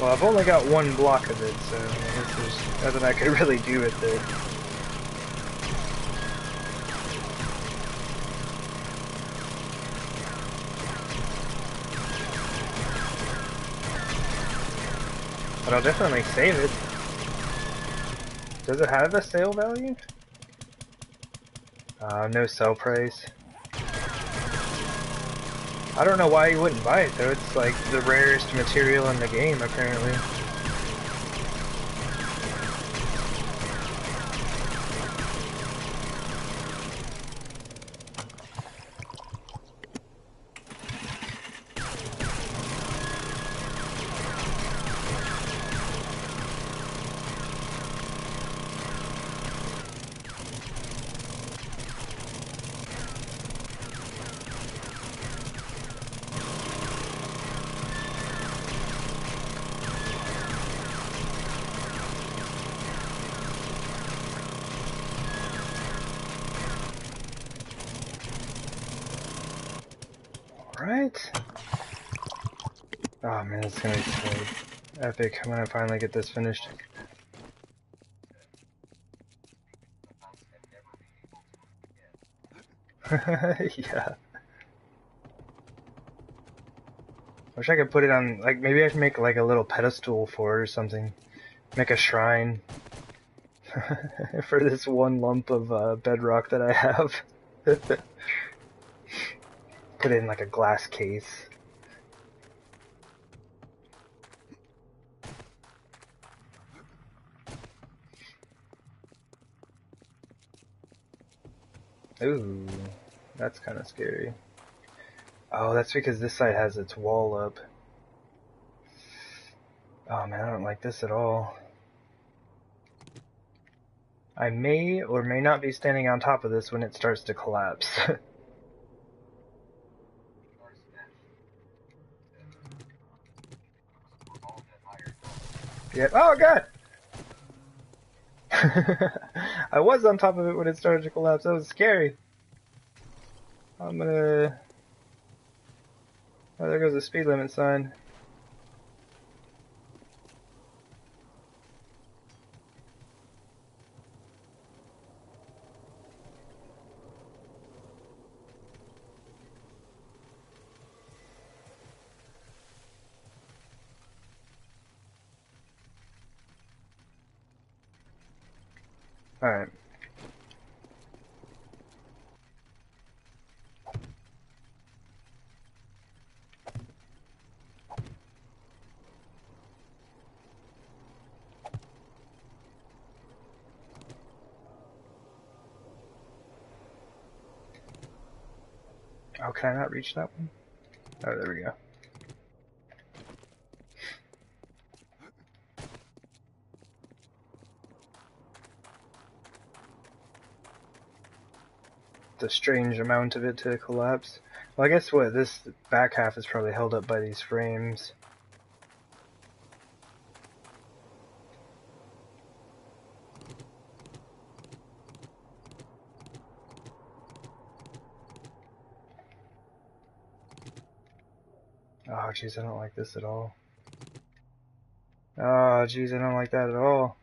Well, I've only got one block of it, so I guess there's nothing I could really do with it. But I'll definitely save it. Does it have a sale value? No sell price. I don't know why you wouldn't buy it though. It's like the rarest material in the game, apparently. Right? Oh man, it's gonna be so epic when I finally get this finished. Yeah. I wish I could put it on, like, maybe I should make like a little pedestal for it or something. Make a shrine for this one lump of bedrock that I have. Put it in like a glass case. Ooh, that's kind of scary. Oh, that's because this side has its wall up. Oh man, I don't like this at all. I may or may not be standing on top of this when it starts to collapse. Yep. Oh god! I was on top of it when it started to collapse. That was scary. I'm gonna... Oh, there goes the speed limit sign. Alright. Oh, can I not reach that one? Oh, there we go. the strange amount of it to collapse. Well, I guess what, this back half is probably held up by these frames. Oh, jeez, I don't like this at all. Oh, jeez, I don't like that at all.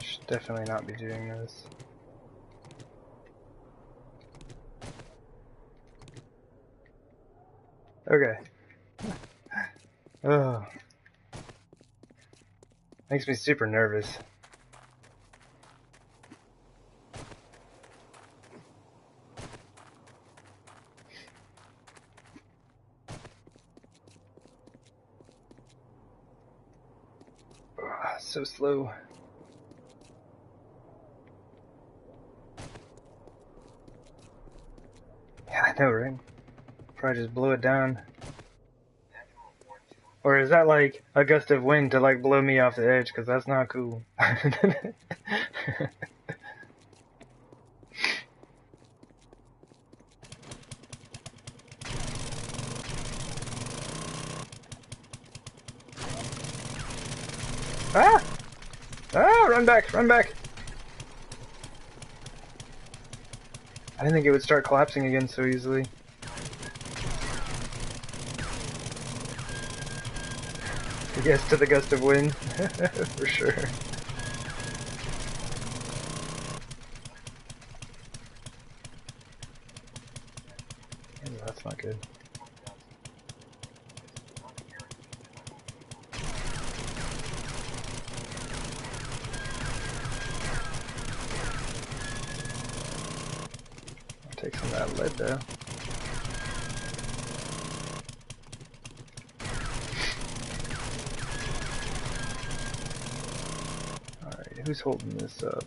Should definitely not be doing this. Okay. Oh. Makes me super nervous. Ugh, so slow. Yeah, I know, right? Probably just blow it down. Or is that like a gust of wind to like blow me off the edge? Because that's not cool. Ah! Ah! Run back! Run back! I didn't think it would start collapsing again so easily. Yes, to the gust of wind. For sure. Oh, that's not good. I'll take some of that lead though. Alright, who's holding this up?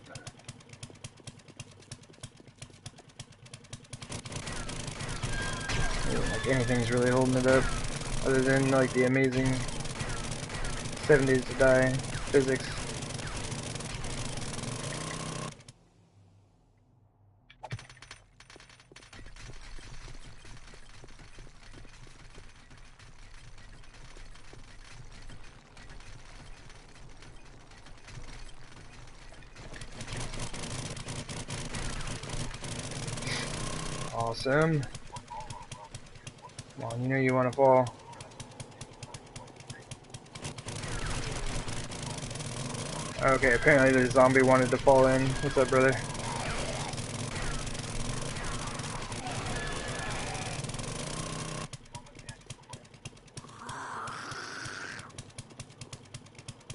I don't think anything's really holding it up, other than like the amazing 7 days to die physics. Awesome. Come on, you know you want to fall. Okay, apparently the zombie wanted to fall in. What's up, brother?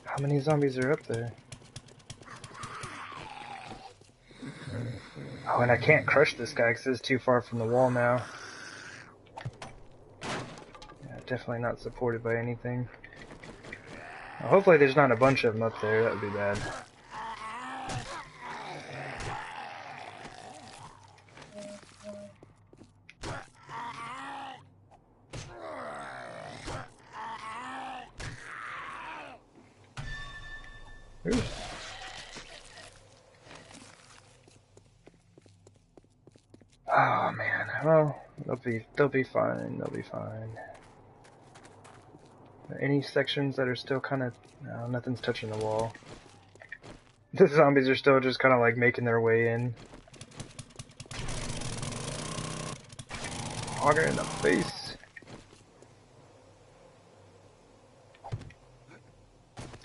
How many zombies are up there? Oh, and I can't crush this guy because it's too far from the wall now. Yeah, definitely not supported by anything. Well, hopefully there's not a bunch of them up there. That would be bad. Ooh. Oh man, well, they'll be fine. They'll be fine. Any sections that are still kind of no, nothing's touching the wall. The zombies are still just kind of like making their way in. Hogger in the face.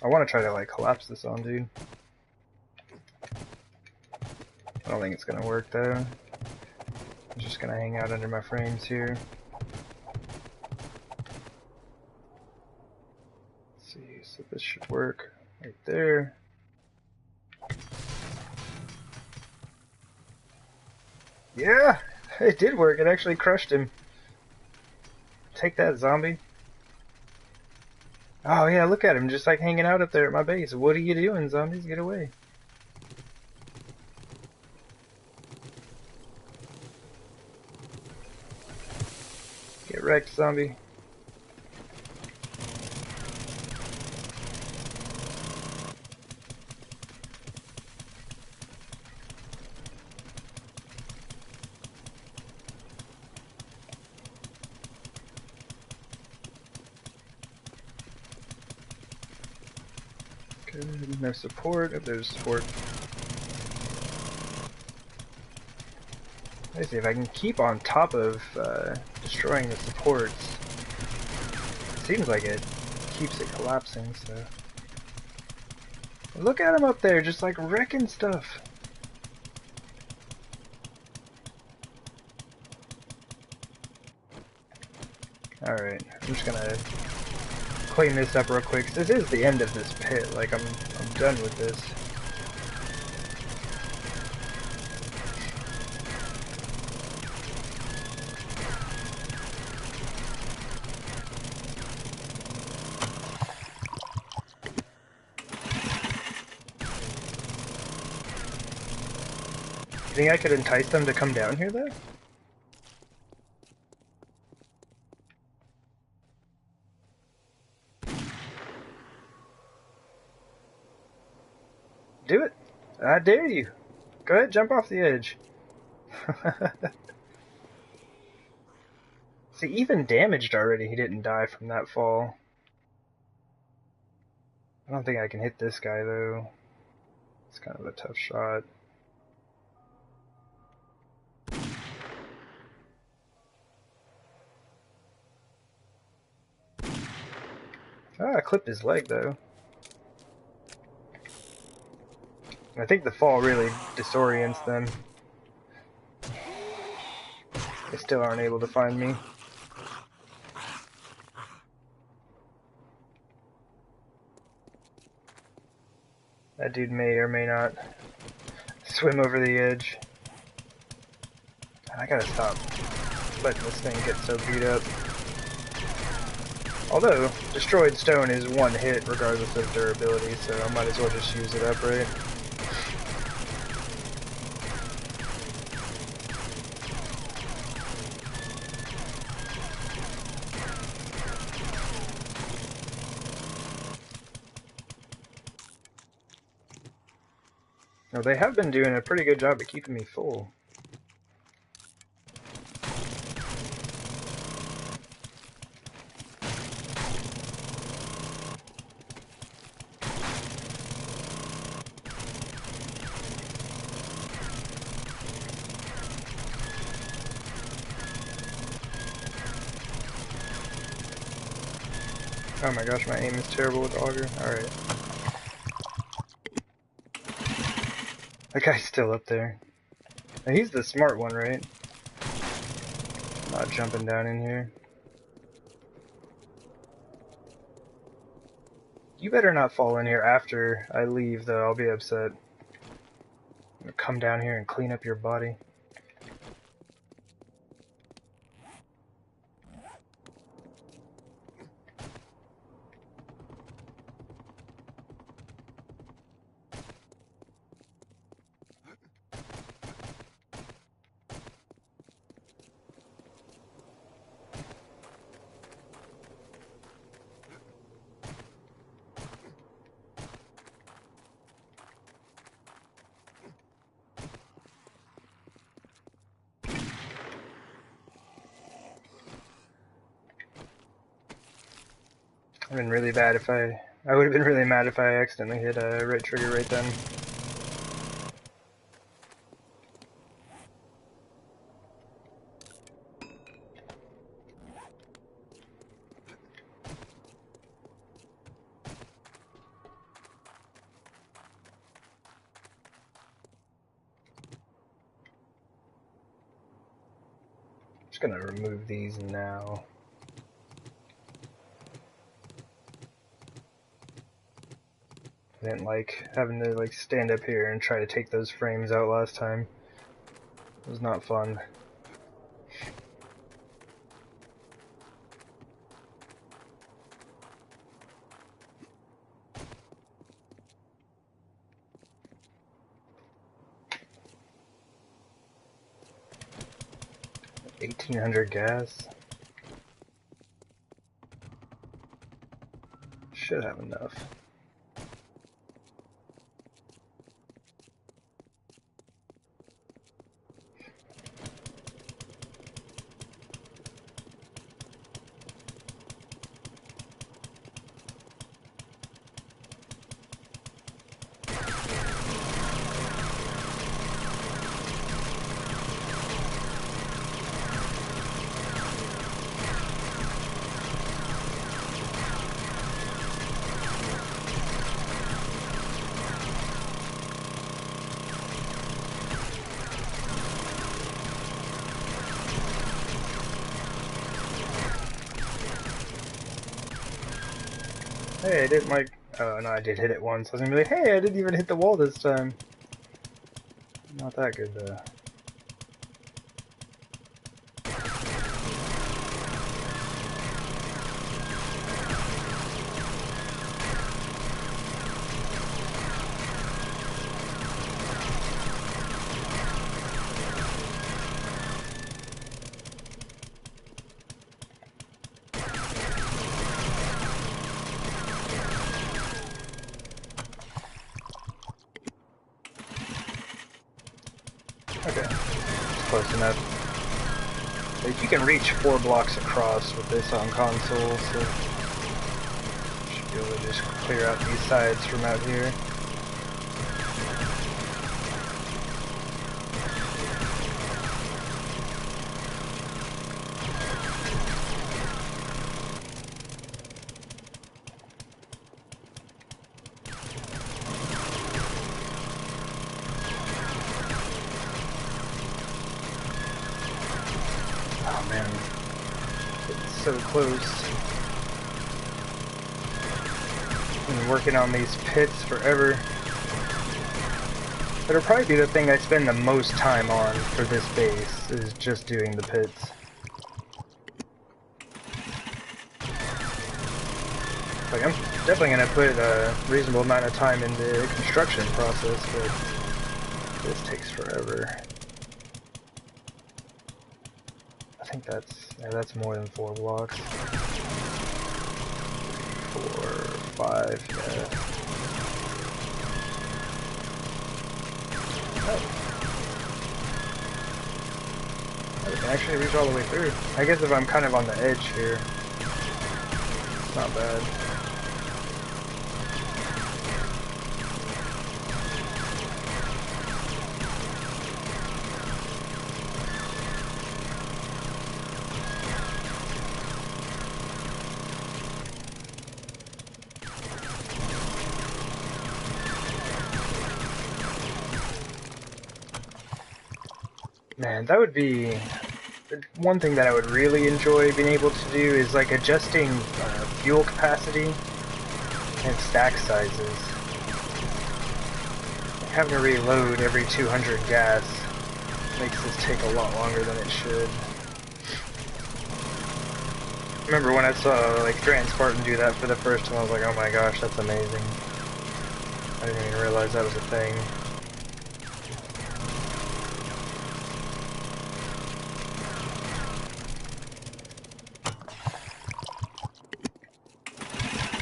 I want to try to like collapse this on, dude. I don't think it's gonna work though. I'm just gonna hang out under my frames here. Let's see, so this should work right there. Yeah, it did work. It actually crushed him. Take that, zombie. Oh yeah, look at him, just like hanging out up there at my base. What are you doing, zombies? Get away. Get wrecked, zombie. Good, no support. Oh, there's support. Let's see if I can keep on top of destroying the supports. Seems like it keeps it collapsing, so. Look at him up there, just like wrecking stuff. Alright, I'm just gonna clean this up real quick, 'cause this is the end of this pit. Like, I'm done with this. You think I could entice them to come down here, though? Do it! I dare you! Go ahead, jump off the edge. See, even damaged already, he didn't die from that fall. I don't think I can hit this guy, though. It's kind of a tough shot. Ah, I clipped his leg, though. I think the fall really disorients them. They still aren't able to find me. That dude may or may not swim over the edge. I gotta stop letting this thing get so beat up. Although, destroyed stone is one hit regardless of durability, so I might as well just use it up, right? Now, they have been doing a pretty good job at keeping me full. Oh my gosh, my aim is terrible with Augur. Alright. That guy's still up there. Now, he's the smart one, right? Not jumping down in here. You better not fall in here after I leave, though. I'll be upset. I'm gonna come down here and clean up your body. I've been really bad if I would have been really mad if I accidentally hit a right trigger right then. Just gonna remove these now. I didn't like having to like stand up here and try to take those frames out last time. It was not fun. $1,800 gas. should have enough. Hey, I didn't like. Oh no, I did hit it once. I was gonna be like, hey, I didn't even hit the wall this time. Not that good though. Okay, it's close enough. Like, you can reach 4 blocks across with this on console, so should be able to just clear out these sides from out here. Oh man, it's so close. Been working on these pits forever. That'll probably be the thing I spend the most time on for this base, is just doing the pits. Like, I'm definitely going to put a reasonable amount of time into the construction process, but this takes forever. I think that's more than 4 blocks. 4, 5, yeah. Oh. I can actually reach all the way through. I guess if I'm kind of on the edge here, it's not bad. Man, that would be one thing that I would really enjoy being able to do, is like adjusting fuel capacity and stack sizes. Having to reload every 200 gas makes this take a lot longer than it should. I remember when I saw like Grand Spartan do that for the first time, I was like, oh my gosh, that's amazing. I didn't even realize that was a thing.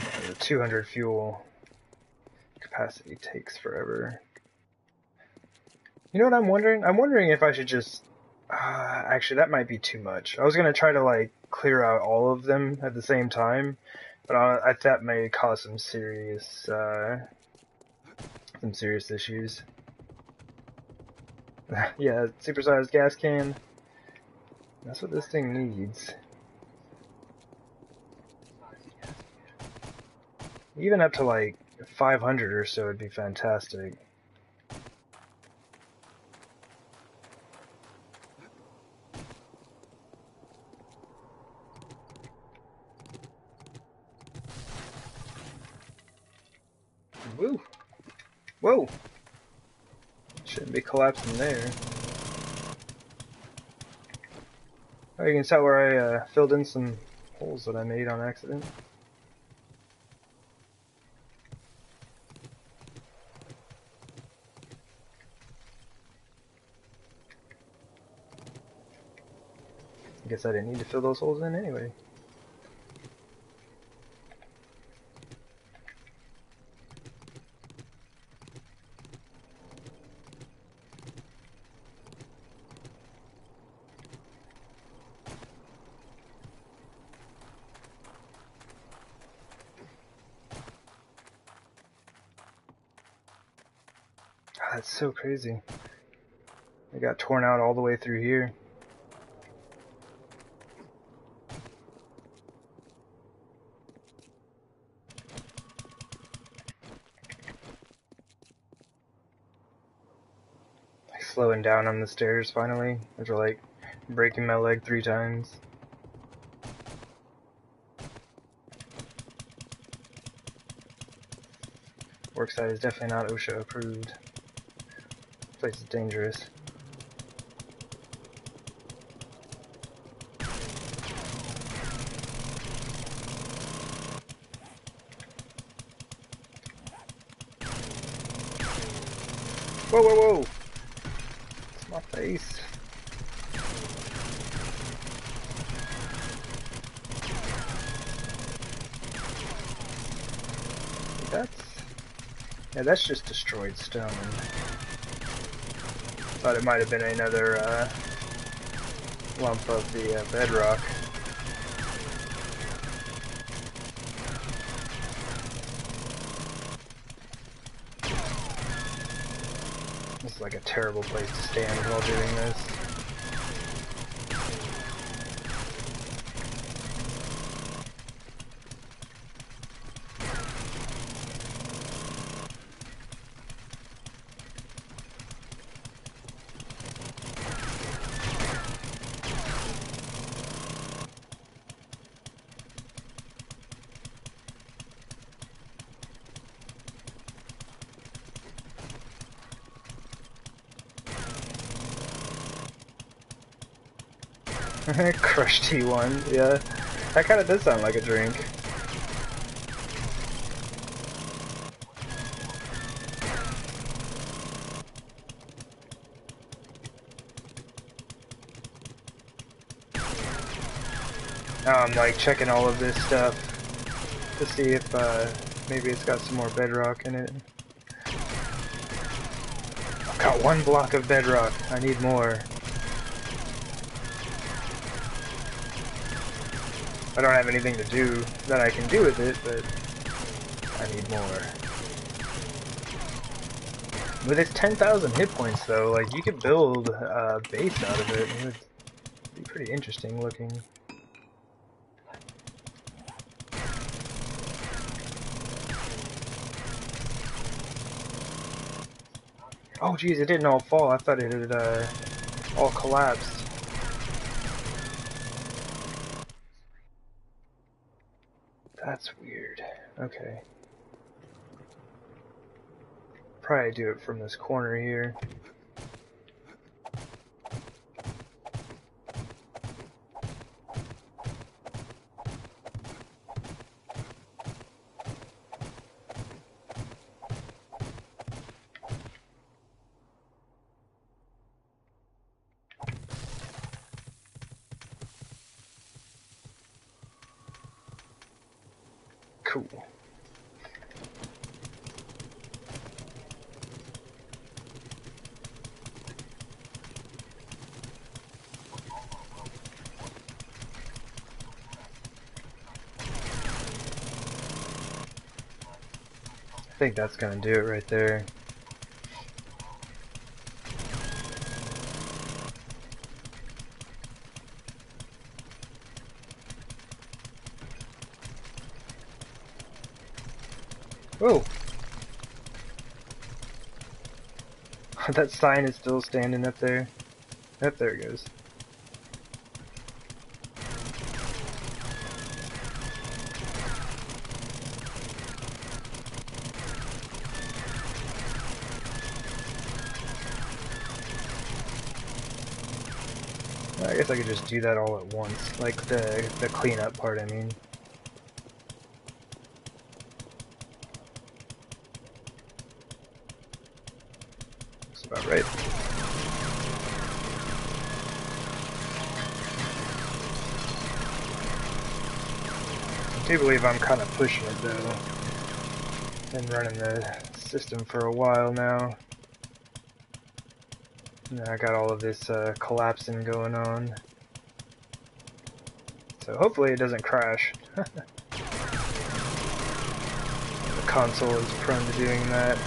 Yeah, the 200 fuel capacity takes forever. You know what I'm wondering? I'm wondering if I should just... actually, that might be too much. I was going to try to, like, clear out all of them at the same time, but that may cause some serious issues. Yeah, supersized gas can. That's what this thing needs. Even up to, like, 500 or so would be fantastic. Woo! Whoa! Shouldn't be collapsing there. Oh, you can tell where I filled in some holes that I made on accident. I guess I didn't need to fill those holes in anyway. it's so crazy. It got torn out all the way through here. Slowing down on the stairs finally, after like breaking my leg 3 times. Worksite is definitely not OSHA approved. This place is dangerous. Whoa, whoa, whoa! It's my face. That's just destroyed stone. Thought it might have been another lump of the bedrock. This is like a terrible place to stand while doing this. Crushed T1, yeah. That kinda does sound like a drink. Now I'm like checking all of this stuff to see if maybe it's got some more bedrock in it. I've got 1 block of bedrock, I need more. I don't have anything to do that I can do with it, but I need more. With its 10,000 hit points though, like you could build a base out of it. It would be pretty interesting looking. Oh geez, it didn't all fall. I thought it had all collapsed. That's weird. Okay. Probably do it from this corner here. Cool. I think that's gonna do it right there. Whoa! That sign is still standing up there. Yep, there it goes. I guess I could just do that all at once, like the cleanup part, I mean. That's about right. I do believe I'm kind of pushing it though. Been running the system for a while now. And I got all of this collapsing going on. So hopefully it doesn't crash. The console is prone to doing that.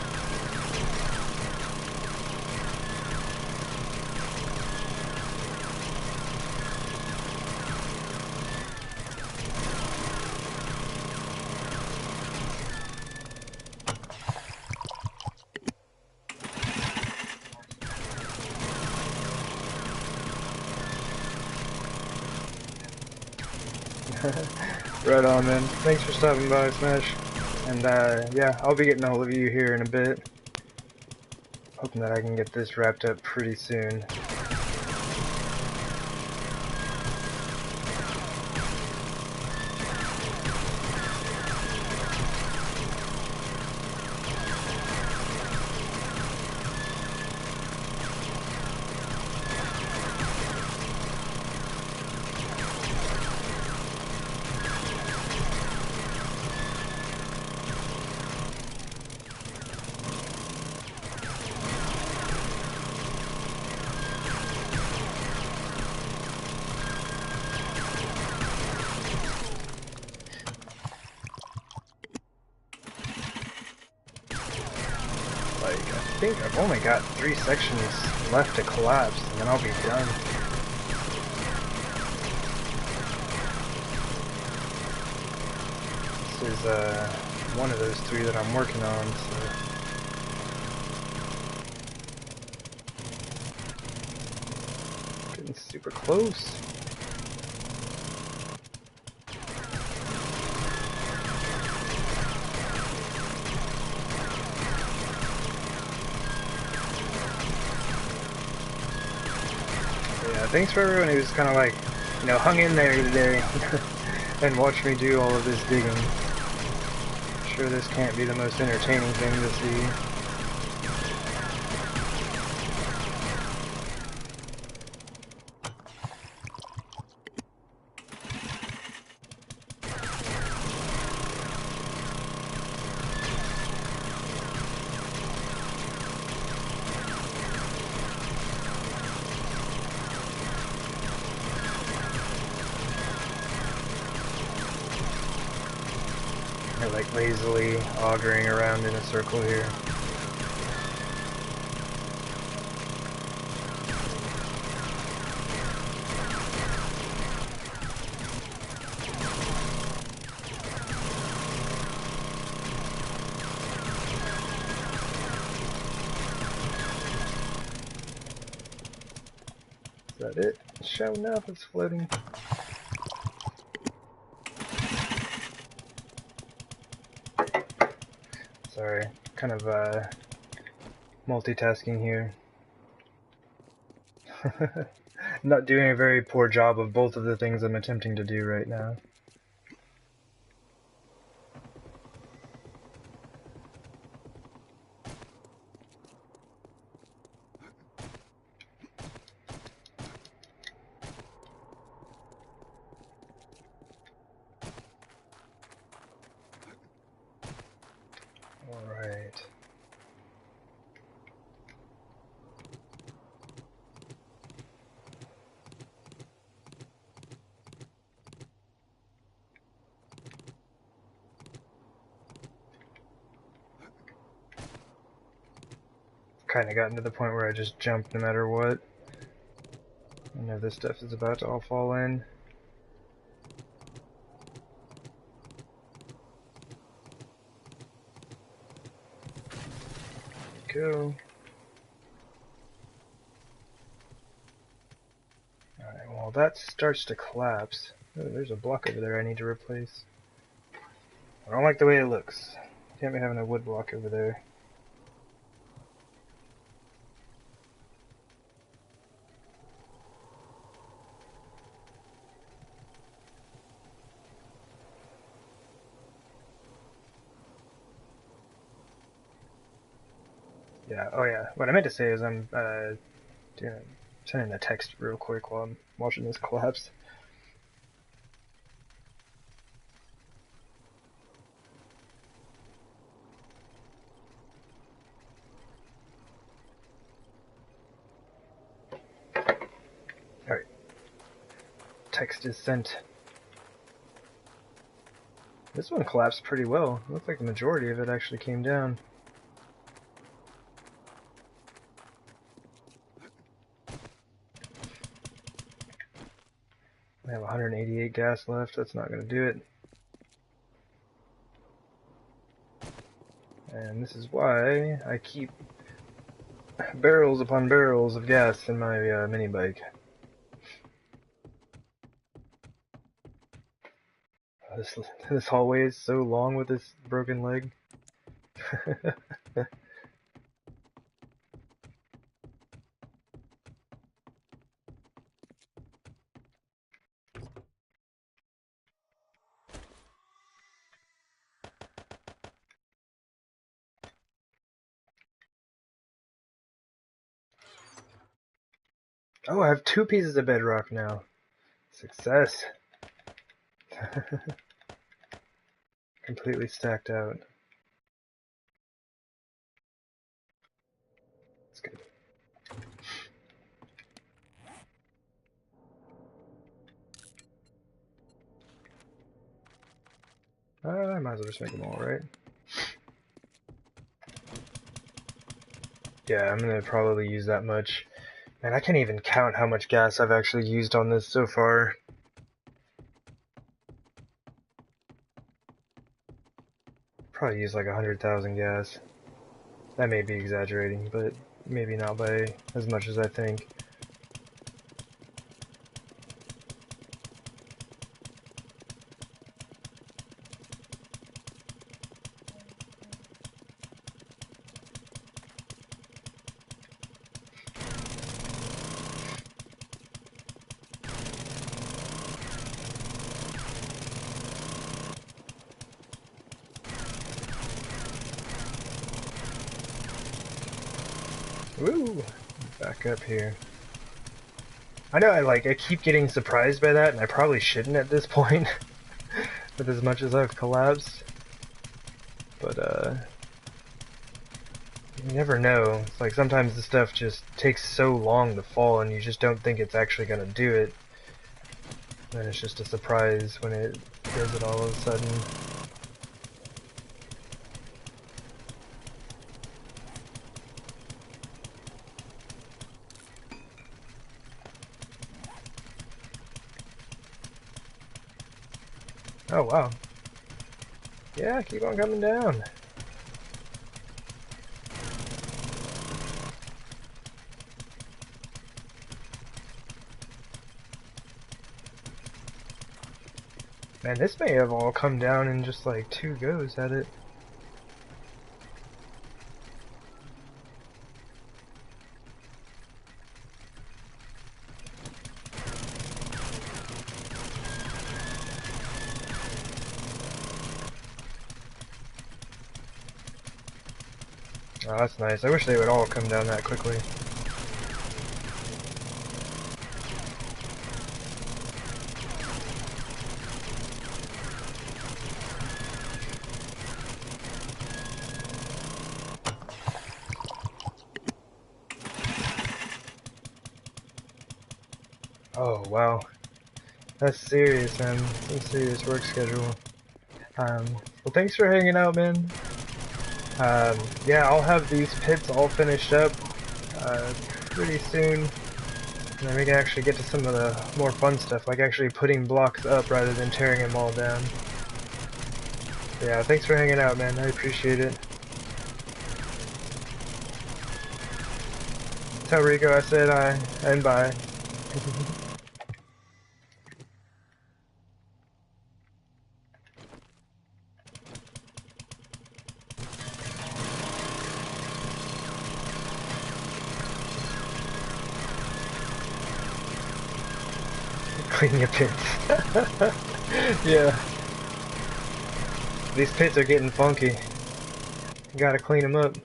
Right on, man. Thanks for stopping by, Smash. And yeah, I'll be getting a hold of you here in a bit. Hoping that I can get this wrapped up pretty soon. I think I've only got 3 sections left to collapse, and then I'll be done. This is one of those 3 that I'm working on, so getting super close. Yeah, thanks for everyone who's kind of like, you know, hung in there today and watched me do all of this digging. I'm sure this can't be the most entertaining thing to see. They're like lazily augering around in a circle here. Is that it? Sure enough, it's floating. Sorry, kind of multitasking here. Not doing a very poor job of both of the things I'm attempting to do right now. Alright. Kind of gotten to the point where I just jump no matter what. I know this stuff is about to all fall in. Go. Alright, well that starts to collapse. Oh, there's a block over there I need to replace. I don't like the way it looks. Can't be having a wood block over there. Yeah, oh yeah. What I meant to say is I'm sending a text real quick while I'm watching this collapse. Alright. Text is sent. This one collapsed pretty well. It looked like the majority of it actually came down. I have 188 gas left. That's not going to do it. And this is why I keep barrels upon barrels of gas in my mini bike. This hallway is so long with this broken leg. Oh, I have 2 pieces of bedrock now. Success. Completely stacked out. That's good. I might as well just make them all, right? Yeah, I'm gonna probably use that much. Man, I can't even count how much gas I've actually used on this so far. Probably used like 100,000 gas. That may be exaggerating, but maybe not by as much as I think. Woo! Back up here. I know I keep getting surprised by that, and I probably shouldn't at this point, with as much as I've collapsed. But you never know. It's like sometimes the stuff just takes so long to fall, and you just don't think it's actually gonna do it. Then it's just a surprise when it does it all of a sudden. Oh wow. Yeah, keep on coming down. Man, this may have all come down in just like 2 goes at it. Oh, that's nice. I wish they would all come down that quickly. Oh, wow. That's serious, man. Some serious work schedule. Well, thanks for hanging out, man. Yeah, I'll have these pits all finished up pretty soon. And then we can actually get to some of the more fun stuff, like actually putting blocks up rather than tearing them all down. Yeah, thanks for hanging out, man. I appreciate it. Tell Rico I said hi, and bye. Clean your pits. Yeah. These pits are getting funky. You gotta clean them up.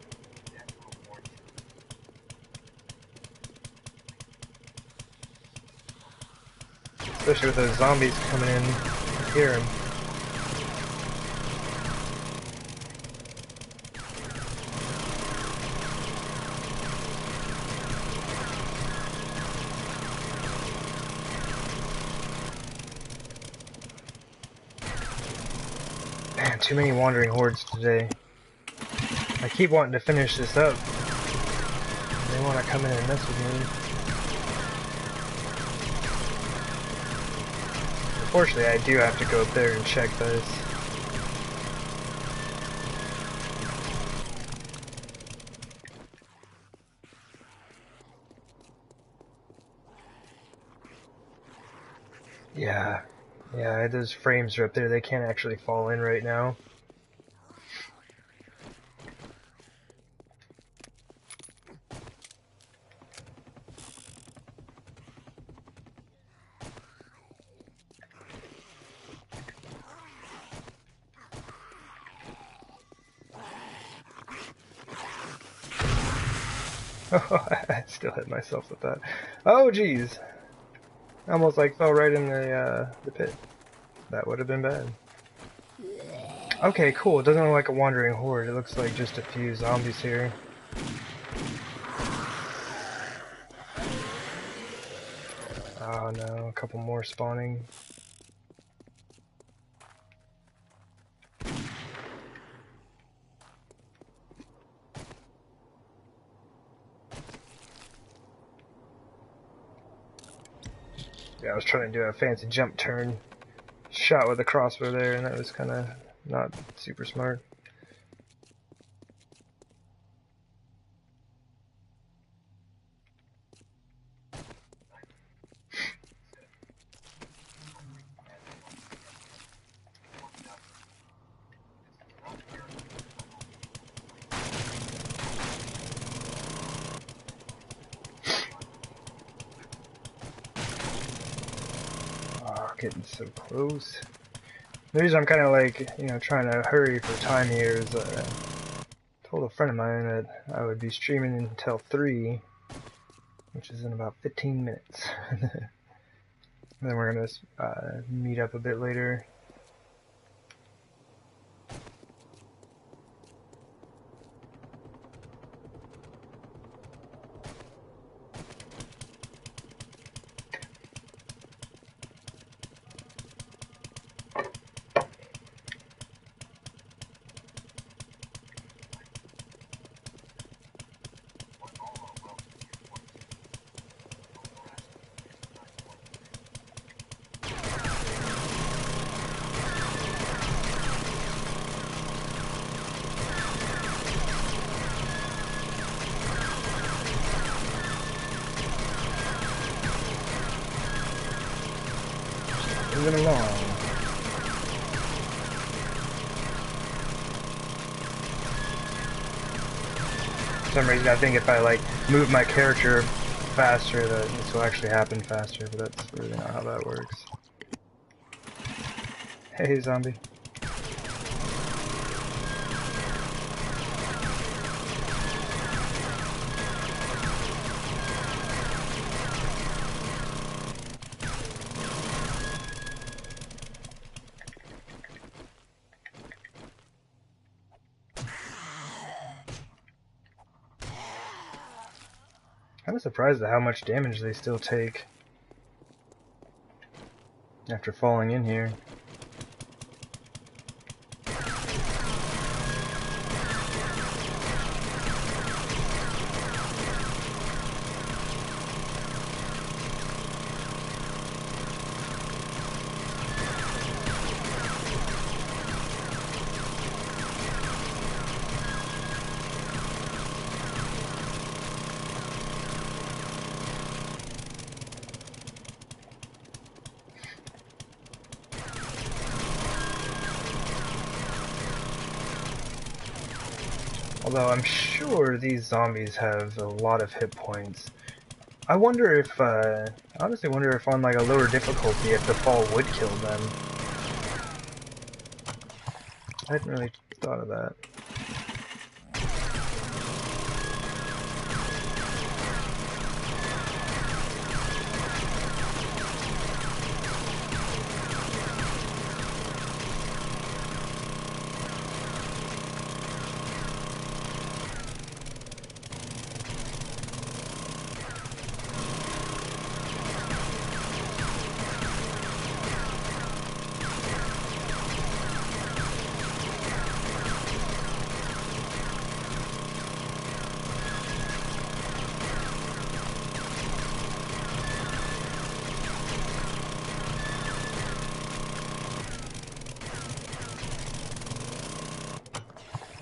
Especially with those zombies coming in. I hear them. Man, too many wandering hordes today. I keep wanting to finish this up. They want to come in and mess with me. Unfortunately, I do have to go up there and check this. Yeah. Yeah, those frames are up there. They can't actually fall in right now. Oh, I still hit myself with that. Oh, jeez. I almost like fell right in the pit. That would have been bad. Okay, cool. It doesn't look like a wandering horde. It looks like just a few zombies here. Oh no, a couple more spawning. Yeah, I was trying to do a fancy jump turn. Shot with a crossbow there, and that was kind of not super smart. Oh, getting so close. The reason I'm kind of like, trying to hurry for time here is I told a friend of mine that I would be streaming until 3, which is in about 15 minutes. And then we're going to meet up a bit later. Moving along. For some reason I think if I like move my character faster that this will actually happen faster, but that's really not how that works. Hey zombie. I'm surprised at how much damage they still take after falling in here. Although I'm sure these zombies have a lot of hit points. I wonder if, I honestly wonder if on like a lower difficulty if the fall would kill them. I hadn't really thought of that.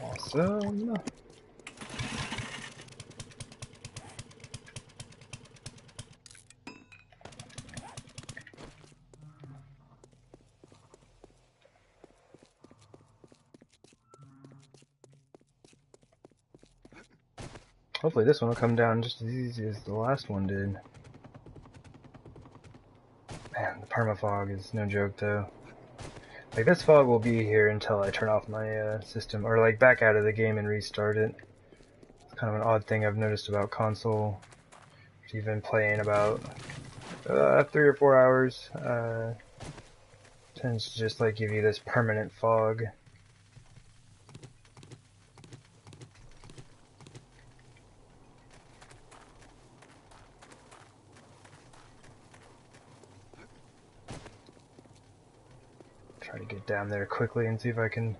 Awesome. Hopefully this one will come down just as easy as the last one did. Man, the permafog is no joke though. Like, this fog will be here until I turn off my system, or like back out of the game and restart it. It's kind of an odd thing I've noticed about console. Even playing about 3 or 4 hours, tends to just like give you this permanent fog. Try to get down there quickly and see if I can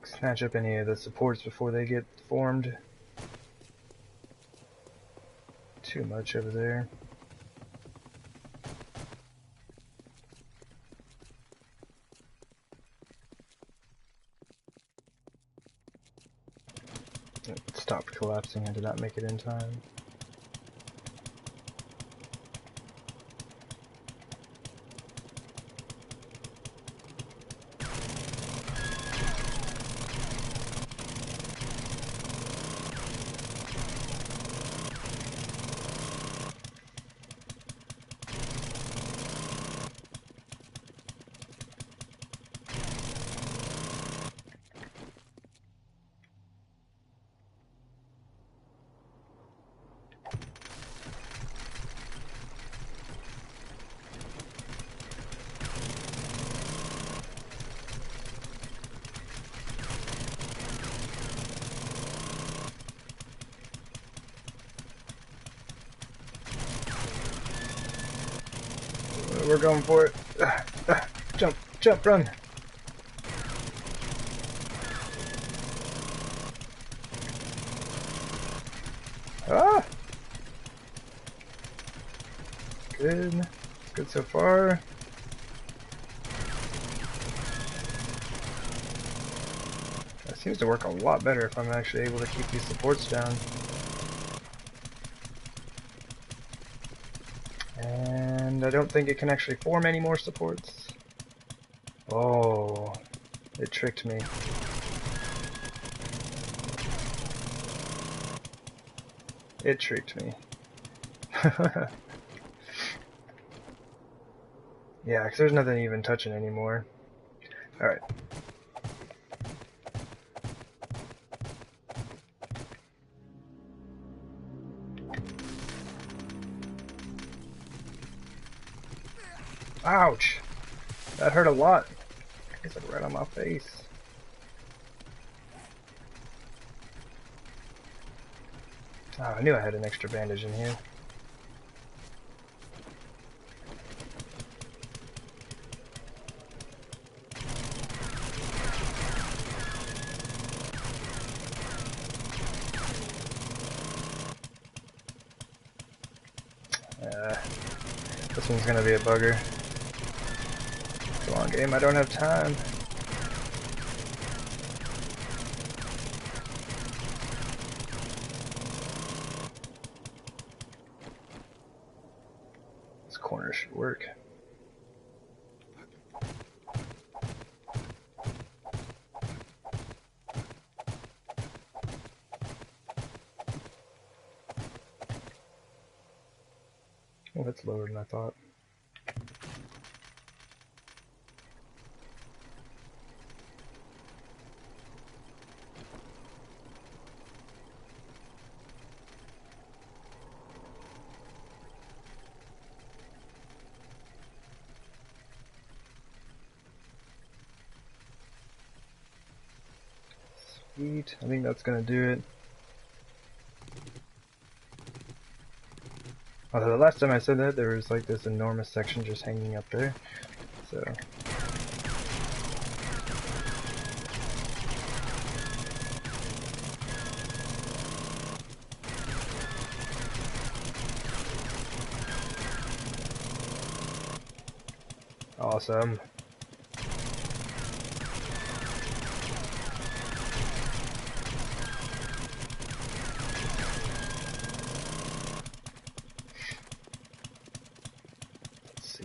snatch up any of the supports before they get formed. Too much over there. It stopped collapsing. I did not make it in time. We're going for it. Jump, jump, run. Ah! Good. Good so far. That seems to work a lot better if I'm actually able to keep these supports down. And I don't think it can actually form any more supports. Oh, it tricked me. It tricked me. Yeah, because there's nothing even touching anymore. Alright. Ouch! That hurt a lot. It's like right on my face. Oh, I knew I had an extra bandage in here. This one's gonna be a bugger. Come on, game, I don't have time. This corner should work. Oh, that's lower than I thought. Sweet, I think that's gonna do it. Although the last time I said that, there was like this enormous section just hanging up there. So. Awesome.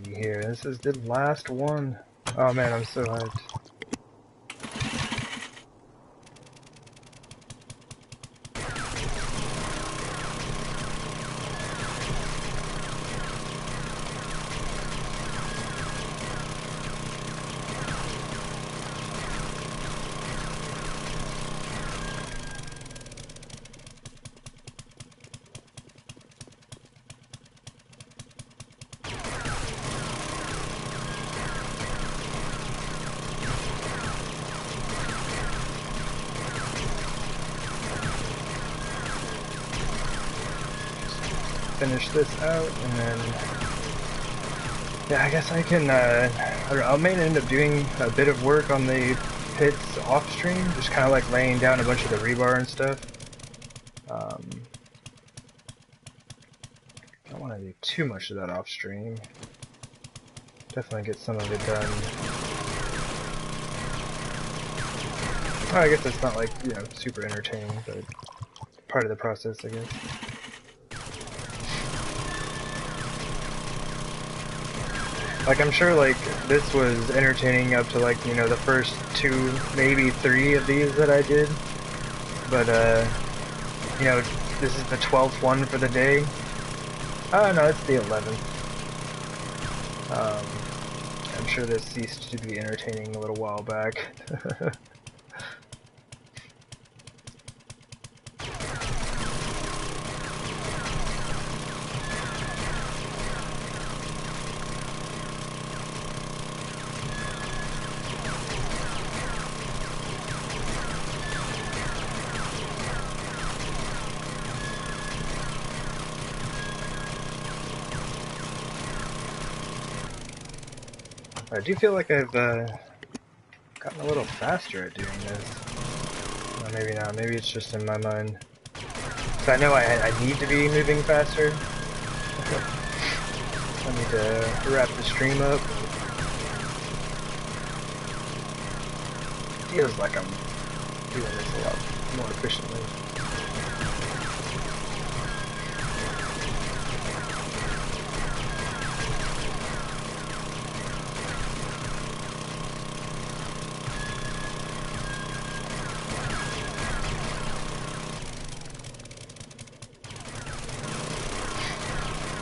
Here, this is the last one. Oh man, I'm so hyped. finish this out, and then yeah, I guess I can. I don't know, I may end up doing a bit of work on the pits off stream, just kind of like laying down a bunch of the rebar and stuff. I don't want to do too much of that off stream. Definitely get some of it done. Oh, I guess it's not like, you know, super entertaining, but part of the process, I guess. Like, I'm sure, like, this was entertaining up to, like, you know, the first 2, maybe 3 of these that I did. But, you know, this is the 12th one for the day. Oh, no, it's the 11th. I'm sure this ceased to be entertaining a little while back. I do feel like I've gotten a little faster at doing this. Well, maybe not. Maybe it's just in my mind. So I know I need to be moving faster. I need to wrap the stream up. It feels like I'm doing this a lot more efficiently.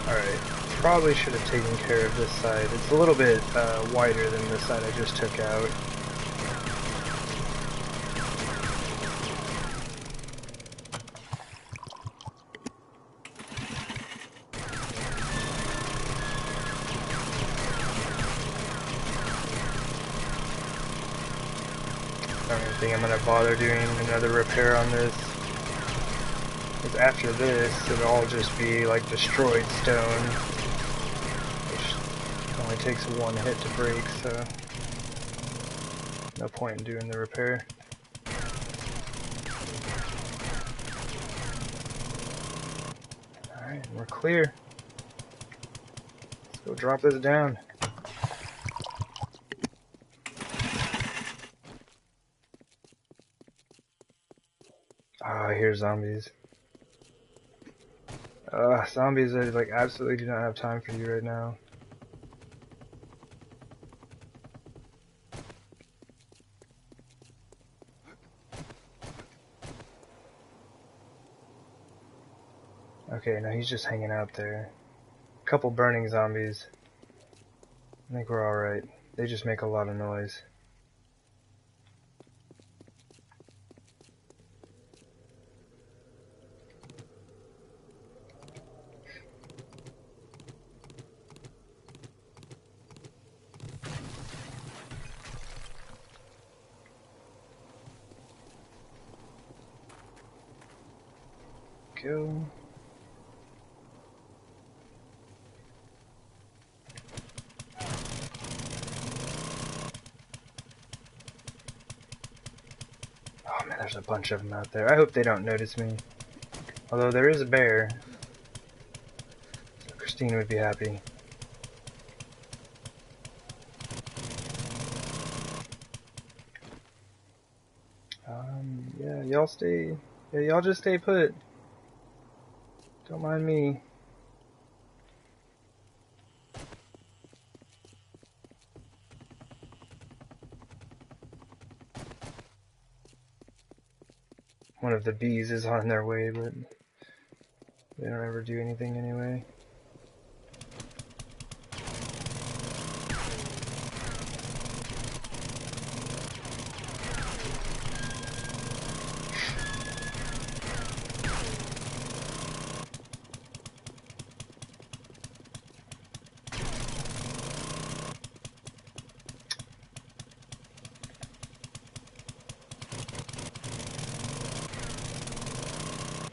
Alright, probably should have taken care of this side. It's a little bit wider than the side I just took out. I don't even think I'm going to bother doing another repair on this. Because after this, it'll all just be like destroyed stone, which only takes 1 hit to break, so no point in doing the repair. Alright, we're clear. Let's go drop this down. Ah, I hear zombies. Zombies, I like absolutely do not have time for you right now. Okay, now he's just hanging out there. Couple burning zombies. I think we're alright. They just make a lot of noise. Go. Oh man, there's a bunch of them out there. I hope they don't notice me. Although there is a bear. So Christine would be happy. Yeah, y'all stay. Yeah, y'all just stay put. Don't mind me. One of the bees is on their way, but they don't ever do anything anyway.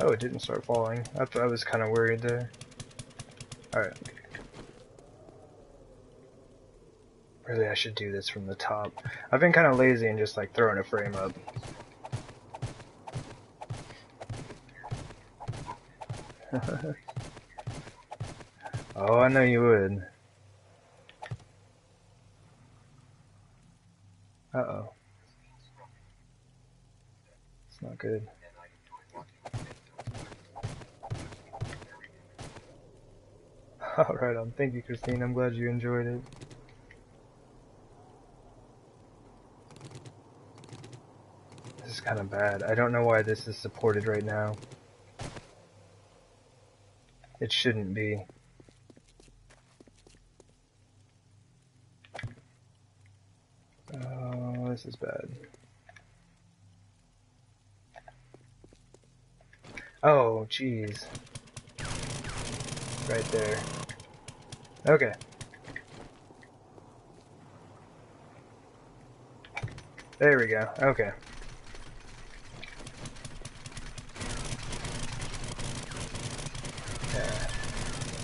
Oh, it didn't start falling. I was kind of worried there. Alright. Really, I should do this from the top. I've been kind of lazy and just like throwing a frame up. Oh, I know you would. Uh-oh. It's not good. Oh, right on. Thank you, Christine. I'm glad you enjoyed it. This is kind of bad. I don't know why this is supported right now. It shouldn't be. Oh, this is bad. Oh, jeez. Right there. Okay. There we go. Okay. Yeah.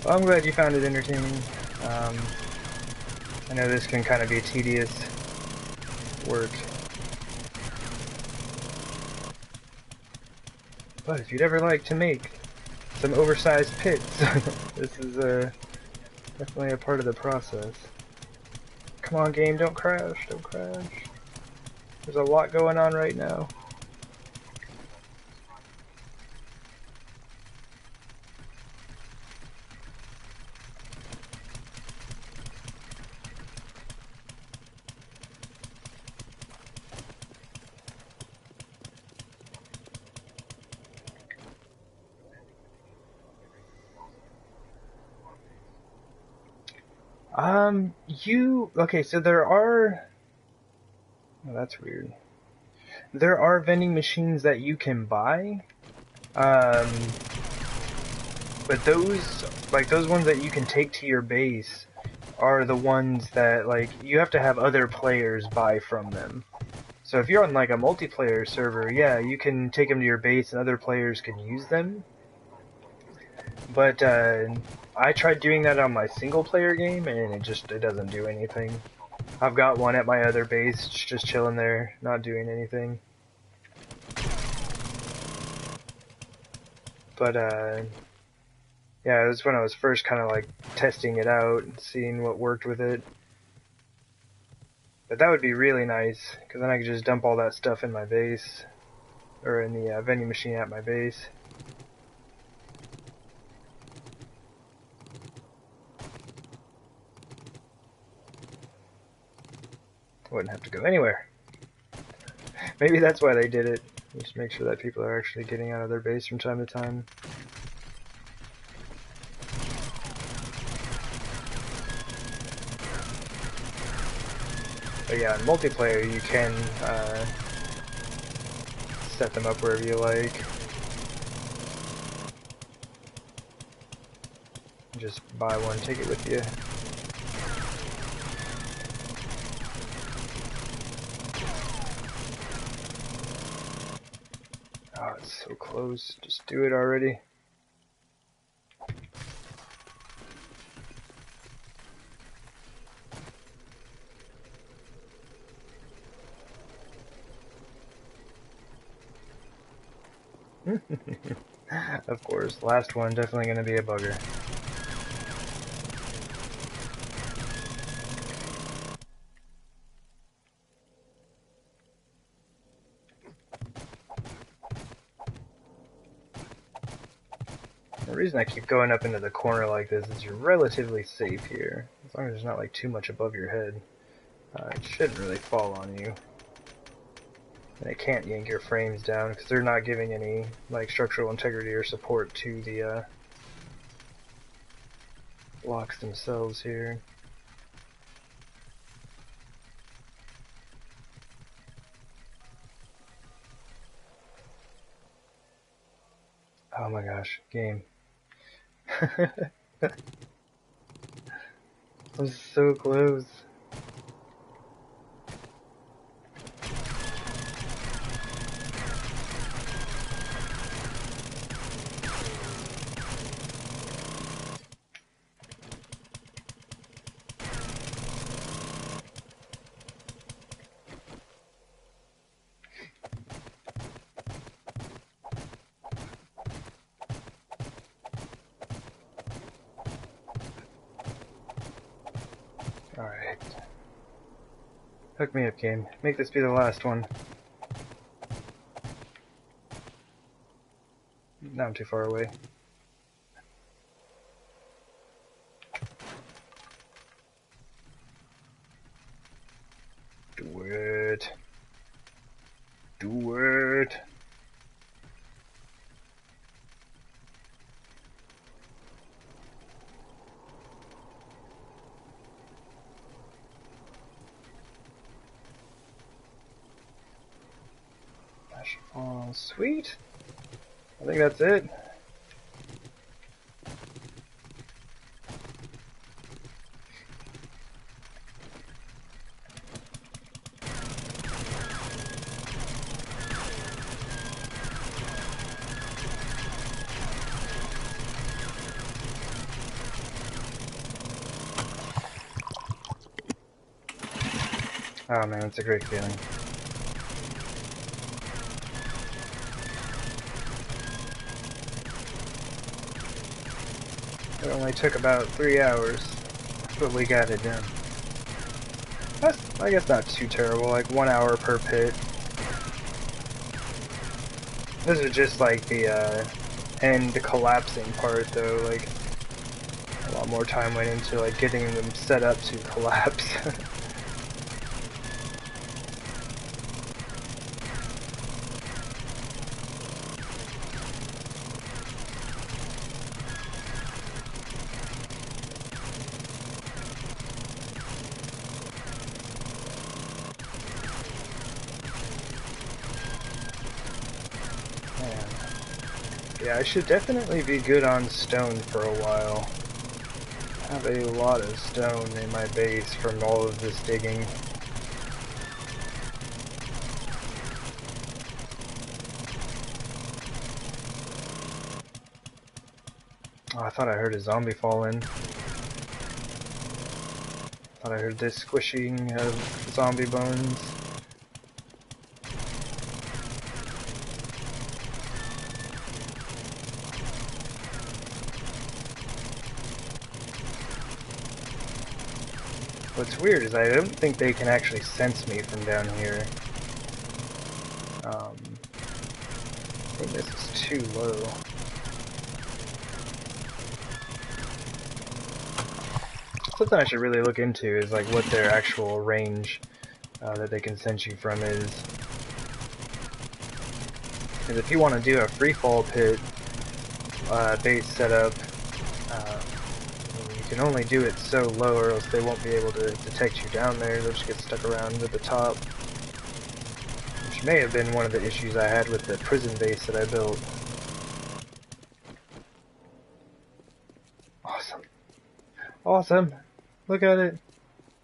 Well, I'm glad you found it entertaining. I know this can kind of be tedious work. But if you'd ever like to make some oversized pits, this is definitely a part of the process. Come on, game, don't crash, don't crash. There's a lot going on right now. Okay, so there are, oh, that's weird. There are vending machines that you can buy, but those ones that you can take to your base are the ones that, like, you have to have other players buy from them. So if you're on, like, a multiplayer server, yeah, you can take them to your base and other players can use them. But, I tried doing that on my single-player game, and it doesn't do anything. I've got one at my other base, just chilling there, not doing anything. But, yeah, it was when I was first kind of, like, testing it out, and seeing what worked with it. But that would be really nice, because then I could just dump all that stuff in my base, or in the vending machine at my base. Wouldn't have to go anywhere. Maybe that's why they did it. Just make sure that people are actually getting out of their base from time to time. But yeah, in multiplayer you can set them up wherever you like. Just buy one, take it with you. Oh, it's so close. Just do it already. Of course, last one definitely going to be a bugger. The reason I keep going up into the corner like this is you're relatively safe here. As long as there's not like too much above your head. It shouldn't really fall on you. And it can't yank your frames down because they're not giving any like structural integrity or support to the blocks themselves here. Oh my gosh, game. I was so close. Hook me up, game. Make this be the last one. Now I'm too far away. Do it. Do it. Oh, sweet. I think that's it. Oh man, it's a great feeling. It only took about 3 hours, but we got it done. That's, I guess, not too terrible, like 1 hour per pit. This is just like the end collapsing part though, like a lot more time went into like getting them set up to collapse. Man. Yeah, I should definitely be good on stone for a while. I have a lot of stone in my base from all of this digging. Oh, I thought I heard a zombie fall in. Thought I heard this squishing of zombie bones. What's weird is I don't think they can actually sense me from down here. I think this is too low. Something I should really look into is like what their actual range that they can sense you from is. Because if you want to do a free fall pit base setup, you can only do it so low or else they won't be able to detect you down there. They'll just get stuck around at the top. Which may have been one of the issues I had with the prison base that I built. Awesome. Awesome. Look at it.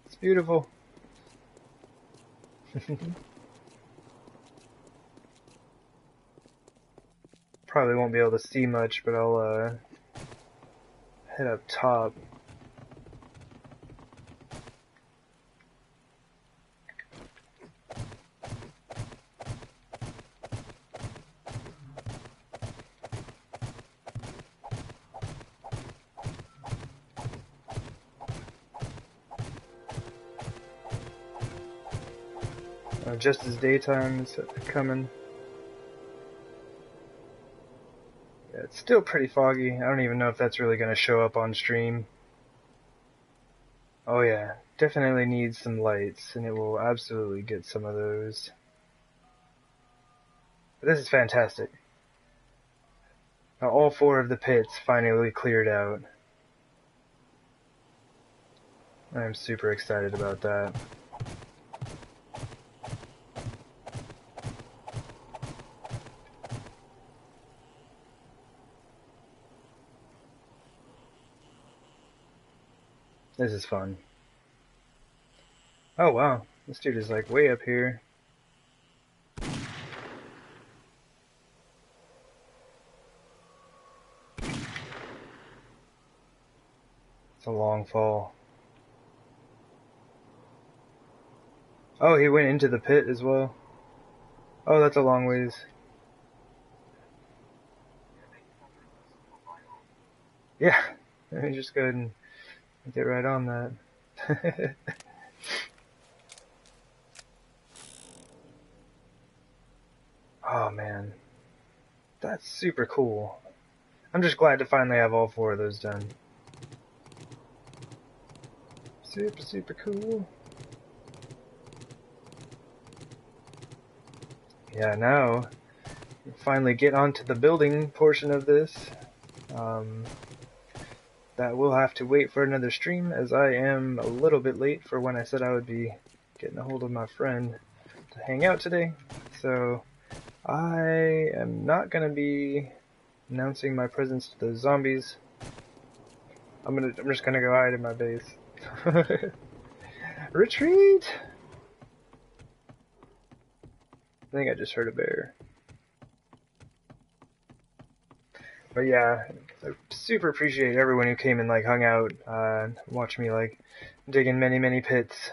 It's beautiful. Probably won't be able to see much, but I'll head up top. Just as daytime is coming. Yeah, it's still pretty foggy. I don't even know if that's really going to show up on stream. Oh yeah, definitely needs some lights, and it will absolutely get some of those. But this is fantastic. Now, all 4 of the pits finally cleared out. I'm super excited about that. This is fun. Oh wow, this dude is like way up here. It's a long fall. Oh, he went into the pit as well. Oh, that's a long ways. Yeah, let me just go ahead and get right on that. Oh man, that's super cool. I'm just glad to finally have all 4 of those done. Super, super cool. Yeah, now finally get onto the building portion of this. That will have to wait for another stream, as I am a little bit late for when I said I would be getting a hold of my friend to hang out today. So I am not going to be announcing my presence to the zombies. I'm just gonna go hide in my base. Retreat! I think I just heard a bear. But yeah, I super appreciate everyone who came and like hung out, watched me like dig in many, many pits.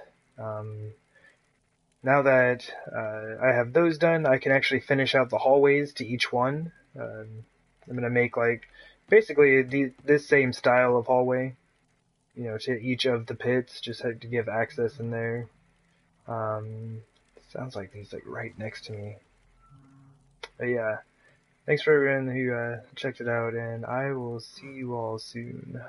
Now that I have those done, I can actually finish out the hallways to each one. I'm gonna make like basically this same style of hallway, you know, to each of the pits, just to give access in there. Sounds like he's like right next to me. But yeah, thanks for everyone who checked it out, and I will see you all soon.